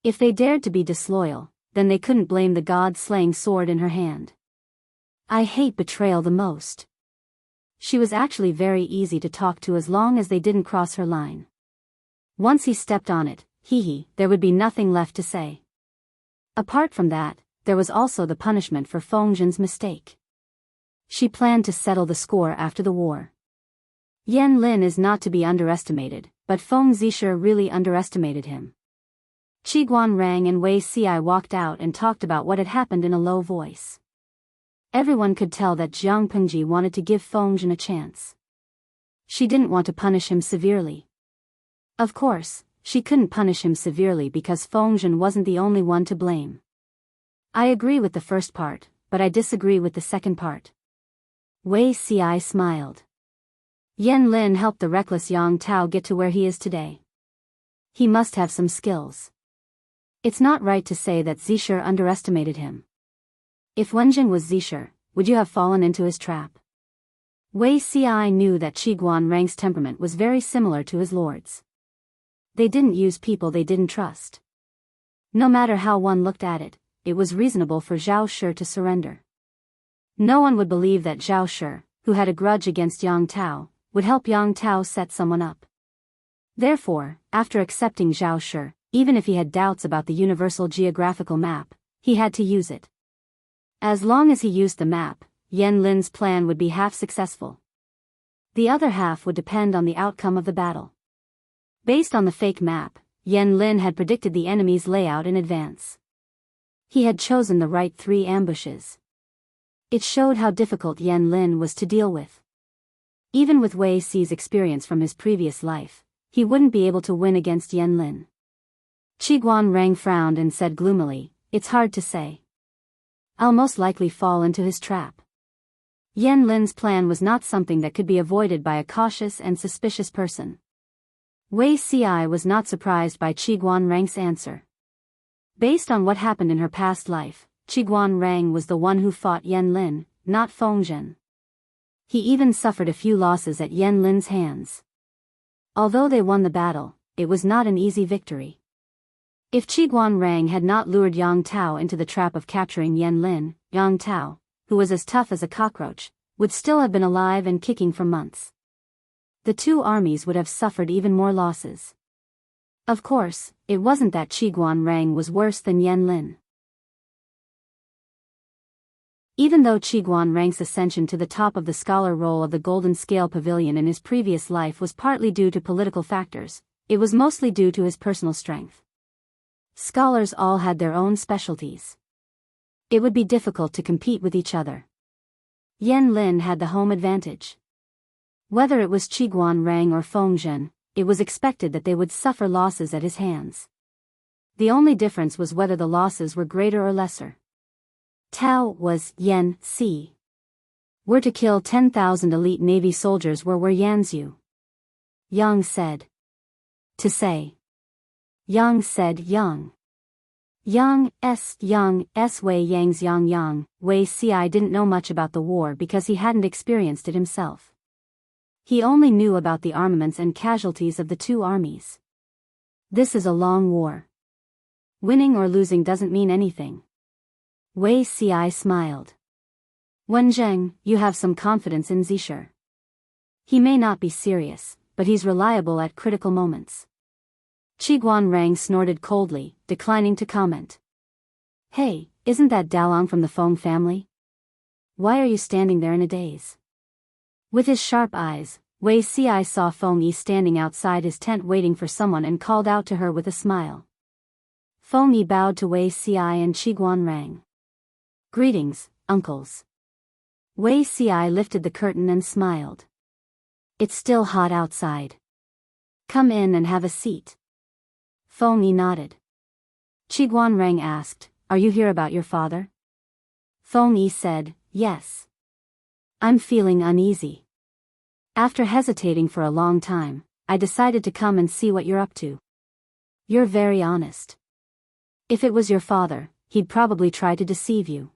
If they dared to be disloyal, then they couldn't blame the god-slaying sword in her hand. I hate betrayal the most. She was actually very easy to talk to as long as they didn't cross her line. Once he stepped on it, there would be nothing left to say. Apart from that, there was also the punishment for Fengzhen's mistake. She planned to settle the score after the war. Yan Lin is not to be underestimated, but Feng Zishe really underestimated him. Qi Guanrang and Wei Ci walked out and talked about what had happened in a low voice. Everyone could tell that Jiang Pengji wanted to give Fengzhen a chance. She didn't want to punish him severely. Of course, she couldn't punish him severely because Fengzhen wasn't the only one to blame. I agree with the first part, but I disagree with the second part. Wei Ci smiled. Yan Lin helped the reckless Yang Tao get to where he is today. He must have some skills. It's not right to say that Zishe underestimated him. If Wenjin was Zishe, would you have fallen into his trap? Wei Ci knew that Qi Guanrang's temperament was very similar to his lord's. They didn't use people they didn't trust. No matter how one looked at it, it was reasonable for Zhao Shi to surrender. No one would believe that Zhao Shi, who had a grudge against Yang Tao, would help Yang Tao set someone up. Therefore, after accepting Zhao Shi, even if he had doubts about the universal geographical map, he had to use it. As long as he used the map, Yan Lin's plan would be half successful. The other half would depend on the outcome of the battle. Based on the fake map, Yan Lin had predicted the enemy's layout in advance. He had chosen the right 3 ambushes. It showed how difficult Yan Lin was to deal with. Even with Wei Ci's experience from his previous life, he wouldn't be able to win against Yan Lin. Qi Guanrang frowned and said gloomily, "It's hard to say. I'll most likely fall into his trap." Yan Lin's plan was not something that could be avoided by a cautious and suspicious person. Wei Ci was not surprised by Qi Guanrang's answer. Based on what happened in her past life, Qi Guanrang was the one who fought Yan Lin, not Fengzhen. He even suffered a few losses at Yan Lin's hands. Although they won the battle, it was not an easy victory. If Qi Guanrang had not lured Yang Tao into the trap of capturing Yan Lin, Yang Tao, who was as tough as a cockroach, would still have been alive and kicking for months. The 2 armies would have suffered even more losses. Of course, it wasn't that Qi Guanrang was worse than Yan Lin. Even though Qi Guanrang's ascension to the top of the scholar roll of the Golden Scale Pavilion in his previous life was partly due to political factors, it was mostly due to his personal strength. Scholars all had their own specialties. It would be difficult to compete with each other. Yan Lin had the home advantage. Whether it was Qi Guanrang or Fengzhen, it was expected that they would suffer losses at his hands. The only difference was whether the losses were greater or lesser. Tao was Yan Si. Were to kill 10,000 elite Navy soldiers were Yanzu. Yang said. To say. Yang said Yang. Yang S Wei Yang's Yang. Wei Ci didn't know much about the war because he hadn't experienced it himself. He only knew about the armaments and casualties of the 2 armies. This is a long war. Winning or losing doesn't mean anything. Wei Ci smiled. Wenjing, you have some confidence in Zishe. He may not be serious, but he's reliable at critical moments. Qi Guanrang snorted coldly, declining to comment. Hey, isn't that Dalong from the Feng family? Why are you standing there in a daze? With his sharp eyes, Wei Ci saw Feng Yi standing outside his tent waiting for someone and called out to her with a smile. Feng Yi bowed to Wei Ci and Qi Guanrang. Greetings, uncles. Wei Ci lifted the curtain and smiled. It's still hot outside. Come in and have a seat. Feng Yi nodded. Qi Guanrang asked, Are you here about your father? Feng Yi said, Yes. I'm feeling uneasy. After hesitating for a long time, I decided to come and see what you're up to. You're very honest. If it was your father, he'd probably try to deceive you.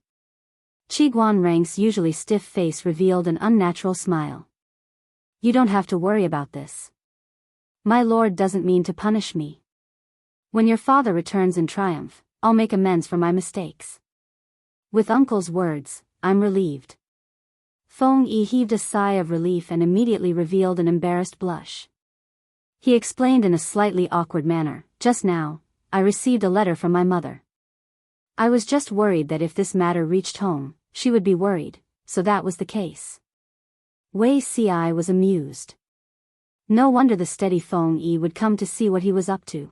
Qi Guanrang's usually stiff face revealed an unnatural smile. You don't have to worry about this. My lord doesn't mean to punish me. When your father returns in triumph, I'll make amends for my mistakes. With uncle's words, I'm relieved. Feng Yi heaved a sigh of relief and immediately revealed an embarrassed blush. He explained in a slightly awkward manner, just now, I received a letter from my mother. I was just worried that if this matter reached home, she would be worried, so that was the case. Wei Ci was amused. No wonder the steady Feng Yi would come to see what he was up to.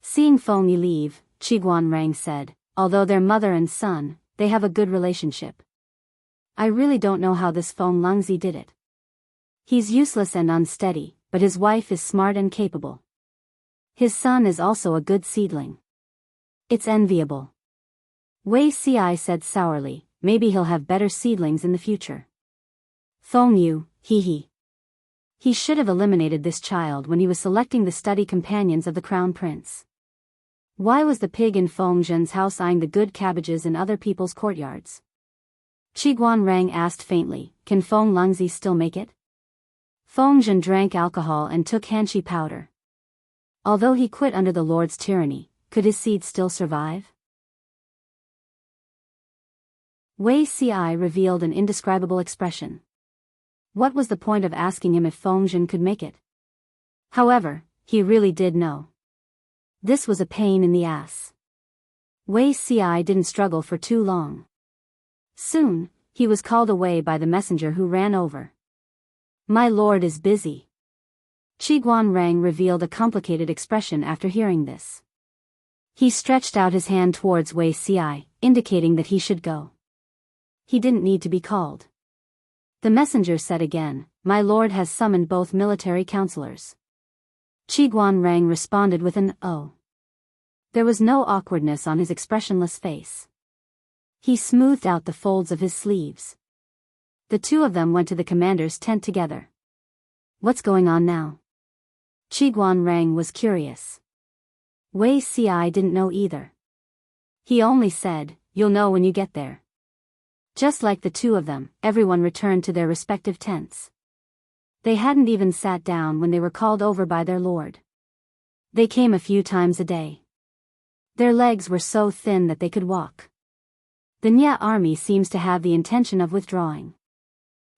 Seeing Feng Yi leave, Qiguanrang said, although they're mother and son, they have a good relationship. I really don't know how this Feng Lingzi did it. He's useless and unsteady, but his wife is smart and capable. His son is also a good seedling. It's enviable. Wei Ci said sourly, maybe he'll have better seedlings in the future. Feng Yu, hee. He should have eliminated this child when he was selecting the study companions of the crown prince. Why was the pig in Feng Zhen's house eyeing the good cabbages in other people's courtyards? Qiguanrang asked faintly, can Feng Lingzi still make it? Feng Zhen drank alcohol and took hanshi powder. Although he quit under the Lord's tyranny, could his seed still survive? Wei Ci revealed an indescribable expression. What was the point of asking him if Feng Zhen could make it? However, he really did know. This was a pain in the ass. Wei Ci didn't struggle for too long. Soon, he was called away by the messenger who ran over. My lord is busy. Qiguanrang revealed a complicated expression after hearing this. He stretched out his hand towards Wei Ci, indicating that he should go. He didn't need to be called. The messenger said again, my lord has summoned both military counselors. Qiguanrang responded with an oh. There was no awkwardness on his expressionless face. He smoothed out the folds of his sleeves. The two of them went to the commander's tent together. What's going on now? Qiguanrang was curious. Wei Ci didn't know either. He only said, you'll know when you get there. Just like the two of them, everyone returned to their respective tents. They hadn't even sat down when they were called over by their lord. They came a few times a day. Their legs were so thin that they could walk. The Nye army seems to have the intention of withdrawing.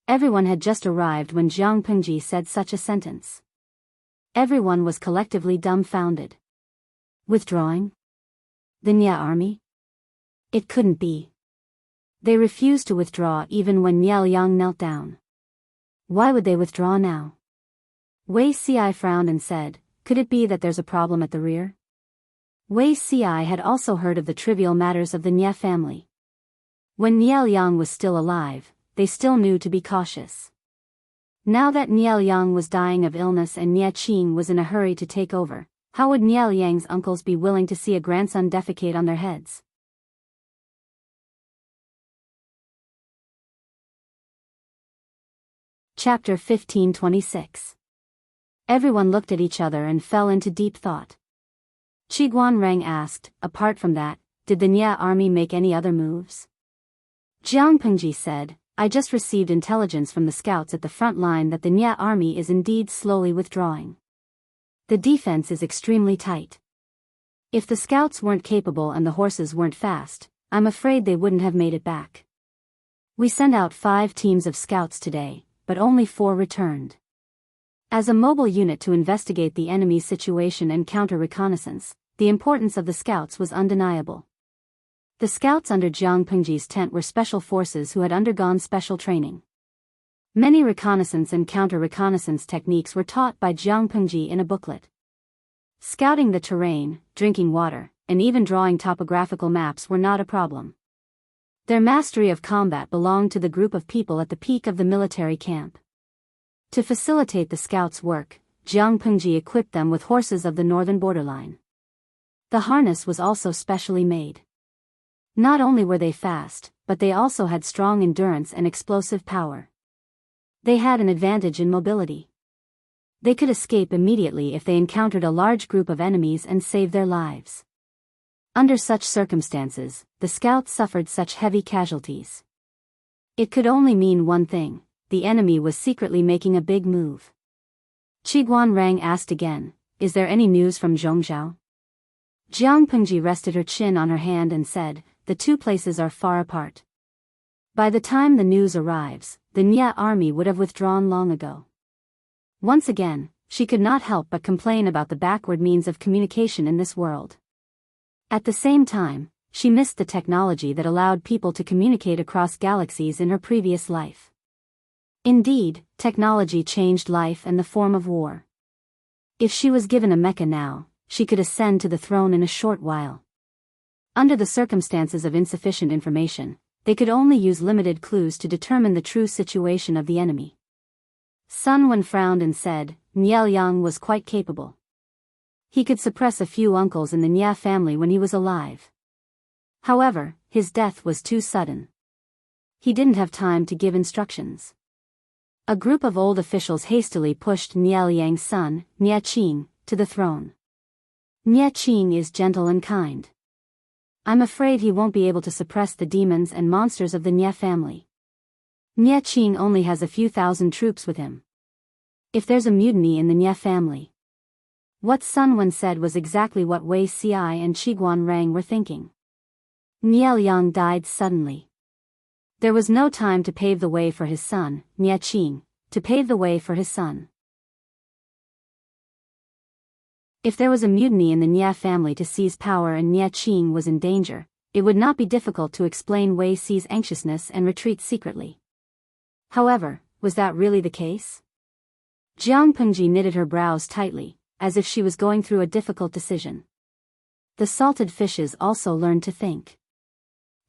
Everyone had just arrived when Jiang Pengji said such a sentence. Everyone was collectively dumbfounded. Withdrawing? The Nye army? It couldn't be. They refused to withdraw even when Nye Liang knelt down. Why would they withdraw now? Wei Ci frowned and said, could it be that there's a problem at the rear? Wei Ci had also heard of the trivial matters of the Nye family. When Nye Liang was still alive, they still knew to be cautious. Now that Nye Liang was dying of illness and Nye Qing was in a hurry to take over, how would Nye Liang's uncles be willing to see a grandson defecate on their heads? Chapter 1526. Everyone looked at each other and fell into deep thought. Qiguanrang asked, apart from that, did the Nye army make any other moves? Jiang Pengji said, I just received intelligence from the scouts at the front line that the Nye army is indeed slowly withdrawing. The defense is extremely tight. If the scouts weren't capable and the horses weren't fast, I'm afraid they wouldn't have made it back. We sent out 5 teams of scouts today, but only 4 returned. As a mobile unit to investigate the enemy's situation and counter reconnaissance, the importance of the scouts was undeniable. The scouts under Jiang Pengji's tent were special forces who had undergone special training. Many reconnaissance and counter-reconnaissance techniques were taught by Jiang Pengji in a booklet. Scouting the terrain, drinking water, and even drawing topographical maps were not a problem. Their mastery of combat belonged to the group of people at the peak of the military camp. To facilitate the scouts' work, Jiang Pengji equipped them with horses of the northern borderline. The harness was also specially made. Not only were they fast, but they also had strong endurance and explosive power. They had an advantage in mobility. They could escape immediately if they encountered a large group of enemies and save their lives. Under such circumstances, the scouts suffered such heavy casualties. It could only mean one thing: the enemy was secretly making a big move. Qiguanrang asked again, is there any news from Zhongzhou? Jiang Pengji rested her chin on her hand and said, "The two places are far apart. By the time the news arrives, the Nya army would have withdrawn long ago." Once again, she could not help but complain about the backward means of communication in this world. At the same time, she missed the technology that allowed people to communicate across galaxies in her previous life. Indeed, technology changed life and the form of war. If she was given a mecha now, she could ascend to the throne in a short while. Under the circumstances of insufficient information, they could only use limited clues to determine the true situation of the enemy. Sun Wen frowned and said, "Niel Yang was quite capable. He could suppress a few uncles in the Nya family when he was alive. However, his death was too sudden. He didn't have time to give instructions." A group of old officials hastily pushed Niel Yang's son, Nya Qing, to the throne. "Nya Qing is gentle and kind. I'm afraid he won't be able to suppress the demons and monsters of the Nya family. Nya Qing only has a few thousand troops with him. If there's a mutiny in the Nya family..." What Sun Wen said was exactly what Wei Ci and Qiguan Rang were thinking. Niel Yang died suddenly. There was no time to pave the way for his son, Nya Qing, to pave the way for his son. If there was a mutiny in the Nya family to seize power and Nya Qing was in danger, it would not be difficult to explain Wei Ci's anxiousness and retreat secretly. However, was that really the case? Jiang Pengji knitted her brows tightly, as if she was going through a difficult decision. The salted fishes also learned to think.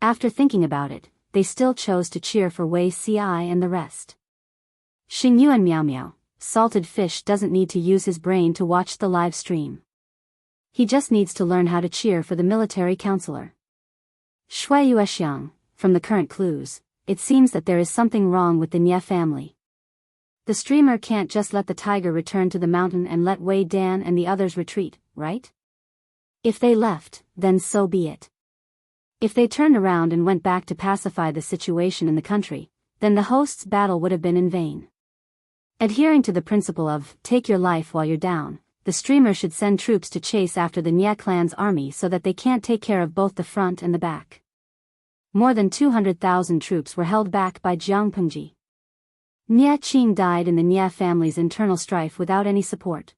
After thinking about it, they still chose to cheer for Wei Ci and the rest. Xingyuan Miao Miao, salted fish doesn't need to use his brain to watch the live stream. He just needs to learn how to cheer for the military counselor. Shui Yuexiang, from the current clues, it seems that there is something wrong with the Nya family. The streamer can't just let the tiger return to the mountain and let Wei Dan and the others retreat, right? If they left, then so be it. If they turned around and went back to pacify the situation in the country, then the host's battle would have been in vain. Adhering to the principle of, take your life while you're down, the streamer should send troops to chase after the Nya clan's army so that they can't take care of both the front and the back. More than 200,000 troops were held back by Jiang Pengji. Nya Qing died in the Nya family's internal strife without any support.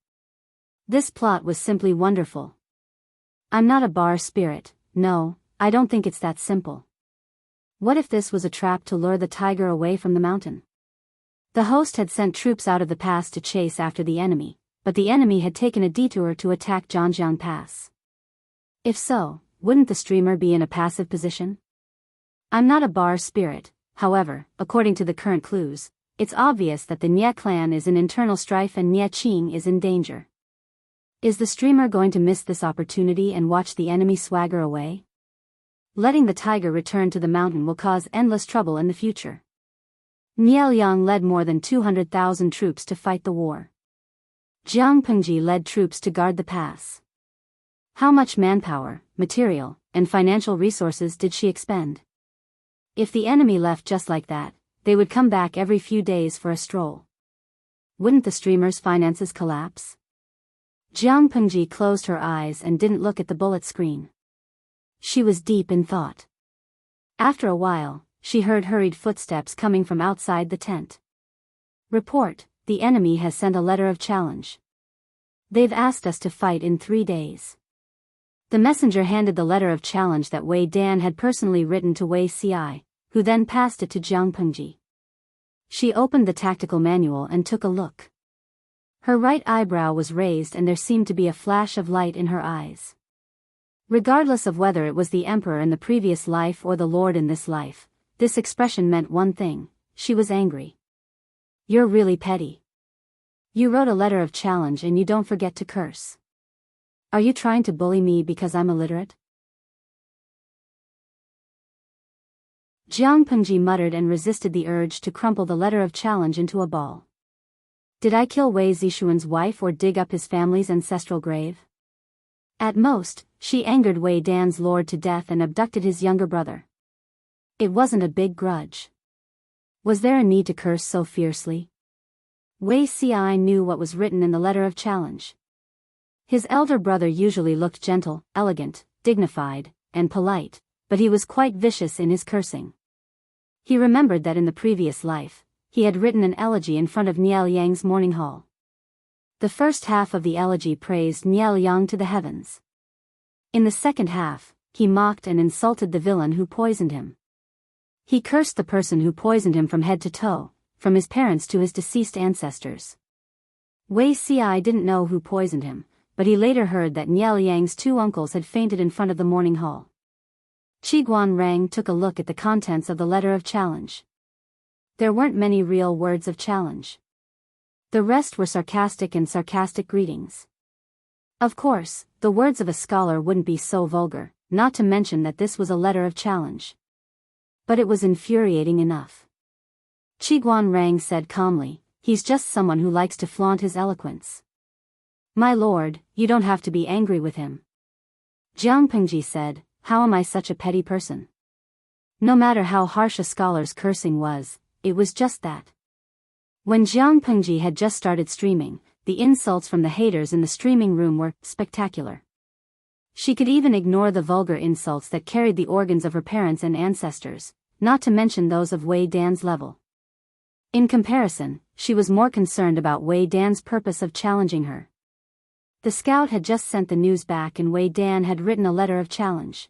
This plot was simply wonderful. I'm not a bar spirit, no, I don't think it's that simple. What if this was a trap to lure the tiger away from the mountain? The host had sent troops out of the pass to chase after the enemy, but the enemy had taken a detour to attack Zhangjiang Pass. If so, wouldn't the streamer be in a passive position? I'm not a bar spirit, however, according to the current clues, it's obvious that the Nya clan is in internal strife and Nya Qing is in danger. Is the streamer going to miss this opportunity and watch the enemy swagger away? Letting the tiger return to the mountain will cause endless trouble in the future. Niel Yang led more than 200,000 troops to fight the war. Jiang Pengji led troops to guard the pass. How much manpower, material, and financial resources did she expend? If the enemy left just like that, they would come back every few days for a stroll. Wouldn't the streamer's finances collapse? Jiang Pengji closed her eyes and didn't look at the bullet screen. She was deep in thought. After a while, she heard hurried footsteps coming from outside the tent. Report, the enemy has sent a letter of challenge. They've asked us to fight in 3 days. The messenger handed the letter of challenge that Wei Dan had personally written to Wei Ci, who then passed it to Jiang Pengji. She opened the tactical manual and took a look. Her right eyebrow was raised and there seemed to be a flash of light in her eyes. Regardless of whether it was the emperor in the previous life or the lord in this life, this expression meant one thing: she was angry. You're really petty. You wrote a letter of challenge and you don't forget to curse. Are you trying to bully me because I'm illiterate? Jiang Pengji muttered and resisted the urge to crumple the letter of challenge into a ball. Did I kill Wei Zishuan's wife or dig up his family's ancestral grave? At most, she angered Wei Dan's lord to death and abducted his younger brother. It wasn't a big grudge. Was there a need to curse so fiercely? Wei Ci knew what was written in the letter of challenge. His elder brother usually looked gentle, elegant, dignified, and polite, but he was quite vicious in his cursing. He remembered that in the previous life, he had written an elegy in front of Niel Yang's morning hall. The first half of the elegy praised Niel Yang to the heavens. In the second half, he mocked and insulted the villain who poisoned him. He cursed the person who poisoned him from head to toe, from his parents to his deceased ancestors. Wei Ci didn't know who poisoned him, but he later heard that Niel Yang's two uncles had fainted in front of the morning hall. Qiguan Rang took a look at the contents of the letter of challenge. There weren't many real words of challenge. The rest were sarcastic greetings. Of course, the words of a scholar wouldn't be so vulgar, not to mention that this was a letter of challenge. But it was infuriating enough. Qiguan Rang said calmly, "He's just someone who likes to flaunt his eloquence. My lord, you don't have to be angry with him." Jiang Pengji said, "How am I such a petty person? No matter how harsh a scholar's cursing was, it was just that." When Jiang Pengji had just started streaming, the insults from the haters in the streaming room were spectacular. She could even ignore the vulgar insults that carried the organs of her parents and ancestors, not to mention those of Wei Dan's level. In comparison, she was more concerned about Wei Dan's purpose of challenging her. The scout had just sent the news back and Wei Dan had written a letter of challenge.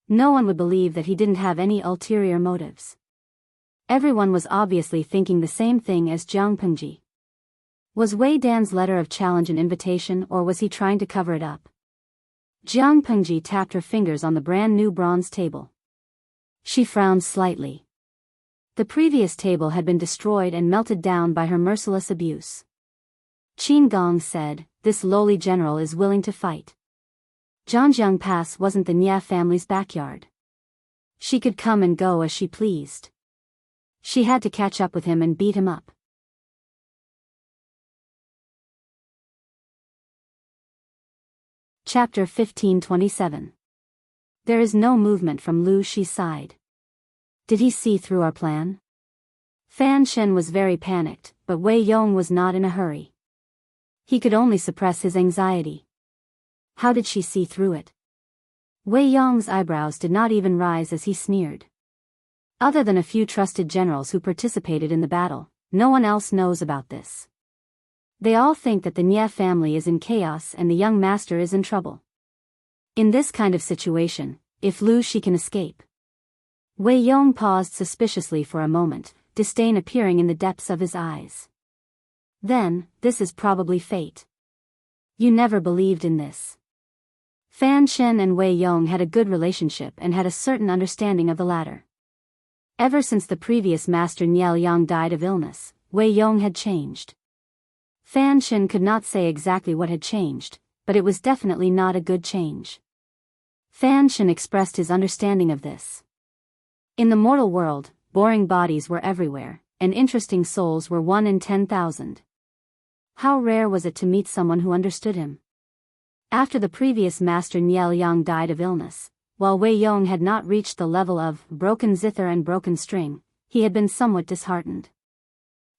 No one would believe that he didn't have any ulterior motives. Everyone was obviously thinking the same thing as Jiang Pengji. Was Wei Dan's letter of challenge an invitation or was he trying to cover it up? Jiang Pengji tapped her fingers on the brand new bronze table. She frowned slightly. The previous table had been destroyed and melted down by her merciless abuse. Qin Gong said, "This lowly general is willing to fight." Zhangjiang Pass wasn't the Nia family's backyard. She could come and go as she pleased. She had to catch up with him and beat him up. Chapter 1527. There is no movement from Lu Shi's side. Did he see through our plan? Fan Shen was very panicked, but Wei Yong was not in a hurry. He could only suppress his anxiety. How did she see through it? Wei Yong's eyebrows did not even rise as he sneered. Other than a few trusted generals who participated in the battle, no one else knows about this. They all think that the Nia family is in chaos and the young master is in trouble. In this kind of situation, if Lu Shi can escape. Wei Yong paused suspiciously for a moment, disdain appearing in the depths of his eyes. Then, this is probably fate. You never believed in this. Fan Shen and Wei Yong had a good relationship and had a certain understanding of the latter. Ever since the previous master Niel Yang died of illness, Wei Yong had changed. Fan Shen could not say exactly what had changed, but it was definitely not a good change. Fan Shen expressed his understanding of this. In the mortal world, boring bodies were everywhere, and interesting souls were 1 in 10,000. How rare was it to meet someone who understood him? After the previous master Niel Yang died of illness, while Wei Yong had not reached the level of broken zither and broken string, he had been somewhat disheartened.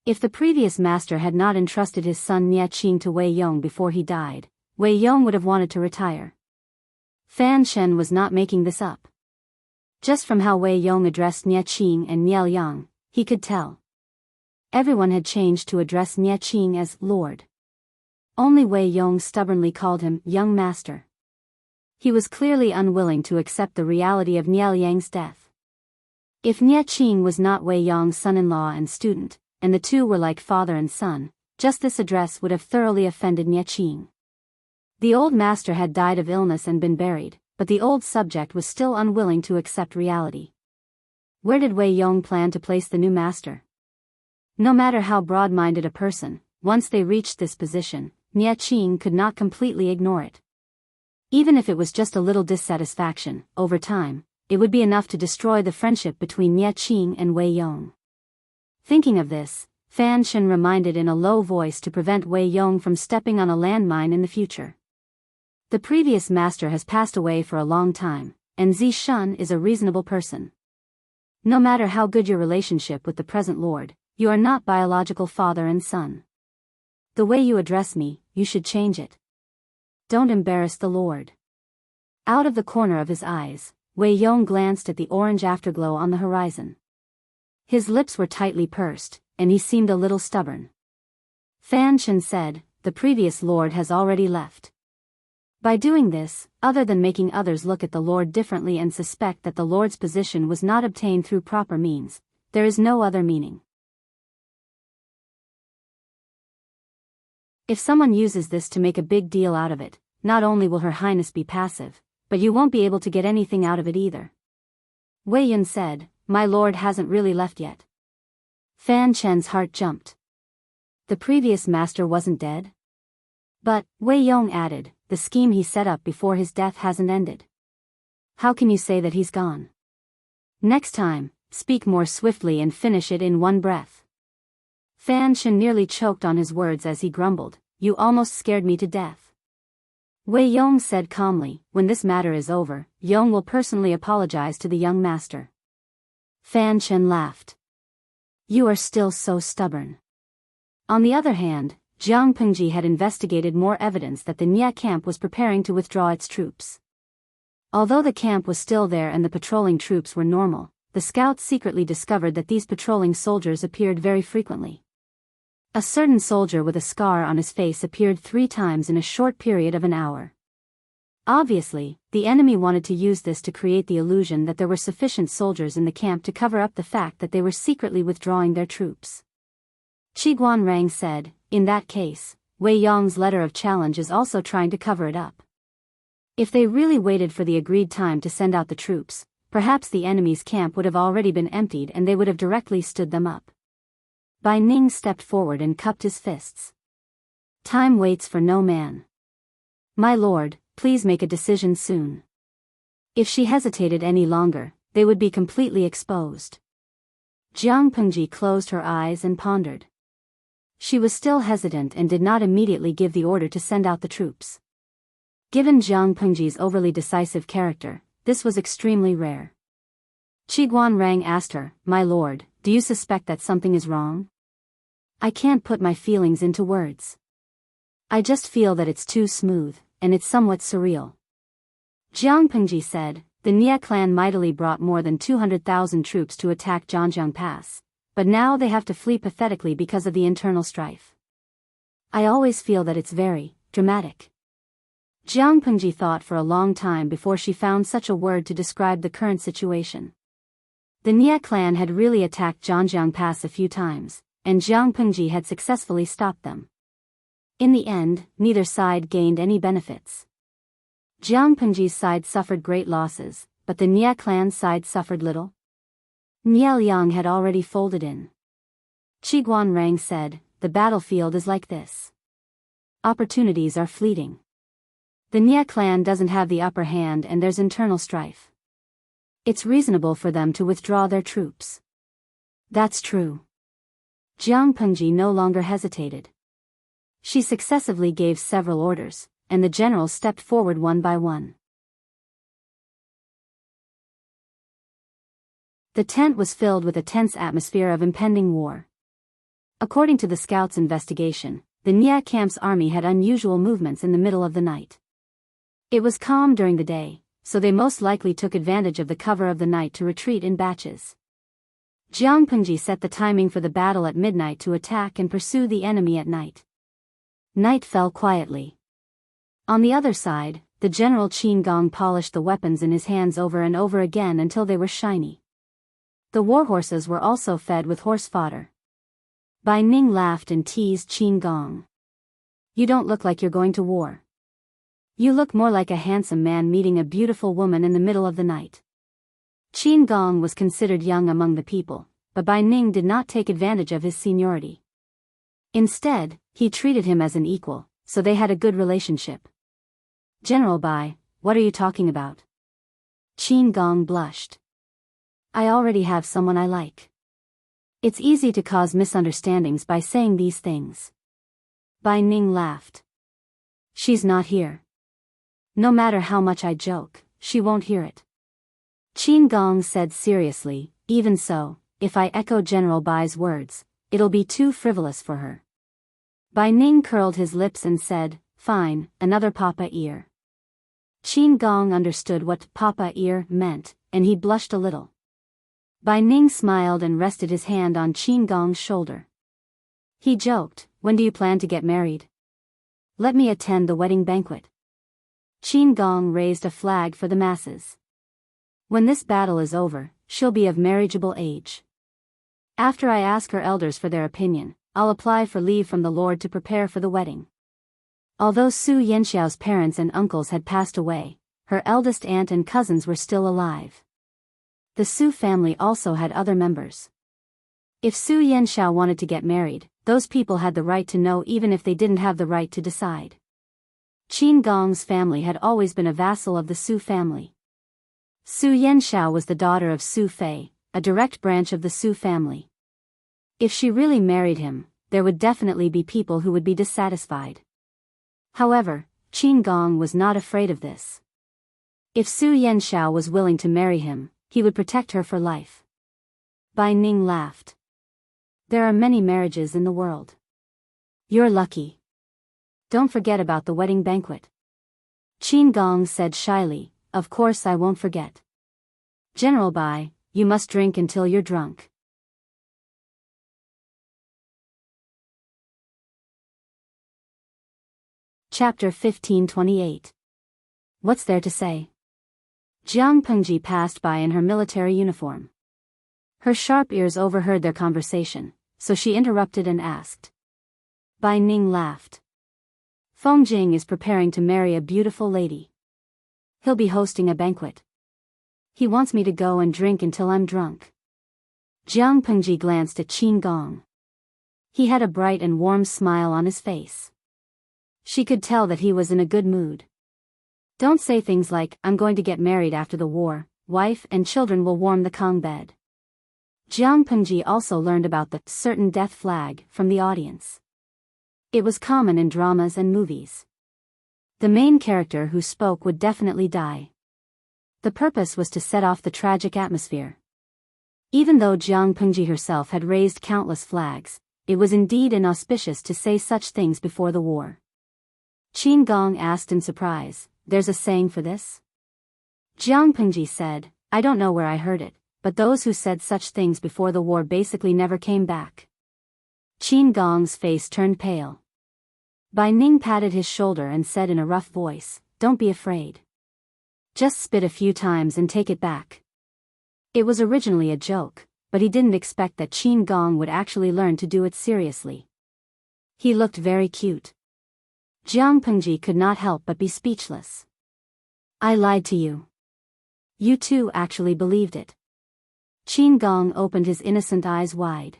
If the previous master had not entrusted his son Nie Qing to Wei Yong before he died, Wei Yong would have wanted to retire. Fan Shen was not making this up. Just from how Wei Yong addressed Nie Qing and Niel Yang, he could tell. Everyone had changed to address Nie Qing as Lord. Only Wei Yong stubbornly called him young master. He was clearly unwilling to accept the reality of Niel Yang's death. If Nie Qing was not Wei Yong's son-in-law and student, and the two were like father and son, just this address would have thoroughly offended Nie Qing. The old master had died of illness and been buried, but the old subject was still unwilling to accept reality. Where did Wei Yong plan to place the new master? No matter how broad-minded a person, once they reached this position, Nie Qing could not completely ignore it. Even if it was just a little dissatisfaction, over time, it would be enough to destroy the friendship between Nie Qing and Wei Yong. Thinking of this, Fan Shen reminded in a low voice to prevent Wei Yong from stepping on a landmine in the future. The previous master has passed away for a long time, and Zi Shun is a reasonable person. No matter how good your relationship with the present lord, you are not biological father and son. The way you address me, you should change it. Don't embarrass the Lord. Out of the corner of his eyes, Wei Yong glanced at the orange afterglow on the horizon. His lips were tightly pursed, and he seemed a little stubborn. Fan Chen said, the previous Lord has already left. By doing this, other than making others look at the Lord differently and suspect that the Lord's position was not obtained through proper means, there is no other meaning. If someone uses this to make a big deal out of it, not only will Her Highness be passive, but you won't be able to get anything out of it either. Wei Yun said, my lord hasn't really left yet. Fan Chen's heart jumped. The previous master wasn't dead? But, Wei Yong added, the scheme he set up before his death hasn't ended. How can you say that he's gone? Next time, speak more swiftly and finish it in one breath. Fan Chen nearly choked on his words as he grumbled, you almost scared me to death. Wei Yong said calmly, when this matter is over, Yong will personally apologize to the young master. Fan Chen laughed. You are still so stubborn. On the other hand, Jiang Pengji had investigated more evidence that the Nya camp was preparing to withdraw its troops. Although the camp was still there and the patrolling troops were normal, the scouts secretly discovered that these patrolling soldiers appeared very frequently. A certain soldier with a scar on his face appeared 3 times in a short period of an hour. Obviously, the enemy wanted to use this to create the illusion that there were sufficient soldiers in the camp to cover up the fact that they were secretly withdrawing their troops. Qiguan Rang said, in that case, Wei Yong's letter of challenge is also trying to cover it up. If they really waited for the agreed time to send out the troops, perhaps the enemy's camp would have already been emptied and they would have directly stood them up. Bai Ning stepped forward and cupped his fists. Time waits for no man. My lord, please make a decision soon. If she hesitated any longer, they would be completely exposed. Jiang Pengji closed her eyes and pondered. She was still hesitant and did not immediately give the order to send out the troops. Given Jiang Pengji's overly decisive character, this was extremely rare. Qiguan Rang asked her, my lord, do you suspect that something is wrong? I can't put my feelings into words. I just feel that it's too smooth, and it's somewhat surreal. Jiang Pengji said, the Nia clan mightily brought more than 200,000 troops to attack Zhangjiang Pass, but now they have to flee pathetically because of the internal strife. I always feel that it's very dramatic. Jiang Pengji thought for a long time before she found such a word to describe the current situation. The Nia clan had really attacked Zhangjiang Pass a few times, and Jiang Pengji had successfully stopped them. In the end, neither side gained any benefits. Jiang Pengji's side suffered great losses, but the Nia clan side suffered little. Nia Liang had already folded in. Qiguan Rang said, the battlefield is like this. Opportunities are fleeting. The Nia clan doesn't have the upper hand and there's internal strife. It's reasonable for them to withdraw their troops. That's true. Jiang Pengji no longer hesitated. She successively gave several orders, and the generals stepped forward one by one. The tent was filled with a tense atmosphere of impending war. According to the scouts' investigation, the Nia camp's army had unusual movements in the middle of the night. It was calm during the day, so they most likely took advantage of the cover of the night to retreat in batches. Jiang Pengji set the timing for the battle at midnight to attack and pursue the enemy at night. Night fell quietly. On the other side, the general Qin Gong polished the weapons in his hands over and over again until they were shiny. The warhorses were also fed with horse fodder. Bai Ning laughed and teased Qin Gong. You don't look like you're going to war. You look more like a handsome man meeting a beautiful woman in the middle of the night. Qin Gong was considered young among the people, but Bai Ning did not take advantage of his seniority. Instead, he treated him as an equal, so they had a good relationship. General Bai, what are you talking about? Qin Gong blushed. I already have someone I like. It's easy to cause misunderstandings by saying these things. Bai Ning laughed. She's not here. No matter how much I joke, she won't hear it. Qin Gong said seriously, even so, if I echo General Bai's words, it'll be too frivolous for her. Bai Ning curled his lips and said, fine, another papa ear. Qin Gong understood what papa ear meant, and he blushed a little. Bai Ning smiled and rested his hand on Qin Gong's shoulder. He joked, when do you plan to get married? Let me attend the wedding banquet. Qin Gong raised a flag for the masses. When this battle is over, she'll be of marriageable age. After I ask her elders for their opinion, I'll apply for leave from the Lord to prepare for the wedding. Although Su Yanxiao's parents and uncles had passed away, her eldest aunt and cousins were still alive. The Su family also had other members. If Su Yanxiao wanted to get married, those people had the right to know even if they didn't have the right to decide. Qin Gong's family had always been a vassal of the Su family. Su Yanxiao was the daughter of Su Fei, a direct branch of the Su family. If she really married him, there would definitely be people who would be dissatisfied. However, Qin Gong was not afraid of this. If Su Yanxiao was willing to marry him, he would protect her for life. Bai Ning laughed. There are many marriages in the world. You're lucky. Don't forget about the wedding banquet. Qin Gong said shyly, of course I won't forget. General Bai, you must drink until you're drunk. Chapter 1528. What's there to say? Jiang Pengji passed by in her military uniform. Her sharp ears overheard their conversation, so she interrupted and asked. Bai Ning laughed. Feng Jing is preparing to marry a beautiful lady. He'll be hosting a banquet. He wants me to go and drink until I'm drunk. Jiang Pengji glanced at Qin Gong. He had a bright and warm smile on his face. She could tell that he was in a good mood. Don't say things like, I'm going to get married after the war, wife and children will warm the Kong bed. Jiang Pengji also learned about the certain death flag from the audience. It was common in dramas and movies. The main character who spoke would definitely die. The purpose was to set off the tragic atmosphere. Even though Jiang Pengji herself had raised countless flags, it was indeed inauspicious to say such things before the war. Qin Gong asked in surprise, there's a saying for this? Jiang Pengji said, I don't know where I heard it, but those who said such things before the war basically never came back. Qin Gong's face turned pale. Bai Ning patted his shoulder and said in a rough voice, don't be afraid. Just spit a few times and take it back. It was originally a joke, but he didn't expect that Qin Gong would actually learn to do it seriously. He looked very cute. Jiang Pengji could not help but be speechless. I lied to you. You too actually believed it. Qin Gong opened his innocent eyes wide.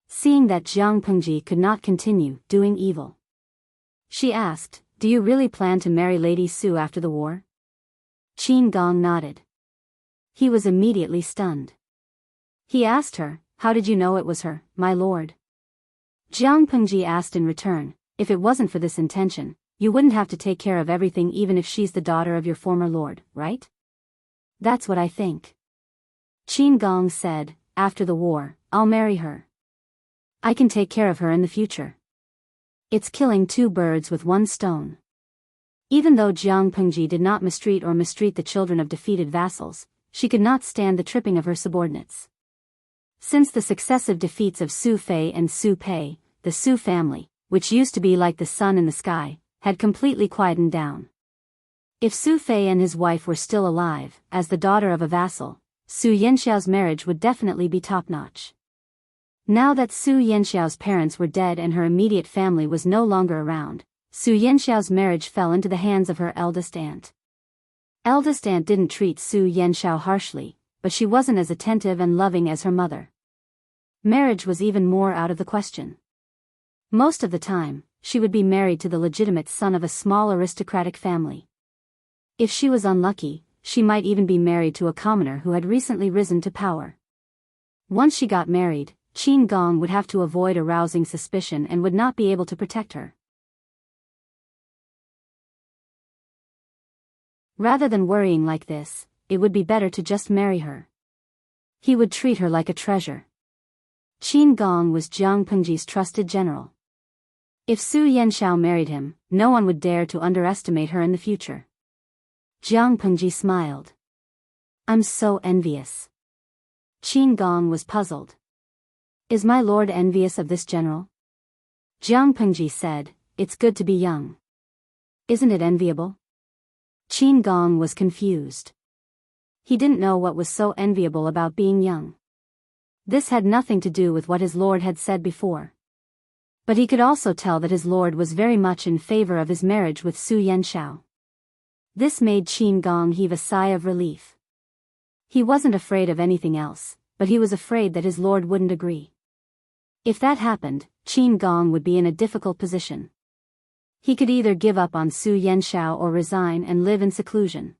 Seeing that Jiang Pengji could not continue doing evil, she asked, do you really plan to marry Lady Su after the war? Qin Gong nodded. He was immediately stunned. He asked her, how did you know it was her, my lord? Jiang Pengji asked in return, if it wasn't for this intention, you wouldn't have to take care of everything even if she's the daughter of your former lord, right? That's what I think. Qin Gong said, after the war, I'll marry her. I can take care of her in the future. It's killing two birds with one stone. Even though Jiang Pengji did not mistreat the children of defeated vassals, she could not stand the tripping of her subordinates. Since the successive defeats of Su Fei and Su Pei, the Su family, which used to be like the sun in the sky, had completely quietened down. If Su Fei and his wife were still alive, as the daughter of a vassal, Su Yanxiao's marriage would definitely be top-notch. Now that Su Yanxiao's parents were dead and her immediate family was no longer around, Su Yanxiao's marriage fell into the hands of her eldest aunt. Eldest aunt didn't treat Su Yanxiao harshly, but she wasn't as attentive and loving as her mother. Marriage was even more out of the question. Most of the time, she would be married to the legitimate son of a small aristocratic family. If she was unlucky, she might even be married to a commoner who had recently risen to power. Once she got married, Qin Gong would have to avoid arousing suspicion and would not be able to protect her. Rather than worrying like this, it would be better to just marry her. He would treat her like a treasure. Qin Gong was Jiang Pengji's trusted general. If Su Yanshao married him, no one would dare to underestimate her in the future. Jiang Pengji smiled. I'm so envious. Qin Gong was puzzled. Is my lord envious of this general? Jiang Pengji said, it's good to be young. Isn't it enviable? Qin Gong was confused. He didn't know what was so enviable about being young. This had nothing to do with what his lord had said before. But he could also tell that his lord was very much in favor of his marriage with Su Yanshao. This made Qin Gong heave a sigh of relief. He wasn't afraid of anything else, but he was afraid that his lord wouldn't agree. If that happened, Qin Gong would be in a difficult position. He could either give up on Su Yanshao or resign and live in seclusion.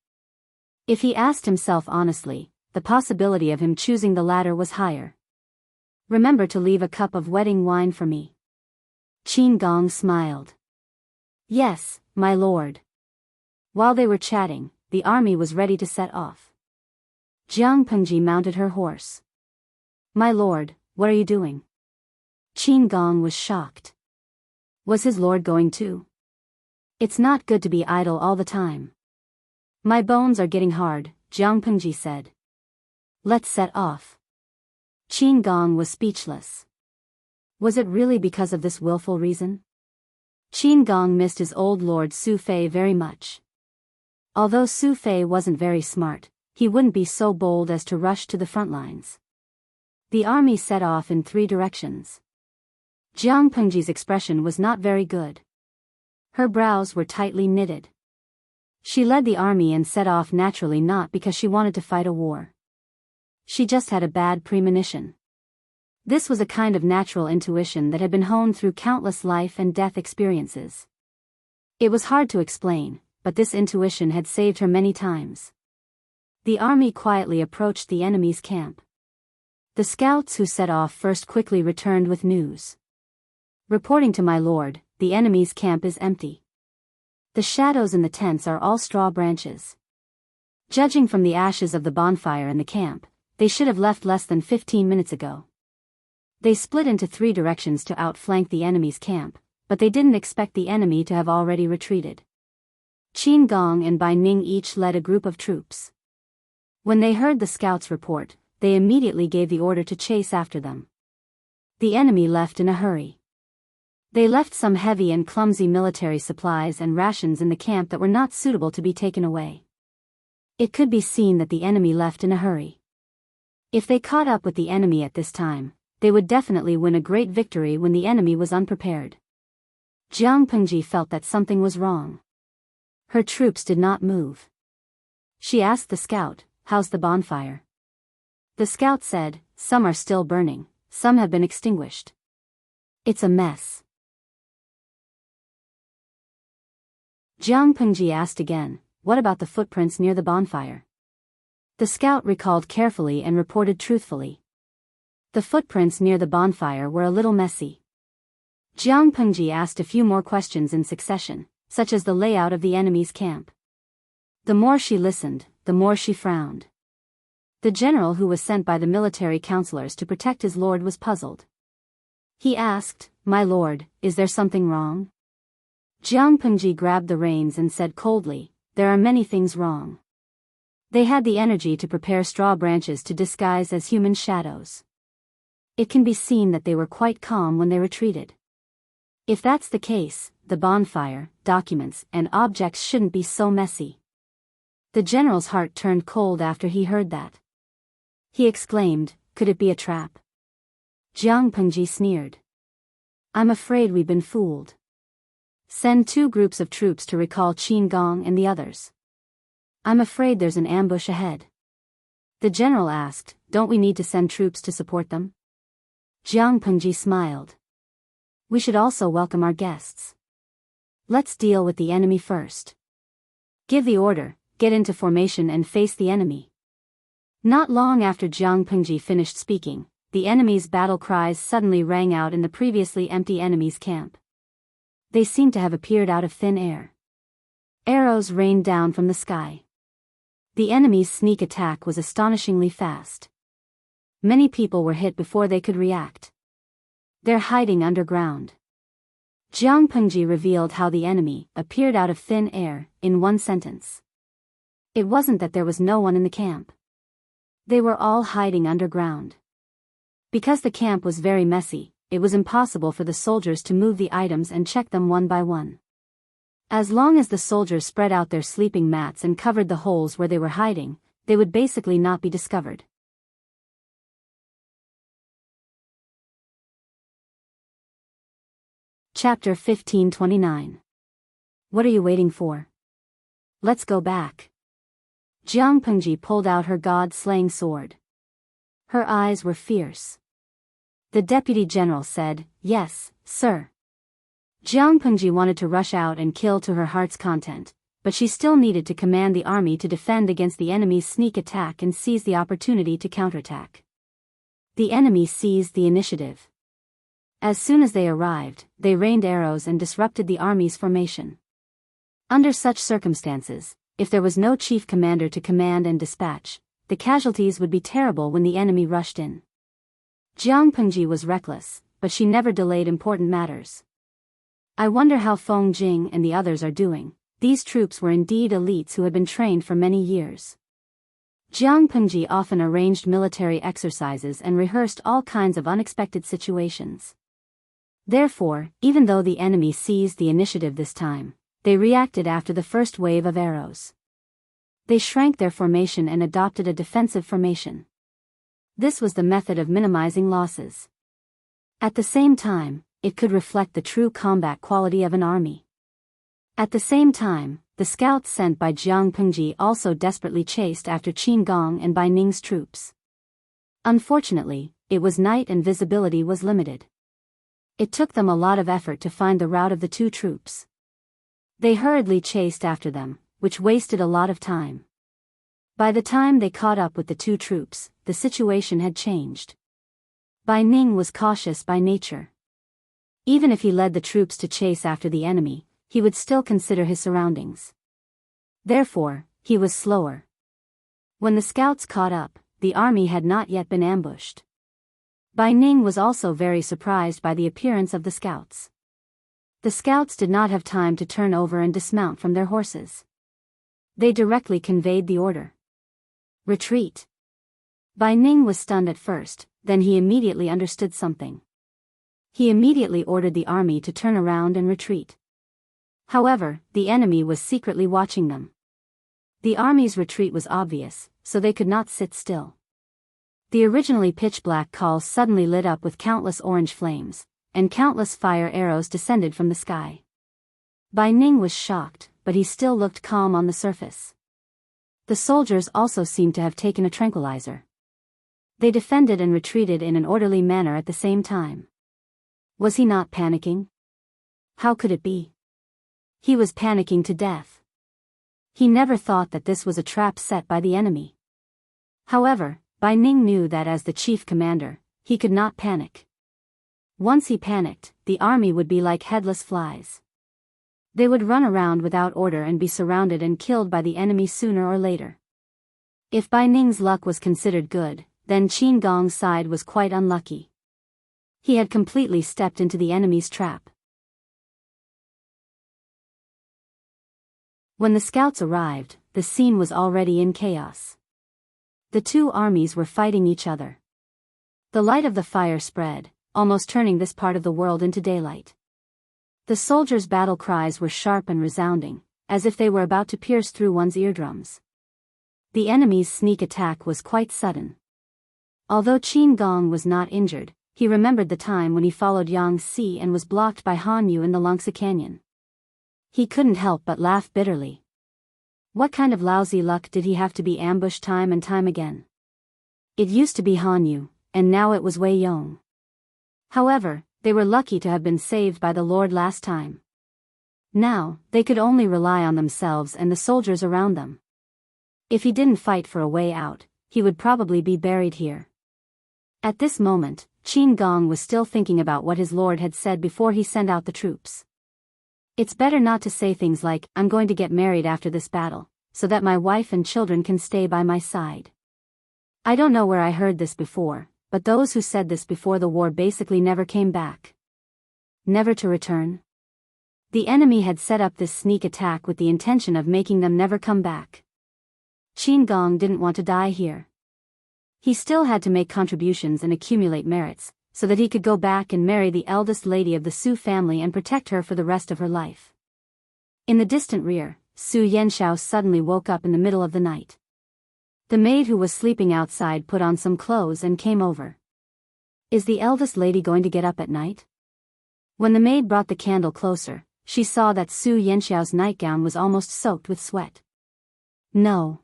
If he asked himself honestly, the possibility of him choosing the latter was higher. Remember to leave a cup of wedding wine for me. Qin Gong smiled. Yes, my lord. While they were chatting, the army was ready to set off. Jiang Pengji mounted her horse. My lord, what are you doing? Qin Gong was shocked. Was his lord going too? It's not good to be idle all the time. My bones are getting hard, Jiang Pengji said. Let's set off. Qin Gong was speechless. Was it really because of this willful reason? Qin Gong missed his old lord Su Fei very much. Although Su Fei wasn't very smart, he wouldn't be so bold as to rush to the front lines. The army set off in 3 directions. Jiang Pengji's expression was not very good. Her brows were tightly knitted. She led the army and set off naturally, not because she wanted to fight a war. She just had a bad premonition. This was a kind of natural intuition that had been honed through countless life and death experiences. It was hard to explain, but this intuition had saved her many times. The army quietly approached the enemy's camp. The scouts who set off first quickly returned with news. Reporting to my lord, the enemy's camp is empty. The shadows in the tents are all straw branches. Judging from the ashes of the bonfire in the camp, they should have left less than 15 minutes ago. They split into 3 directions to outflank the enemy's camp, but they didn't expect the enemy to have already retreated. Qin Gong and Bai Ning each led a group of troops. When they heard the scouts report, they immediately gave the order to chase after them. The enemy left in a hurry. They left some heavy and clumsy military supplies and rations in the camp that were not suitable to be taken away. It could be seen that the enemy left in a hurry. If they caught up with the enemy at this time, they would definitely win a great victory when the enemy was unprepared. Jiang Pengji felt that something was wrong. Her troops did not move. She asked the scout, "How's the bonfire?" The scout said, "Some are still burning, some have been extinguished. It's a mess." Jiang Pengji asked again, "What about the footprints near the bonfire?" The scout recalled carefully and reported truthfully. The footprints near the bonfire were a little messy. Jiang Pengji asked a few more questions in succession, such as the layout of the enemy's camp. The more she listened, the more she frowned. The general who was sent by the military counselors to protect his lord was puzzled. He asked, "My lord, is there something wrong?" Jiang Pengji grabbed the reins and said coldly, "There are many things wrong." They had the energy to prepare straw branches to disguise as human shadows. It can be seen that they were quite calm when they retreated. If that's the case, the bonfire, documents, and objects shouldn't be so messy. The general's heart turned cold after he heard that. He exclaimed, "Could it be a trap?" Jiang Pengji sneered. "I'm afraid we've been fooled. Send 2 groups of troops to recall Qin Gong and the others. I'm afraid there's an ambush ahead." The general asked, "Don't we need to send troops to support them?" Jiang Pengji smiled. "We should also welcome our guests. Let's deal with the enemy first. Give the order, get into formation and face the enemy." Not long after Jiang Pengji finished speaking, the enemy's battle cries suddenly rang out in the previously empty enemy's camp. They seemed to have appeared out of thin air. Arrows rained down from the sky. The enemy's sneak attack was astonishingly fast. Many people were hit before they could react. They're hiding underground. Jiang Pengji revealed how the enemy appeared out of thin air, in one sentence. It wasn't that there was no one in the camp. They were all hiding underground. Because the camp was very messy, it was impossible for the soldiers to move the items and check them one by one. As long as the soldiers spread out their sleeping mats and covered the holes where they were hiding, they would basically not be discovered. Chapter 1529. What are you waiting for? Let's go back. Jiang Pengji pulled out her god-slaying sword. Her eyes were fierce. The deputy general said, "Yes, sir." Jiang Pengji wanted to rush out and kill to her heart's content, but she still needed to command the army to defend against the enemy's sneak attack and seize the opportunity to counterattack. The enemy seized the initiative. As soon as they arrived, they rained arrows and disrupted the army's formation. Under such circumstances, if there was no chief commander to command and dispatch, the casualties would be terrible when the enemy rushed in. Jiang Pengji was reckless, but she never delayed important matters. I wonder how Feng Jing and the others are doing. These troops were indeed elites who had been trained for many years. Jiang Pengji often arranged military exercises and rehearsed all kinds of unexpected situations. Therefore, even though the enemy seized the initiative this time, they reacted after the first wave of arrows. They shrank their formation and adopted a defensive formation. This was the method of minimizing losses. At the same time, it could reflect the true combat quality of an army. At the same time, the scouts sent by Jiang Pengji also desperately chased after Qin Gong and Bai Ning's troops. Unfortunately, it was night and visibility was limited. It took them a lot of effort to find the route of the two troops. They hurriedly chased after them, which wasted a lot of time. By the time they caught up with the two troops, the situation had changed. Bai Ning was cautious by nature. Even if he led the troops to chase after the enemy, he would still consider his surroundings. Therefore, he was slower. When the scouts caught up, the army had not yet been ambushed. Bai Ning was also very surprised by the appearance of the scouts. The scouts did not have time to turn over and dismount from their horses. They directly conveyed the order. Retreat. Bai Ning was stunned at first, then he immediately understood something. He immediately ordered the army to turn around and retreat. However, the enemy was secretly watching them. The army's retreat was obvious, so they could not sit still. The originally pitch-black call suddenly lit up with countless orange flames, and countless fire arrows descended from the sky. Bai Ning was shocked, but he still looked calm on the surface. The soldiers also seemed to have taken a tranquilizer. They defended and retreated in an orderly manner at the same time. Was he not panicking? How could it be? He was panicking to death. He never thought that this was a trap set by the enemy. However, Bai Ning knew that as the chief commander, he could not panic. Once he panicked, the army would be like headless flies. They would run around without order and be surrounded and killed by the enemy sooner or later. If Bai Ning's luck was considered good, then Qin Gong's side was quite unlucky. He had completely stepped into the enemy's trap. When the scouts arrived, the scene was already in chaos. The two armies were fighting each other. The light of the fire spread, almost turning this part of the world into daylight. The soldiers' battle cries were sharp and resounding, as if they were about to pierce through one's eardrums. The enemy's sneak attack was quite sudden. Although Qin Gong was not injured, he remembered the time when he followed Yang Si and was blocked by Han Yu in the Longsa Canyon. He couldn't help but laugh bitterly. What kind of lousy luck did he have to be ambushed time and time again? It used to be Han Yu, and now it was Wei Yong. However, they were lucky to have been saved by the Lord last time. Now, they could only rely on themselves and the soldiers around them. If he didn't fight for a way out, he would probably be buried here. At this moment, Qin Gong was still thinking about what his lord had said before he sent out the troops. It's better not to say things like, "I'm going to get married after this battle, so that my wife and children can stay by my side." I don't know where I heard this before, but those who said this before the war basically never came back. Never to return. The enemy had set up this sneak attack with the intention of making them never come back. Qin Gong didn't want to die here. He still had to make contributions and accumulate merits, so that he could go back and marry the eldest lady of the Su family and protect her for the rest of her life. In the distant rear, Su Yanxiao suddenly woke up in the middle of the night. The maid who was sleeping outside put on some clothes and came over. Is the eldest lady going to get up at night? When the maid brought the candle closer, she saw that Su Yanxiao's nightgown was almost soaked with sweat. No.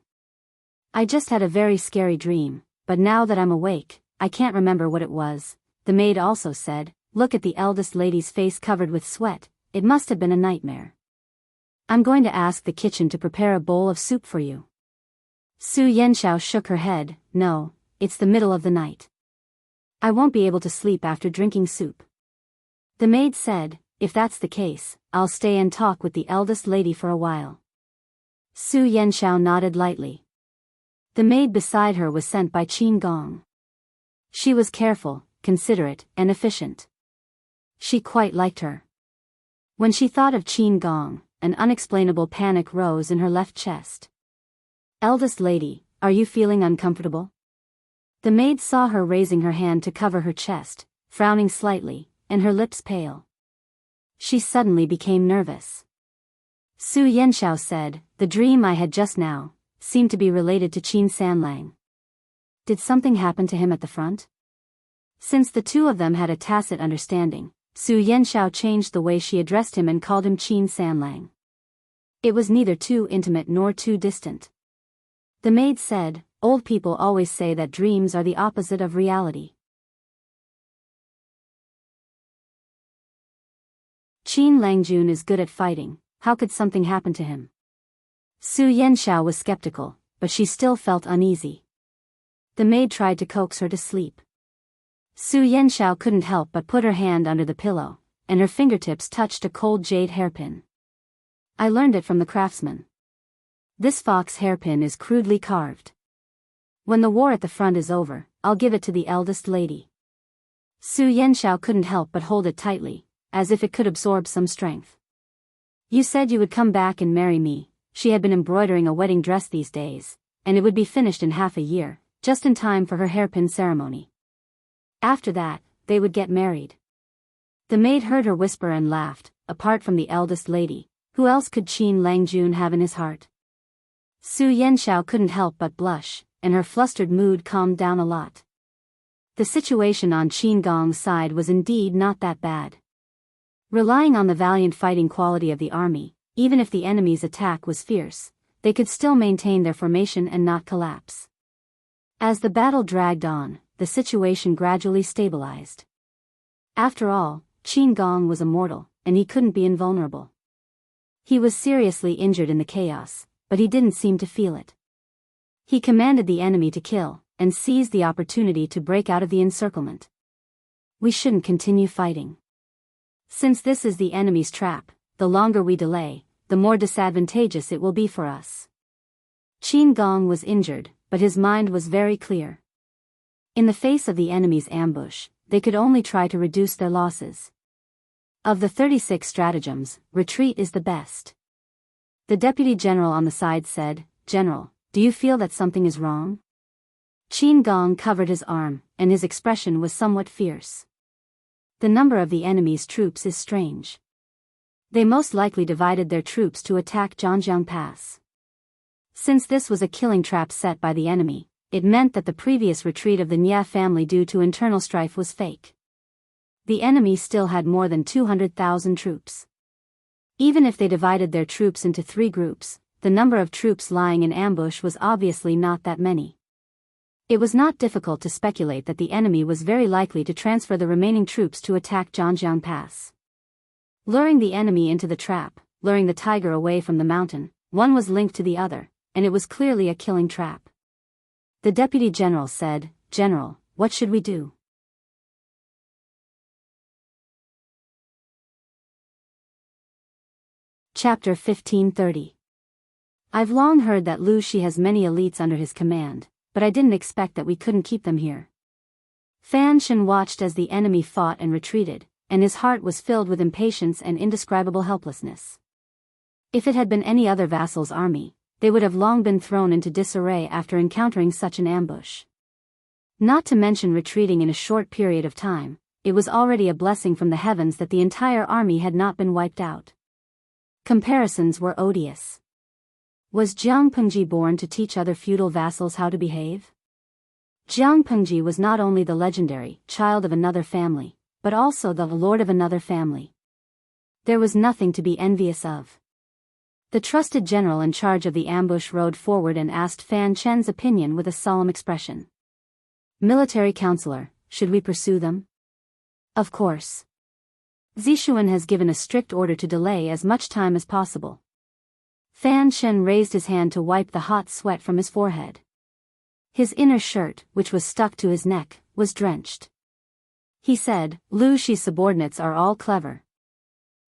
I just had a very scary dream, but now that I'm awake, I can't remember what it was, the maid also said. Look at the eldest lady's face covered with sweat, it must have been a nightmare. I'm going to ask the kitchen to prepare a bowl of soup for you. Su Yanxiao shook her head. No, it's the middle of the night. I won't be able to sleep after drinking soup. The maid said, if that's the case, I'll stay and talk with the eldest lady for a while. Su Yanxiao nodded lightly. The maid beside her was sent by Qin Gong. She was careful, considerate, and efficient. She quite liked her. When she thought of Qin Gong, an unexplainable panic rose in her left chest. Eldest lady, are you feeling uncomfortable? The maid saw her raising her hand to cover her chest, frowning slightly, and her lips pale. She suddenly became nervous. Su Yanxiao said, the dream I had just now seemed to be related to Qin Sanlang. Did something happen to him at the front? Since the two of them had a tacit understanding, Su Yanxiao changed the way she addressed him and called him Qin Sanlang. It was neither too intimate nor too distant. The maid said, old people always say that dreams are the opposite of reality. Qin Langjun is good at fighting, how could something happen to him? Su Yanxiao was skeptical, but she still felt uneasy. The maid tried to coax her to sleep. Su Yanxiao couldn't help but put her hand under the pillow, and her fingertips touched a cold jade hairpin. I learned it from the craftsman. This fox hairpin is crudely carved. When the war at the front is over, I'll give it to the eldest lady. Su Yanxiao couldn't help but hold it tightly, as if it could absorb some strength. You said you would come back and marry me. She had been embroidering a wedding dress these days, and it would be finished in half a year, just in time for her hairpin ceremony. After that, they would get married. The maid heard her whisper and laughed. Apart from the eldest lady, who else could Qin Langjun have in his heart? Su Yanxiao couldn't help but blush, and her flustered mood calmed down a lot. The situation on Qin Gong's side was indeed not that bad. Relying on the valiant fighting quality of the army, even if the enemy's attack was fierce, they could still maintain their formation and not collapse. As the battle dragged on, the situation gradually stabilized. After all, Qin Gong was immortal, and he couldn't be invulnerable. He was seriously injured in the chaos, but he didn't seem to feel it. He commanded the enemy to kill, and seized the opportunity to break out of the encirclement. We shouldn't continue fighting. Since this is the enemy's trap, the longer we delay, the more disadvantageous it will be for us. Qin Gong was injured, but his mind was very clear. In the face of the enemy's ambush, they could only try to reduce their losses. Of the 36 stratagems, retreat is the best. The deputy general on the side said, General, do you feel that something is wrong? Qin Gong covered his arm, and his expression was somewhat fierce. The number of the enemy's troops is strange. They most likely divided their troops to attack Zhangjiang Pass. Since this was a killing trap set by the enemy, it meant that the previous retreat of the Nya family due to internal strife was fake. The enemy still had more than 200,000 troops. Even if they divided their troops into 3 groups, the number of troops lying in ambush was obviously not that many. It was not difficult to speculate that the enemy was very likely to transfer the remaining troops to attack Zhangjiang Pass. Luring the enemy into the trap, luring the tiger away from the mountain, one was linked to the other, and it was clearly a killing trap. The deputy general said, General, what should we do? Chapter 1530. I've long heard that Lu Shi has many elites under his command, but I didn't expect that we couldn't keep them here. Fan Shen watched as the enemy fought and retreated, and his heart was filled with impatience and indescribable helplessness. If it had been any other vassal's army, they would have long been thrown into disarray after encountering such an ambush. Not to mention retreating in a short period of time, it was already a blessing from the heavens that the entire army had not been wiped out. Comparisons were odious. Was Jiang Pengji born to teach other feudal vassals how to behave? Jiang Pengji was not only the legendary child of another family, but also the lord of another family. There was nothing to be envious of. The trusted general in charge of the ambush rode forward and asked Fan Chen's opinion with a solemn expression. Military counselor, should we pursue them? Of course. Zishuan has given a strict order to delay as much time as possible. Fan Chen raised his hand to wipe the hot sweat from his forehead. His inner shirt, which was stuck to his neck, was drenched. He said, Lu Shi's subordinates are all clever.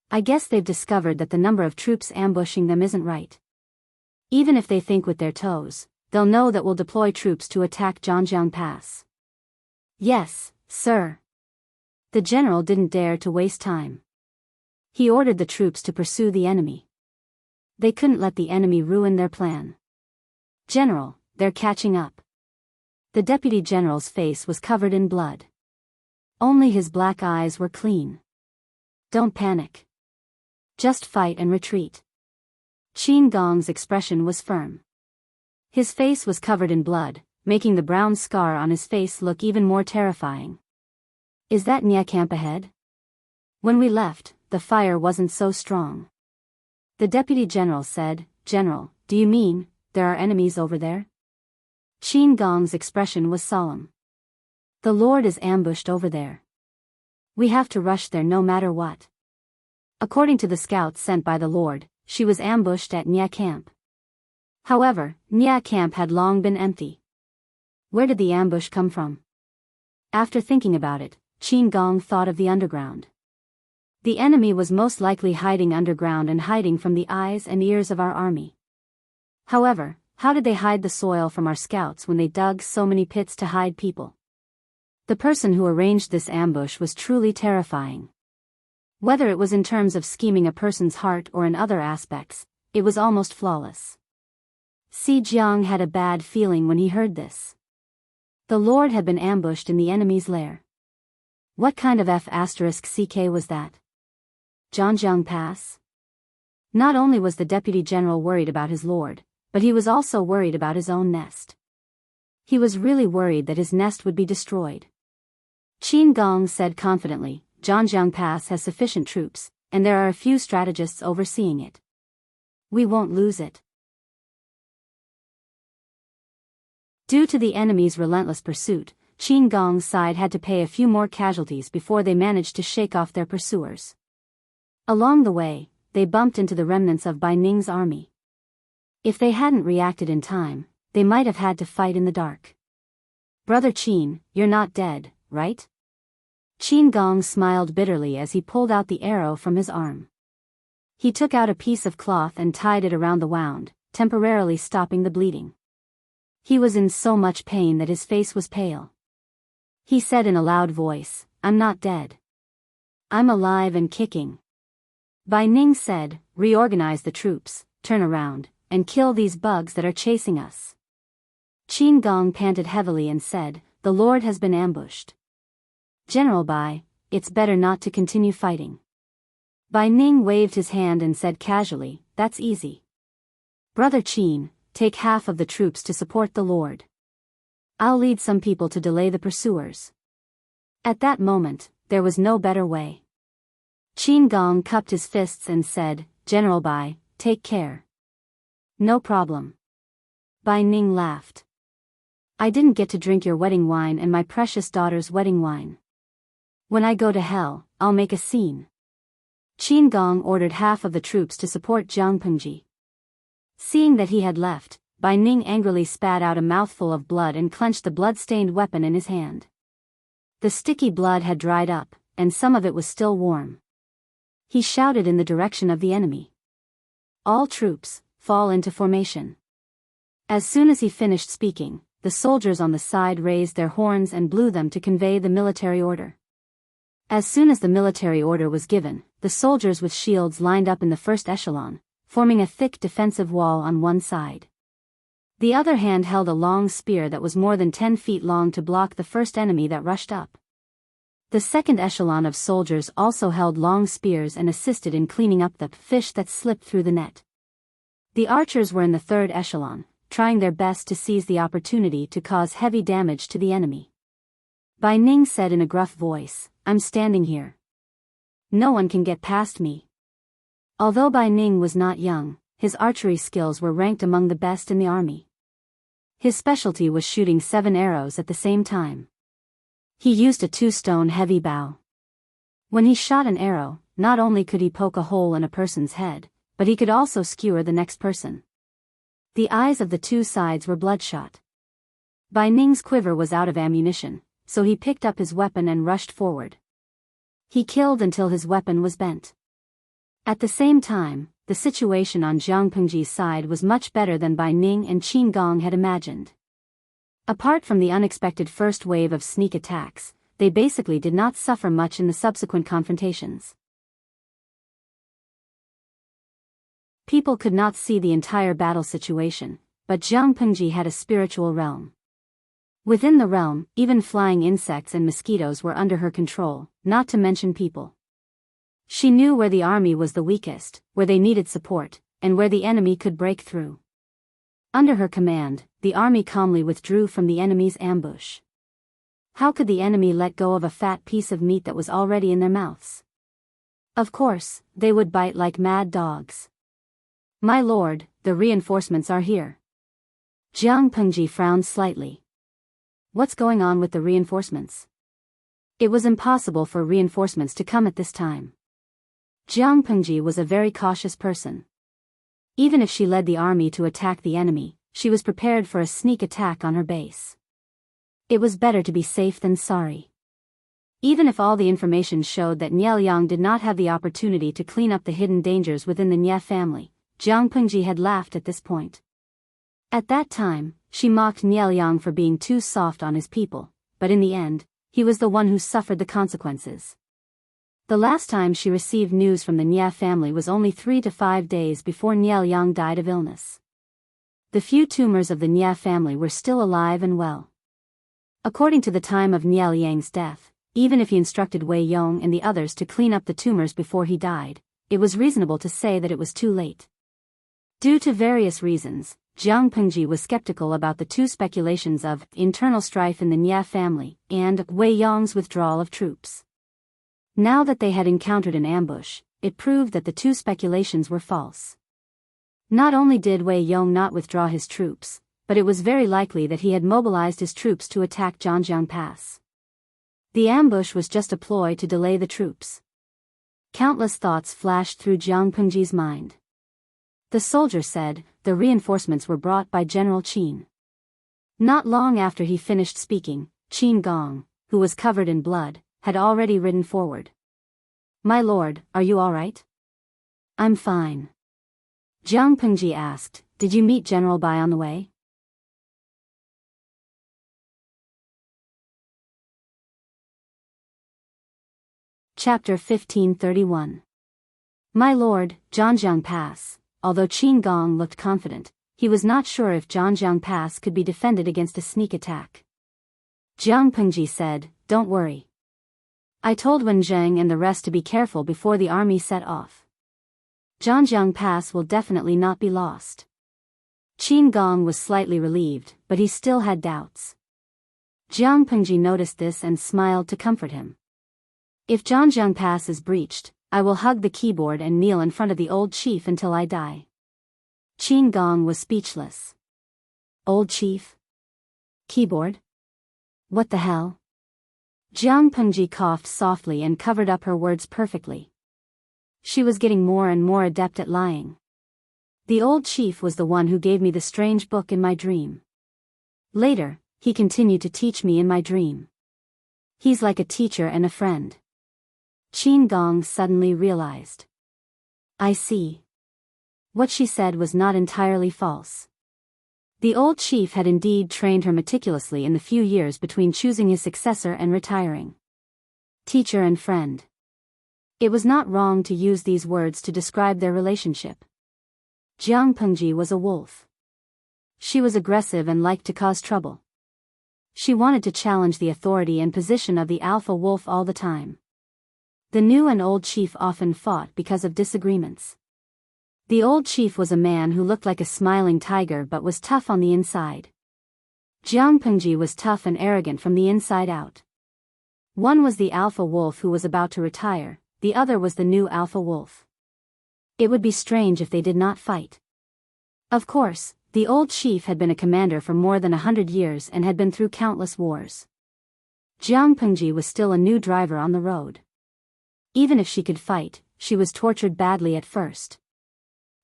I guess they've discovered that the number of troops ambushing them isn't right. Even if they think with their toes, they'll know that we'll deploy troops to attack Zhangjiang Pass. Yes, sir. The general didn't dare to waste time. He ordered the troops to pursue the enemy. They couldn't let the enemy ruin their plan. General, they're catching up. The deputy general's face was covered in blood. Only his black eyes were clean. Don't panic. Just fight and retreat. Qin Gong's expression was firm. His face was covered in blood, making the brown scar on his face look even more terrifying. Is that Nya camp ahead? When we left, the fire wasn't so strong. The deputy general said, General, do you mean, there are enemies over there? Qin Gong's expression was solemn. The Lord is ambushed over there. We have to rush there no matter what. According to the scouts sent by the Lord, she was ambushed at Nya camp. However, Nya camp had long been empty. Where did the ambush come from? After thinking about it, Qin Gong thought of the underground. The enemy was most likely hiding underground and hiding from the eyes and ears of our army. However, how did they hide the soil from our scouts when they dug so many pits to hide people? The person who arranged this ambush was truly terrifying. Whether it was in terms of scheming a person's heart or in other aspects, it was almost flawless. Si Jiang had a bad feeling when he heard this. The Lord had been ambushed in the enemy's lair. What kind of F***CK was that? Zhangjiang Pass? Not only was the deputy general worried about his lord, but he was also worried about his own nest. He was really worried that his nest would be destroyed. Qin Gong said confidently, Zhangjiang Pass has sufficient troops, and there are a few strategists overseeing it. We won't lose it. Due to the enemy's relentless pursuit, Qin Gong's side had to pay a few more casualties before they managed to shake off their pursuers. Along the way, they bumped into the remnants of Bai Ning's army. If they hadn't reacted in time, they might have had to fight in the dark. Brother Qin, you're not dead, right? Qin Gong smiled bitterly as he pulled out the arrow from his arm. He took out a piece of cloth and tied it around the wound, temporarily stopping the bleeding. He was in so much pain that his face was pale. He said in a loud voice, I'm not dead. I'm alive and kicking. Bai Ning said, reorganize the troops, turn around, and kill these bugs that are chasing us. Qin Gong panted heavily and said, the Lord has been ambushed. General Bai, it's better not to continue fighting. Bai Ning waved his hand and said casually, that's easy. Brother Qin, take half of the troops to support the Lord. I'll lead some people to delay the pursuers. At that moment, there was no better way. Qin Gong cupped his fists and said, General Bai, take care. No problem. Bai Ning laughed. I didn't get to drink your wedding wine and my precious daughter's wedding wine. When I go to hell, I'll make a scene. Qin Gong ordered half of the troops to support Jiang Pengji. Seeing that he had left, Bai Ning angrily spat out a mouthful of blood and clenched the blood-stained weapon in his hand. The sticky blood had dried up, and some of it was still warm. He shouted in the direction of the enemy. All troops, fall into formation. As soon as he finished speaking, the soldiers on the side raised their horns and blew them to convey the military order. As soon as the military order was given, the soldiers with shields lined up in the first echelon, forming a thick defensive wall on one side. The other hand held a long spear that was more than 10 feet long to block the first enemy that rushed up. The second echelon of soldiers also held long spears and assisted in cleaning up the fish that slipped through the net. The archers were in the third echelon, trying their best to seize the opportunity to cause heavy damage to the enemy. Bai Ning said in a gruff voice, "I'm standing here. No one can get past me." Although Bai Ning was not young, his archery skills were ranked among the best in the army. His specialty was shooting 7 arrows at the same time. He used a 2-stone heavy bow. When he shot an arrow, not only could he poke a hole in a person's head, but he could also skewer the next person. The eyes of the two sides were bloodshot. Bai Ning's quiver was out of ammunition, so he picked up his weapon and rushed forward. He killed until his weapon was bent. At the same time, the situation on Jiang Pengji's side was much better than Bai Ning and Qin Gong had imagined. Apart from the unexpected first wave of sneak attacks, they basically did not suffer much in the subsequent confrontations. People could not see the entire battle situation, but Jiang Pengji had a spiritual realm. Within the realm, even flying insects and mosquitoes were under her control, not to mention people. She knew where the army was the weakest, where they needed support, and where the enemy could break through. Under her command, the army calmly withdrew from the enemy's ambush. How could the enemy let go of a fat piece of meat that was already in their mouths? Of course, they would bite like mad dogs. "My lord, the reinforcements are here." Jiang Pengji frowned slightly. What's going on with the reinforcements? It was impossible for reinforcements to come at this time. Jiang Pengji was a very cautious person. Even if she led the army to attack the enemy, she was prepared for a sneak attack on her base. It was better to be safe than sorry. Even if all the information showed that Nie Liang did not have the opportunity to clean up the hidden dangers within the Nie family, Jiang Pengji had laughed at this point. At that time, she mocked Nie Liang for being too soft on his people, but in the end, he was the one who suffered the consequences. The last time she received news from the Nie family was only 3 to 5 days before Nie Liang died of illness. The few tumors of the Nie family were still alive and well. According to the time of Nie Liang's death, even if he instructed Wei Yong and the others to clean up the tumors before he died, it was reasonable to say that it was too late. Due to various reasons, Jiang Pengji was skeptical about the two speculations of internal strife in the Nie family and Wei Yong's withdrawal of troops. Now that they had encountered an ambush, it proved that the two speculations were false. Not only did Wei Yong not withdraw his troops, but it was very likely that he had mobilized his troops to attack Zhangjiang Pass. The ambush was just a ploy to delay the troops. Countless thoughts flashed through Jiang Pengji's mind. The soldier said, the reinforcements were brought by General Qin. Not long after he finished speaking, Qin Gong, who was covered in blood, had already ridden forward. "My lord, are you all right?" "I'm fine." Jiang Pengji asked, "Did you meet General Bai on the way?" Chapter 1531. My lord, Zhangjiang Pass. Although Qin Gong looked confident, he was not sure if Zhangjiang Pass could be defended against a sneak attack. Jiang Pengji said, "Don't worry. I told Wen Zheng and the rest to be careful before the army set off. Zhangjiang Pass will definitely not be lost." Qin Gong was slightly relieved, but he still had doubts. Jiang Pengji noticed this and smiled to comfort him. "If Zhangjiang Pass is breached, I will hug the keyboard and kneel in front of the old chief until I die." Qin Gong was speechless. Old chief? Keyboard? What the hell? Jiang Pengji coughed softly and covered up her words perfectly. She was getting more and more adept at lying. "The old chief was the one who gave me the strange book in my dream. Later, he continued to teach me in my dream. He's like a teacher and a friend." Qin Gong suddenly realized. I see. What she said was not entirely false. The old chief had indeed trained her meticulously in the few years between choosing his successor and retiring. Teacher and friend. It was not wrong to use these words to describe their relationship. Jiang Pengji was a wolf. She was aggressive and liked to cause trouble. She wanted to challenge the authority and position of the alpha wolf all the time. The new and old chief often fought because of disagreements. The old chief was a man who looked like a smiling tiger but was tough on the inside. Jiang Pengji was tough and arrogant from the inside out. One was the alpha wolf who was about to retire, the other was the new alpha wolf. It would be strange if they did not fight. Of course, the old chief had been a commander for more than 100 years and had been through countless wars. Jiang Pengji was still a new driver on the road. Even if she could fight, she was tortured badly at first.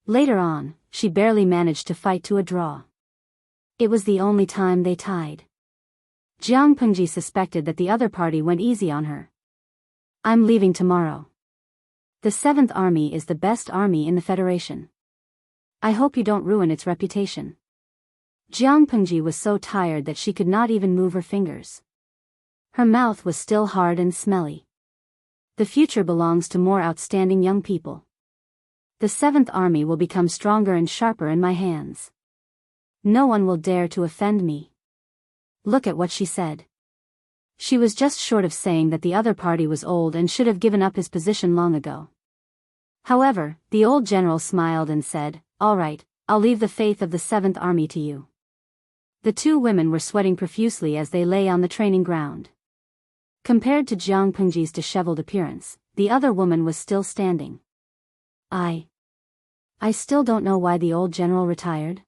Later on, she barely managed to fight to a draw. It was the only time they tied. Jiang Pengji suspected that the other party went easy on her. I'm leaving tomorrow. The 7th Army is the best army in the Federation. I hope you don't ruin its reputation. Jiang Pengji was so tired that she could not even move her fingers. Her mouth was still hard and smelly. The future belongs to more outstanding young people. The 7th Army will become stronger and sharper in my hands. No one will dare to offend me. Look at what she said. She was just short of saying that the other party was old and should have given up his position long ago. However, the old general smiled and said, "All right, I'll leave the faith of the 7th Army to you." The two women were sweating profusely as they lay on the training ground. Compared to Jiang Pengji's disheveled appearance, the other woman was still standing. I still don't know why the old general retired.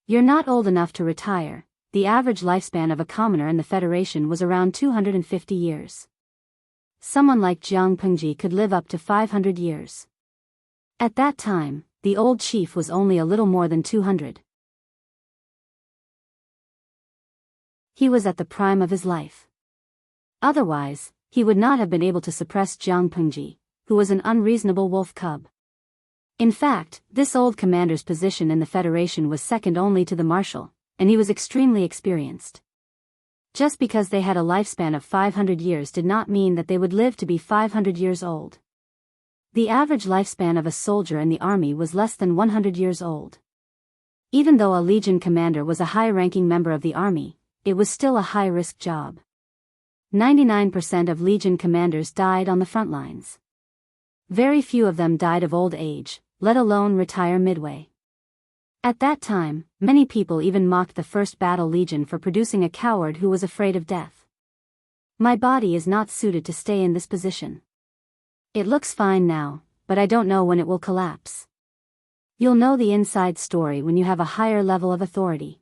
You're not old enough to retire. The average lifespan of a commoner in the Federation was around 250 years. Someone like Jiang Pengji could live up to 500 years. At that time, the old chief was only a little more than 200. He was at the prime of his life. Otherwise, he would not have been able to suppress Jiang Pengji, who was an unreasonable wolf cub. In fact, this old commander's position in the Federation was second only to the marshal, and he was extremely experienced. Just because they had a lifespan of 500 years did not mean that they would live to be 500 years old. The average lifespan of a soldier in the army was less than 100 years old. Even though a legion commander was a high-ranking member of the army, it was still a high-risk job. 99% of legion commanders died on the front lines. Very few of them died of old age, let alone retire midway. At that time, many people even mocked the First Battle Legion for producing a coward who was afraid of death. My body is not suited to stay in this position. It looks fine now, but I don't know when it will collapse. You'll know the inside story when you have a higher level of authority.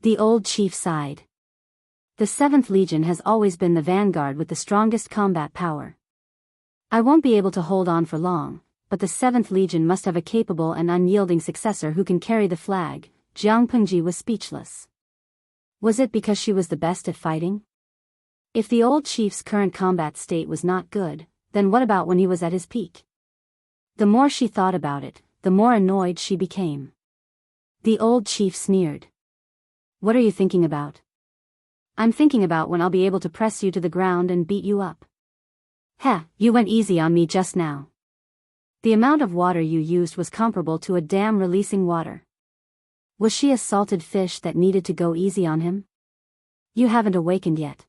The old chief sighed. The 7th Legion has always been the vanguard with the strongest combat power. I won't be able to hold on for long, but the 7th Legion must have a capable and unyielding successor who can carry the flag. Jiang Pengji was speechless. Was it because she was the best at fighting? If the old chief's current combat state was not good, then what about when he was at his peak? The more she thought about it, the more annoyed she became. The old chief sneered. What are you thinking about? I'm thinking about when I'll be able to press you to the ground and beat you up. Heh, you went easy on me just now. The amount of water you used was comparable to a dam releasing water. Was she a salted fish that needed to go easy on him? You haven't awakened yet.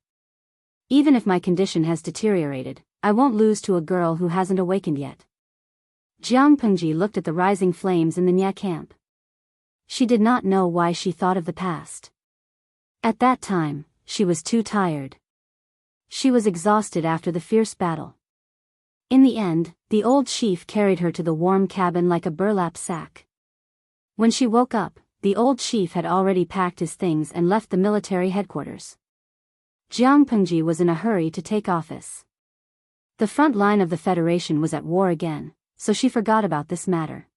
Even if my condition has deteriorated, I won't lose to a girl who hasn't awakened yet. Jiang Pengji looked at the rising flames in the Nya camp. She did not know why she thought of the past. At that time, she was too tired. She was exhausted after the fierce battle. In the end, the old chief carried her to the warm cabin like a burlap sack. When she woke up, the old chief had already packed his things and left the military headquarters. Jiang Pengji was in a hurry to take office. The front line of the Federation was at war again, so she forgot about this matter.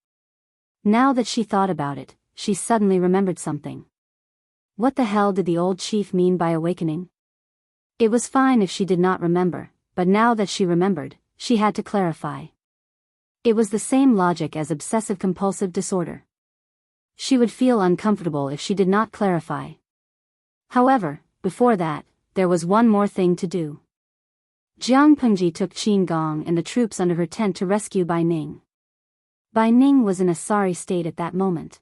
Now that she thought about it, she suddenly remembered something. What the hell did the old chief mean by awakening? It was fine if she did not remember, but now that she remembered, she had to clarify. It was the same logic as obsessive-compulsive disorder. She would feel uncomfortable if she did not clarify. However, before that, there was one more thing to do. Jiang Pengji took Qin Gong and the troops under her tent to rescue Bai Ning. Bai Ning was in a sorry state at that moment.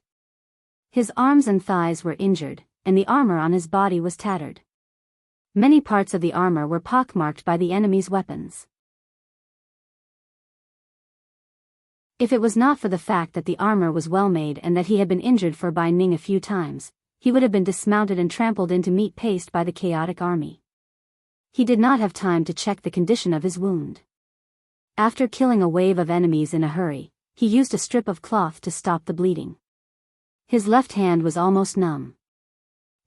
His arms and thighs were injured, and the armor on his body was tattered. Many parts of the armor were pockmarked by the enemy's weapons. If it was not for the fact that the armor was well made and that he had been injured for Bai Ning a few times, he would have been dismounted and trampled into meat paste by the chaotic army. He did not have time to check the condition of his wound. After killing a wave of enemies in a hurry, he used a strip of cloth to stop the bleeding. His left hand was almost numb.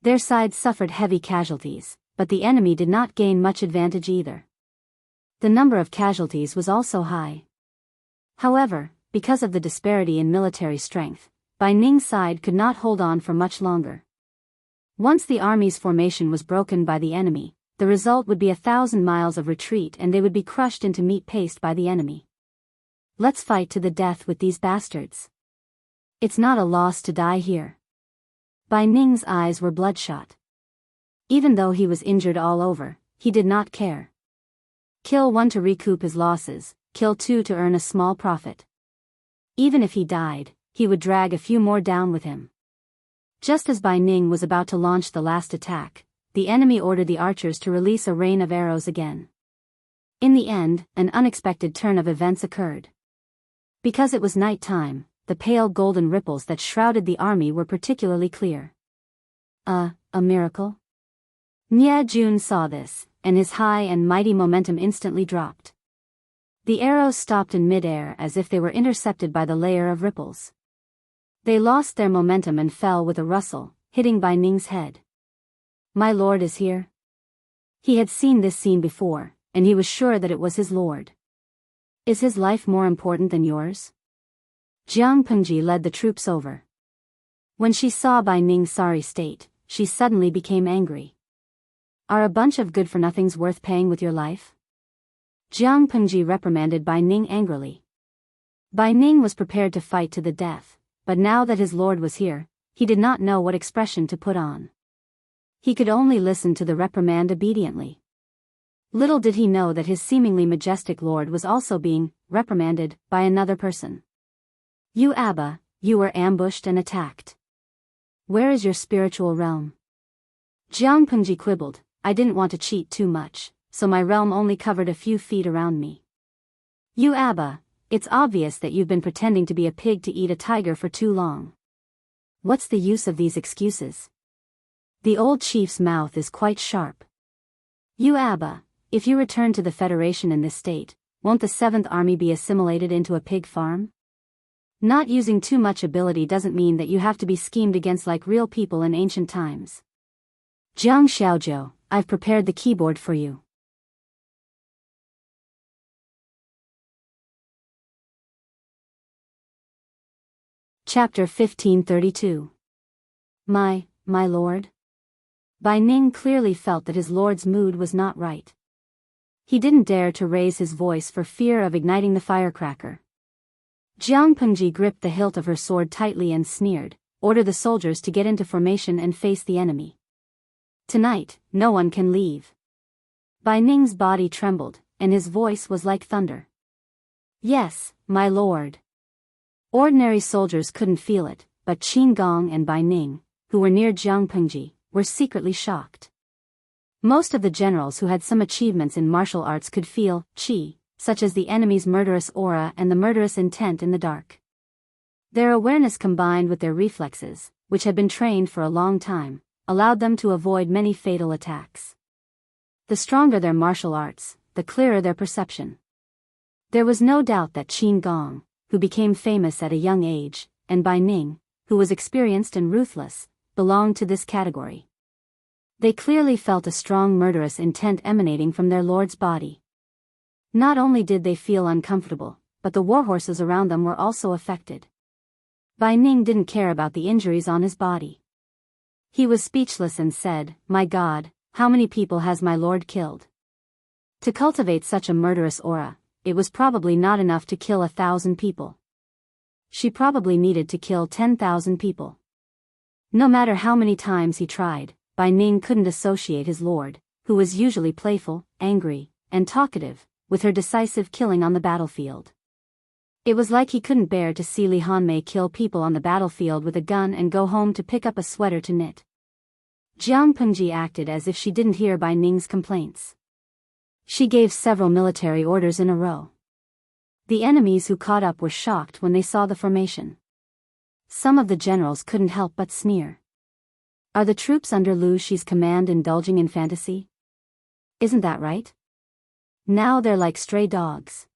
Their side suffered heavy casualties, but the enemy did not gain much advantage either. The number of casualties was also high. However, because of the disparity in military strength, Bai Ning's side could not hold on for much longer. Once the army's formation was broken by the enemy, the result would be 1,000 miles of retreat and they would be crushed into meat paste by the enemy. Let's fight to the death with these bastards. It's not a loss to die here. Bai Ning's eyes were bloodshot. Even though he was injured all over, he did not care. Kill one to recoup his losses, kill two to earn a small profit. Even if he died, he would drag a few more down with him. Just as Bai Ning was about to launch the last attack, the enemy ordered the archers to release a rain of arrows again. In the end, an unexpected turn of events occurred. Because it was night time, the pale golden ripples that shrouded the army were particularly clear. A miracle? Nie Jun saw this, and his high and mighty momentum instantly dropped. The arrows stopped in mid-air as if they were intercepted by the layer of ripples. They lost their momentum and fell with a rustle, hitting Bai Ning's head. My lord is here? He had seen this scene before, and he was sure that it was his lord. Is his life more important than yours? Jiang Pengji led the troops over. When she saw Bai Ning's sorry state, she suddenly became angry. Are a bunch of good-for-nothings worth paying with your life? Jiang Pengji reprimanded Bai Ning angrily. Bai Ning was prepared to fight to the death, but now that his lord was here, he did not know what expression to put on. He could only listen to the reprimand obediently. Little did he know that his seemingly majestic lord was also being reprimanded by another person. You Abba, you were ambushed and attacked. Where is your spiritual realm? Jiang Pengji quibbled, I didn't want to cheat too much, so my realm only covered a few feet around me. You Abba, it's obvious that you've been pretending to be a pig to eat a tiger for too long. What's the use of these excuses? The old chief's mouth is quite sharp. You Abba, if you return to the Federation in this state, won't the 7th Army be assimilated into a pig farm? Not using too much ability doesn't mean that you have to be schemed against like real people in ancient times. Jiang Xiaozhou, I've prepared the keyboard for you. Chapter 1532. My lord? Bai Ning clearly felt that his lord's mood was not right. He didn't dare to raise his voice for fear of igniting the firecracker. Jiang Pengji gripped the hilt of her sword tightly and sneered, order the soldiers to get into formation and face the enemy. Tonight, no one can leave. Bai Ning's body trembled, and his voice was like thunder. Yes, my lord. Ordinary soldiers couldn't feel it, but Qin Gong and Bai Ning, who were near Jiang Pengji, were secretly shocked. Most of the generals who had some achievements in martial arts could feel qi, such as the enemy's murderous aura and the murderous intent in the dark. Their awareness combined with their reflexes, which had been trained for a long time, allowed them to avoid many fatal attacks. The stronger their martial arts, the clearer their perception. There was no doubt that Qin Gong, who became famous at a young age, and Bai Ning, who was experienced and ruthless, belonged to this category. They clearly felt a strong murderous intent emanating from their lord's body. Not only did they feel uncomfortable, but the warhorses around them were also affected. Bai Ning didn't care about the injuries on his body. He was speechless and said, My God, how many people has my lord killed? To cultivate such a murderous aura, it was probably not enough to kill 1,000 people. She probably needed to kill 10,000 people. No matter how many times he tried, Bai Ning couldn't associate his lord, who was usually playful, angry, and talkative, with her decisive killing on the battlefield. It was like he couldn't bear to see Li Hanmei kill people on the battlefield with a gun and go home to pick up a sweater to knit. Jiang Pengji acted as if she didn't hear Bai Ning's complaints. She gave several military orders in a row. The enemies who caught up were shocked when they saw the formation. Some of the generals couldn't help but sneer. Are the troops under Lu Shi's command indulging in fantasy? Isn't that right? Now they're like stray dogs.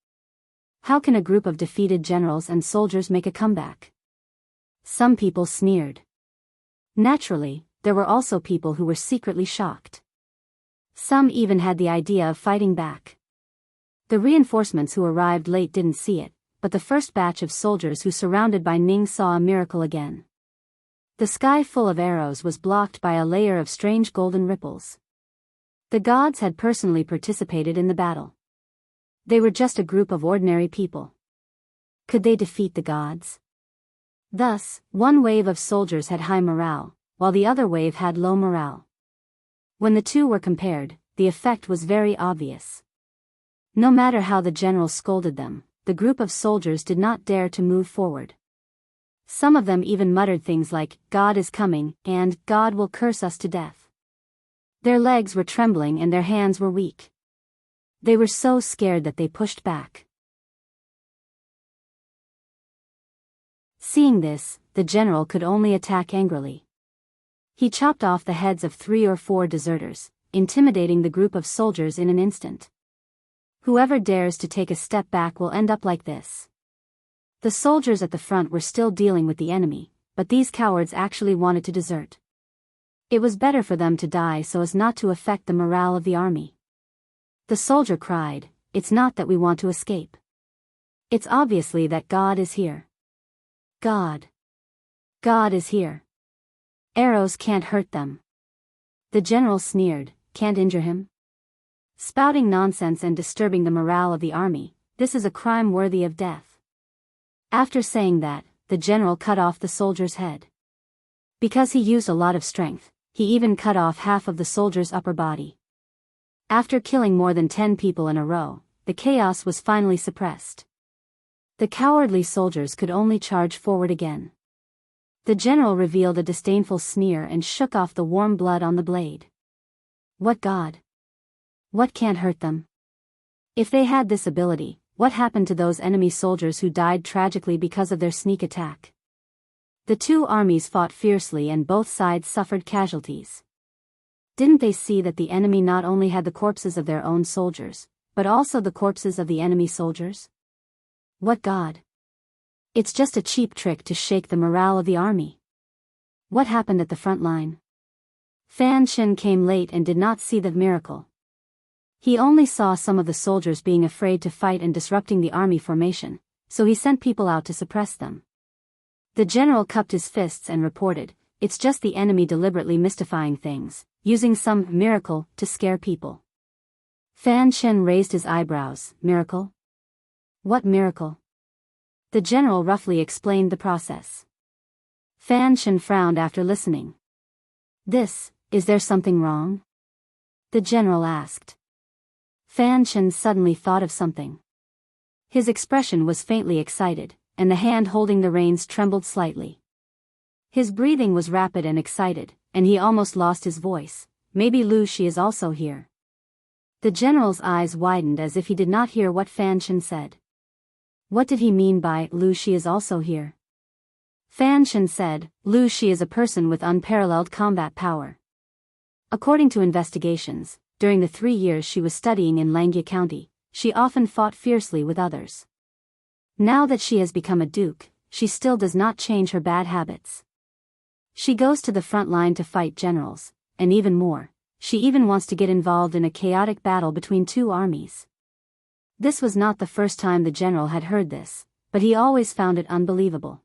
How can a group of defeated generals and soldiers make a comeback? Some people sneered. Naturally, there were also people who were secretly shocked. Some even had the idea of fighting back. The reinforcements who arrived late didn't see it, but the first batch of soldiers who surrounded Bai Ning saw a miracle again. The sky full of arrows was blocked by a layer of strange golden ripples. The gods had personally participated in the battle. They were just a group of ordinary people. Could they defeat the gods? Thus, one wave of soldiers had high morale, while the other wave had low morale. When the two were compared, the effect was very obvious. No matter how the general scolded them, the group of soldiers did not dare to move forward. Some of them even muttered things like, "God is coming," and "God will curse us to death." Their legs were trembling and their hands were weak. They were so scared that they pushed back. Seeing this, the general could only attack angrily. He chopped off the heads of 3 or 4 deserters, intimidating the group of soldiers in an instant. Whoever dares to take a step back will end up like this. The soldiers at the front were still dealing with the enemy, but these cowards actually wanted to desert. It was better for them to die so as not to affect the morale of the army. The soldier cried, "It's not that we want to escape. It's obviously that God is here. God. God is here. Arrows can't hurt them." The general sneered, "Can't injure him? Spouting nonsense and disturbing the morale of the army, this is a crime worthy of death." After saying that, the general cut off the soldier's head. Because he used a lot of strength, he even cut off half of the soldier's upper body. After killing more than 10 people in a row, the chaos was finally suppressed. The cowardly soldiers could only charge forward again. The general revealed a disdainful sneer and shook off the warm blood on the blade. What God? What can't hurt them? If they had this ability, what happened to those enemy soldiers who died tragically because of their sneak attack? The two armies fought fiercely and both sides suffered casualties. Didn't they see that the enemy not only had the corpses of their own soldiers, but also the corpses of the enemy soldiers? What God? It's just a cheap trick to shake the morale of the army. What happened at the front line? Fan Shin came late and did not see the miracle. He only saw some of the soldiers being afraid to fight and disrupting the army formation, so he sent people out to suppress them. The general cupped his fists and reported, "It's just the enemy deliberately mystifying things, using some miracle to scare people." Fan Shin raised his eyebrows. "Miracle? What miracle?" The general roughly explained the process. Fan Shin frowned after listening. Is there something wrong?" the general asked. Fan Shin suddenly thought of something. His expression was faintly excited, and the hand holding the reins trembled slightly. His breathing was rapid and excited, and he almost lost his voice. "Maybe Lu Shi is also here." The general's eyes widened as if he did not hear what Fan Shin said. What did he mean by "Lu Shi is also here"? Fan Shin said, "Lu Shi is a person with unparalleled combat power. According to investigations, during the 3 years she was studying in Langia County, she often fought fiercely with others. Now that she has become a duke, she still does not change her bad habits. She goes to the front line to fight generals, and even more, she even wants to get involved in a chaotic battle between 2 armies." This was not the first time the general had heard this, but he always found it unbelievable.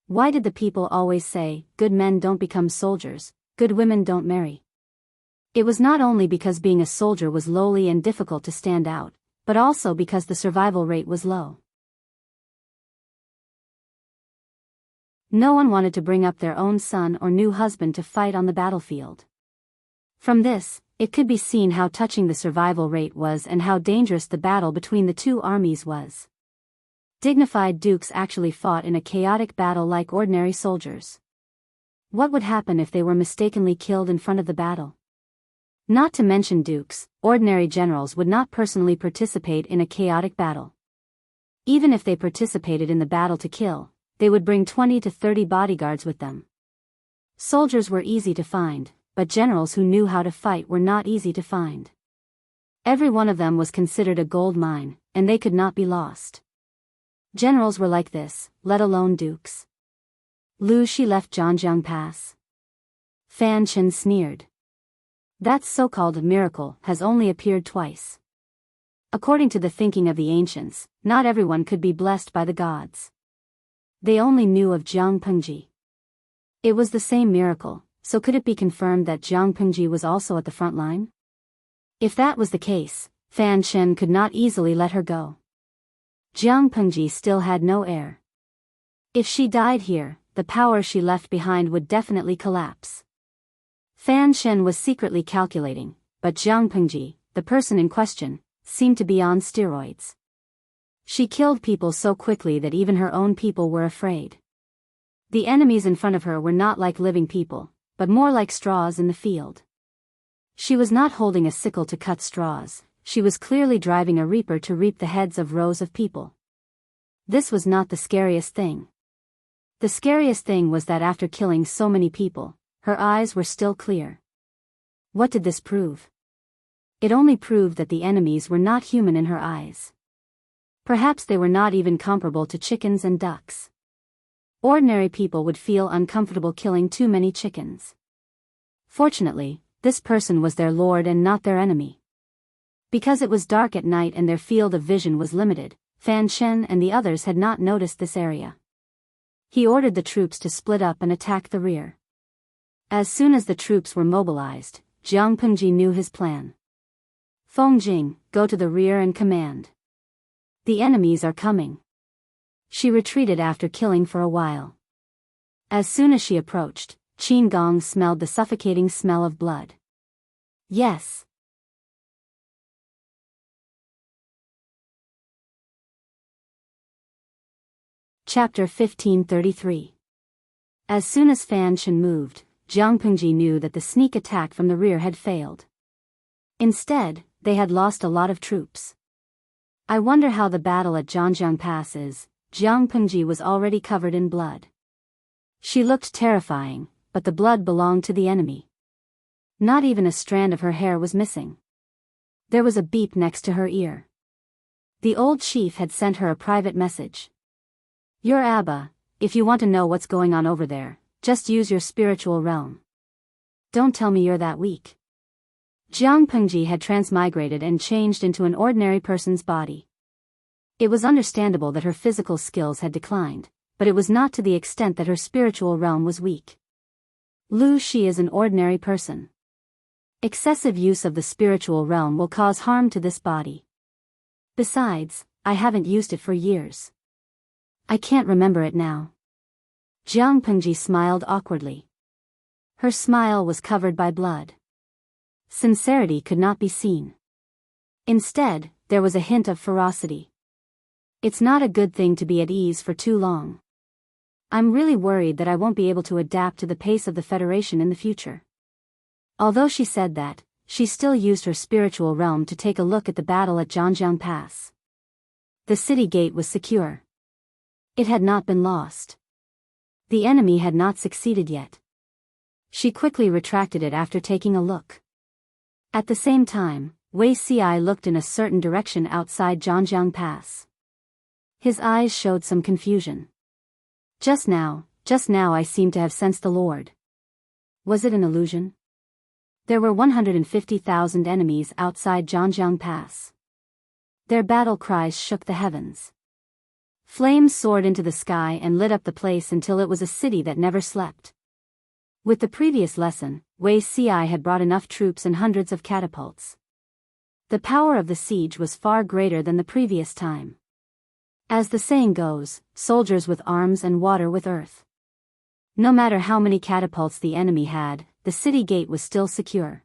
Why did the people always say, "Good men don't become soldiers, good women don't marry"? It was not only because being a soldier was lowly and difficult to stand out, but also because the survival rate was low. No one wanted to bring up their own son or new husband to fight on the battlefield. From this, It could be seen how touching the survival rate was and how dangerous the battle between the two armies was. Dignified dukes actually fought in a chaotic battle like ordinary soldiers. What would happen if they were mistakenly killed in front of the battle? Not to mention dukes, ordinary generals would not personally participate in a chaotic battle. Even if they participated in the battle to kill, they would bring 20 to 30 bodyguards with them. Soldiers were easy to find, but generals who knew how to fight were not easy to find. Every one of them was considered a gold mine, and they could not be lost. Generals were like this, let alone dukes. Lu Shi left Jianghu Pass. Fan Chen sneered. That so-called miracle has only appeared twice. According to the thinking of the ancients, not everyone could be blessed by the gods. They only knew of Jiang Pengji. It was the same miracle, so could it be confirmed that Jiang Pengji was also at the front line? If that was the case, Fan Chen could not easily let her go. Jiang Pengji still had no heir. If she died here, the power she left behind would definitely collapse. Fan Chen was secretly calculating, but Jiang Pengji, the person in question, seemed to be on steroids. She killed people so quickly that even her own people were afraid. The enemies in front of her were not like living people, but more like straws in the field. She was not holding a sickle to cut straws, she was clearly driving a reaper to reap the heads of rows of people. This was not the scariest thing. The scariest thing was that after killing so many people, her eyes were still clear. What did this prove? It only proved that the enemies were not human in her eyes. Perhaps they were not even comparable to chickens and ducks. Ordinary people would feel uncomfortable killing too many chickens. Fortunately, this person was their lord and not their enemy. Because it was dark at night and their field of vision was limited, Fan Chen and the others had not noticed this area. He ordered the troops to split up and attack the rear. As soon as the troops were mobilized, Jiang Pengji knew his plan. Feng Jing, go to the rear and command. The enemies are coming. She retreated after killing for a while. As soon as she approached, Qin Gong smelled the suffocating smell of blood. Yes. Chapter 1533. As soon as Fan Chen moved, Jiang Pengji knew that the sneak attack from the rear had failed. Instead, they had lost a lot of troops. I wonder how the battle at Jianghu Pass is. Jiang Pengji was already covered in blood. She looked terrifying, but the blood belonged to the enemy. Not even a strand of her hair was missing. There was a beep next to her ear. The old chief had sent her a private message. Your Abba, if you want to know what's going on over there, just use your spiritual realm. Don't tell me you're that weak. Jiang Pengji had transmigrated and changed into an ordinary person's body. It was understandable that her physical skills had declined, but it was not to the extent that her spiritual realm was weak. Lu Shi is an ordinary person. Excessive use of the spiritual realm will cause harm to this body. Besides, I haven't used it for years. I can't remember it now. Jiang Pengji smiled awkwardly. Her smile was covered by blood. Sincerity could not be seen. Instead, there was a hint of ferocity. It's not a good thing to be at ease for too long. I'm really worried that I won't be able to adapt to the pace of the Federation in the future. Although she said that, she still used her spiritual realm to take a look at the battle at Jianghu Pass. The city gate was secure. It had not been lost. The enemy had not succeeded yet. She quickly retracted it after taking a look. At the same time, Wei Ci looked in a certain direction outside Jianghu Pass. His eyes showed some confusion. Just now I seemed to have sensed the Lord. Was it an illusion? There were 150,000 enemies outside Jianghu Pass. Their battle cries shook the heavens. Flames soared into the sky and lit up the place until it was a city that never slept. With the previous lesson, Wei Ci had brought enough troops and hundreds of catapults. The power of the siege was far greater than the previous time. As the saying goes, soldiers with arms and water with earth. No matter how many catapults the enemy had, the city gate was still secure.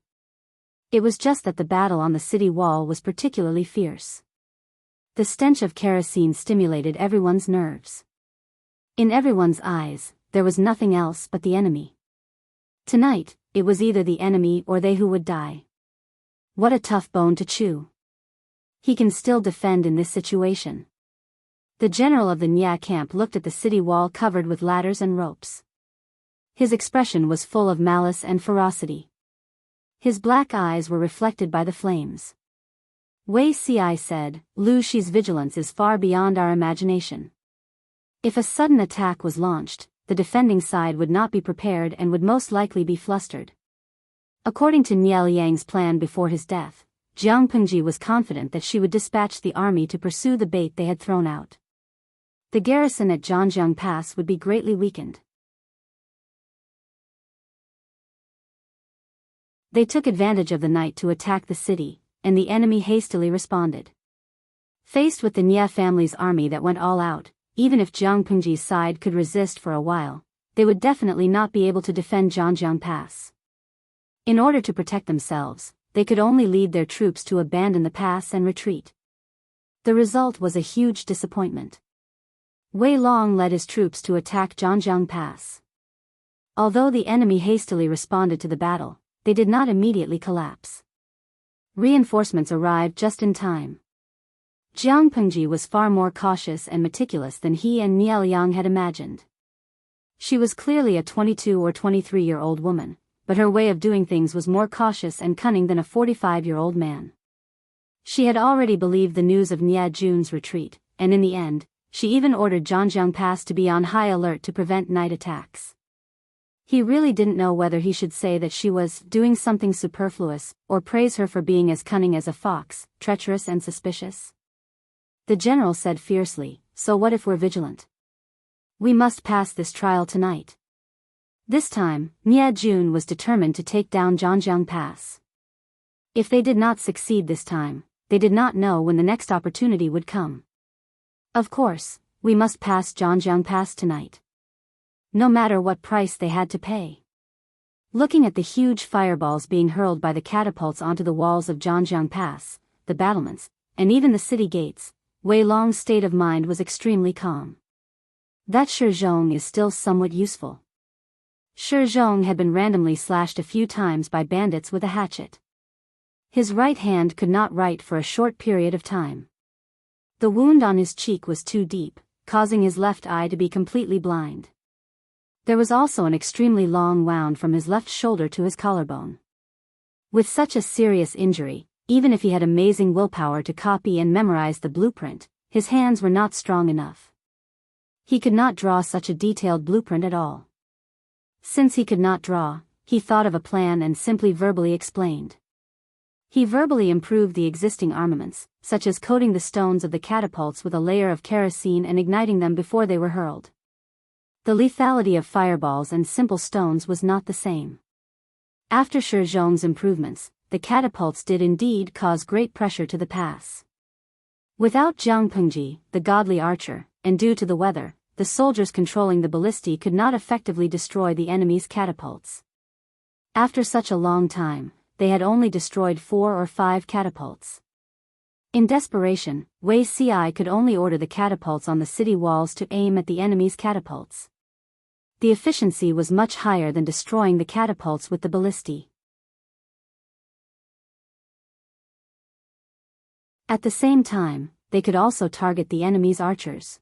It was just that the battle on the city wall was particularly fierce. The stench of kerosene stimulated everyone's nerves. In everyone's eyes, there was nothing else but the enemy. Tonight, it was either the enemy or they who would die. What a tough bone to chew. He can still defend in this situation. The general of the Nya camp looked at the city wall covered with ladders and ropes. His expression was full of malice and ferocity. His black eyes were reflected by the flames. Wei Ci said, Lu Shi's vigilance is far beyond our imagination. If a sudden attack was launched, the defending side would not be prepared and would most likely be flustered. According to Niel Yang's plan before his death, Jiang Pengji was confident that she would dispatch the army to pursue the bait they had thrown out. The garrison at Zhangjiang Pass would be greatly weakened. They took advantage of the night to attack the city, and the enemy hastily responded. Faced with the Nya family's army that went all out, even if Jiang Pengji's side could resist for a while, they would definitely not be able to defend Zhangjiang Pass. In order to protect themselves, they could only lead their troops to abandon the pass and retreat. The result was a huge disappointment. Wei Long led his troops to attack Zhangjiang Pass. Although the enemy hastily responded to the battle, they did not immediately collapse. Reinforcements arrived just in time. Jiang Pengji was far more cautious and meticulous than he and Niel Yang had imagined. She was clearly a 22 or 23-year-old woman, but her way of doing things was more cautious and cunning than a 45-year-old man. She had already believed the news of Nya Jun's retreat, and in the end, she even ordered Zhangjiang Pass to be on high alert to prevent night attacks. He really didn't know whether he should say that she was doing something superfluous, or praise her for being as cunning as a fox, treacherous and suspicious. The general said fiercely, so what if we're vigilant? We must pass this trial tonight. This time, Nya Jun was determined to take down Zhangjiang Pass. If they did not succeed this time, they did not know when the next opportunity would come. Of course, we must pass Zhangjiang Pass tonight. No matter what price they had to pay. Looking at the huge fireballs being hurled by the catapults onto the walls of Zhangjiang Pass, the battlements, and even the city gates, Wei Long's state of mind was extremely calm. That Shizhong is still somewhat useful. Shizhong had been randomly slashed a few times by bandits with a hatchet. His right hand could not write for a short period of time. The wound on his cheek was too deep, causing his left eye to be completely blind. There was also an extremely long wound from his left shoulder to his collarbone. With such a serious injury, even if he had amazing willpower to copy and memorize the blueprint, his hands were not strong enough. He could not draw such a detailed blueprint at all. Since he could not draw, he thought of a plan and simply verbally explained. He verbally improved the existing armaments, such as coating the stones of the catapults with a layer of kerosene and igniting them before they were hurled. The lethality of fireballs and simple stones was not the same. After Shizhong's improvements, the catapults did indeed cause great pressure to the pass. Without Jiang Pengji, the godly archer, and due to the weather, the soldiers controlling the ballistae could not effectively destroy the enemy's catapults. After such a long time, they had only destroyed 4 or 5 catapults. In desperation, Wei Ci could only order the catapults on the city walls to aim at the enemy's catapults. The efficiency was much higher than destroying the catapults with the ballistae. At the same time, they could also target the enemy's archers.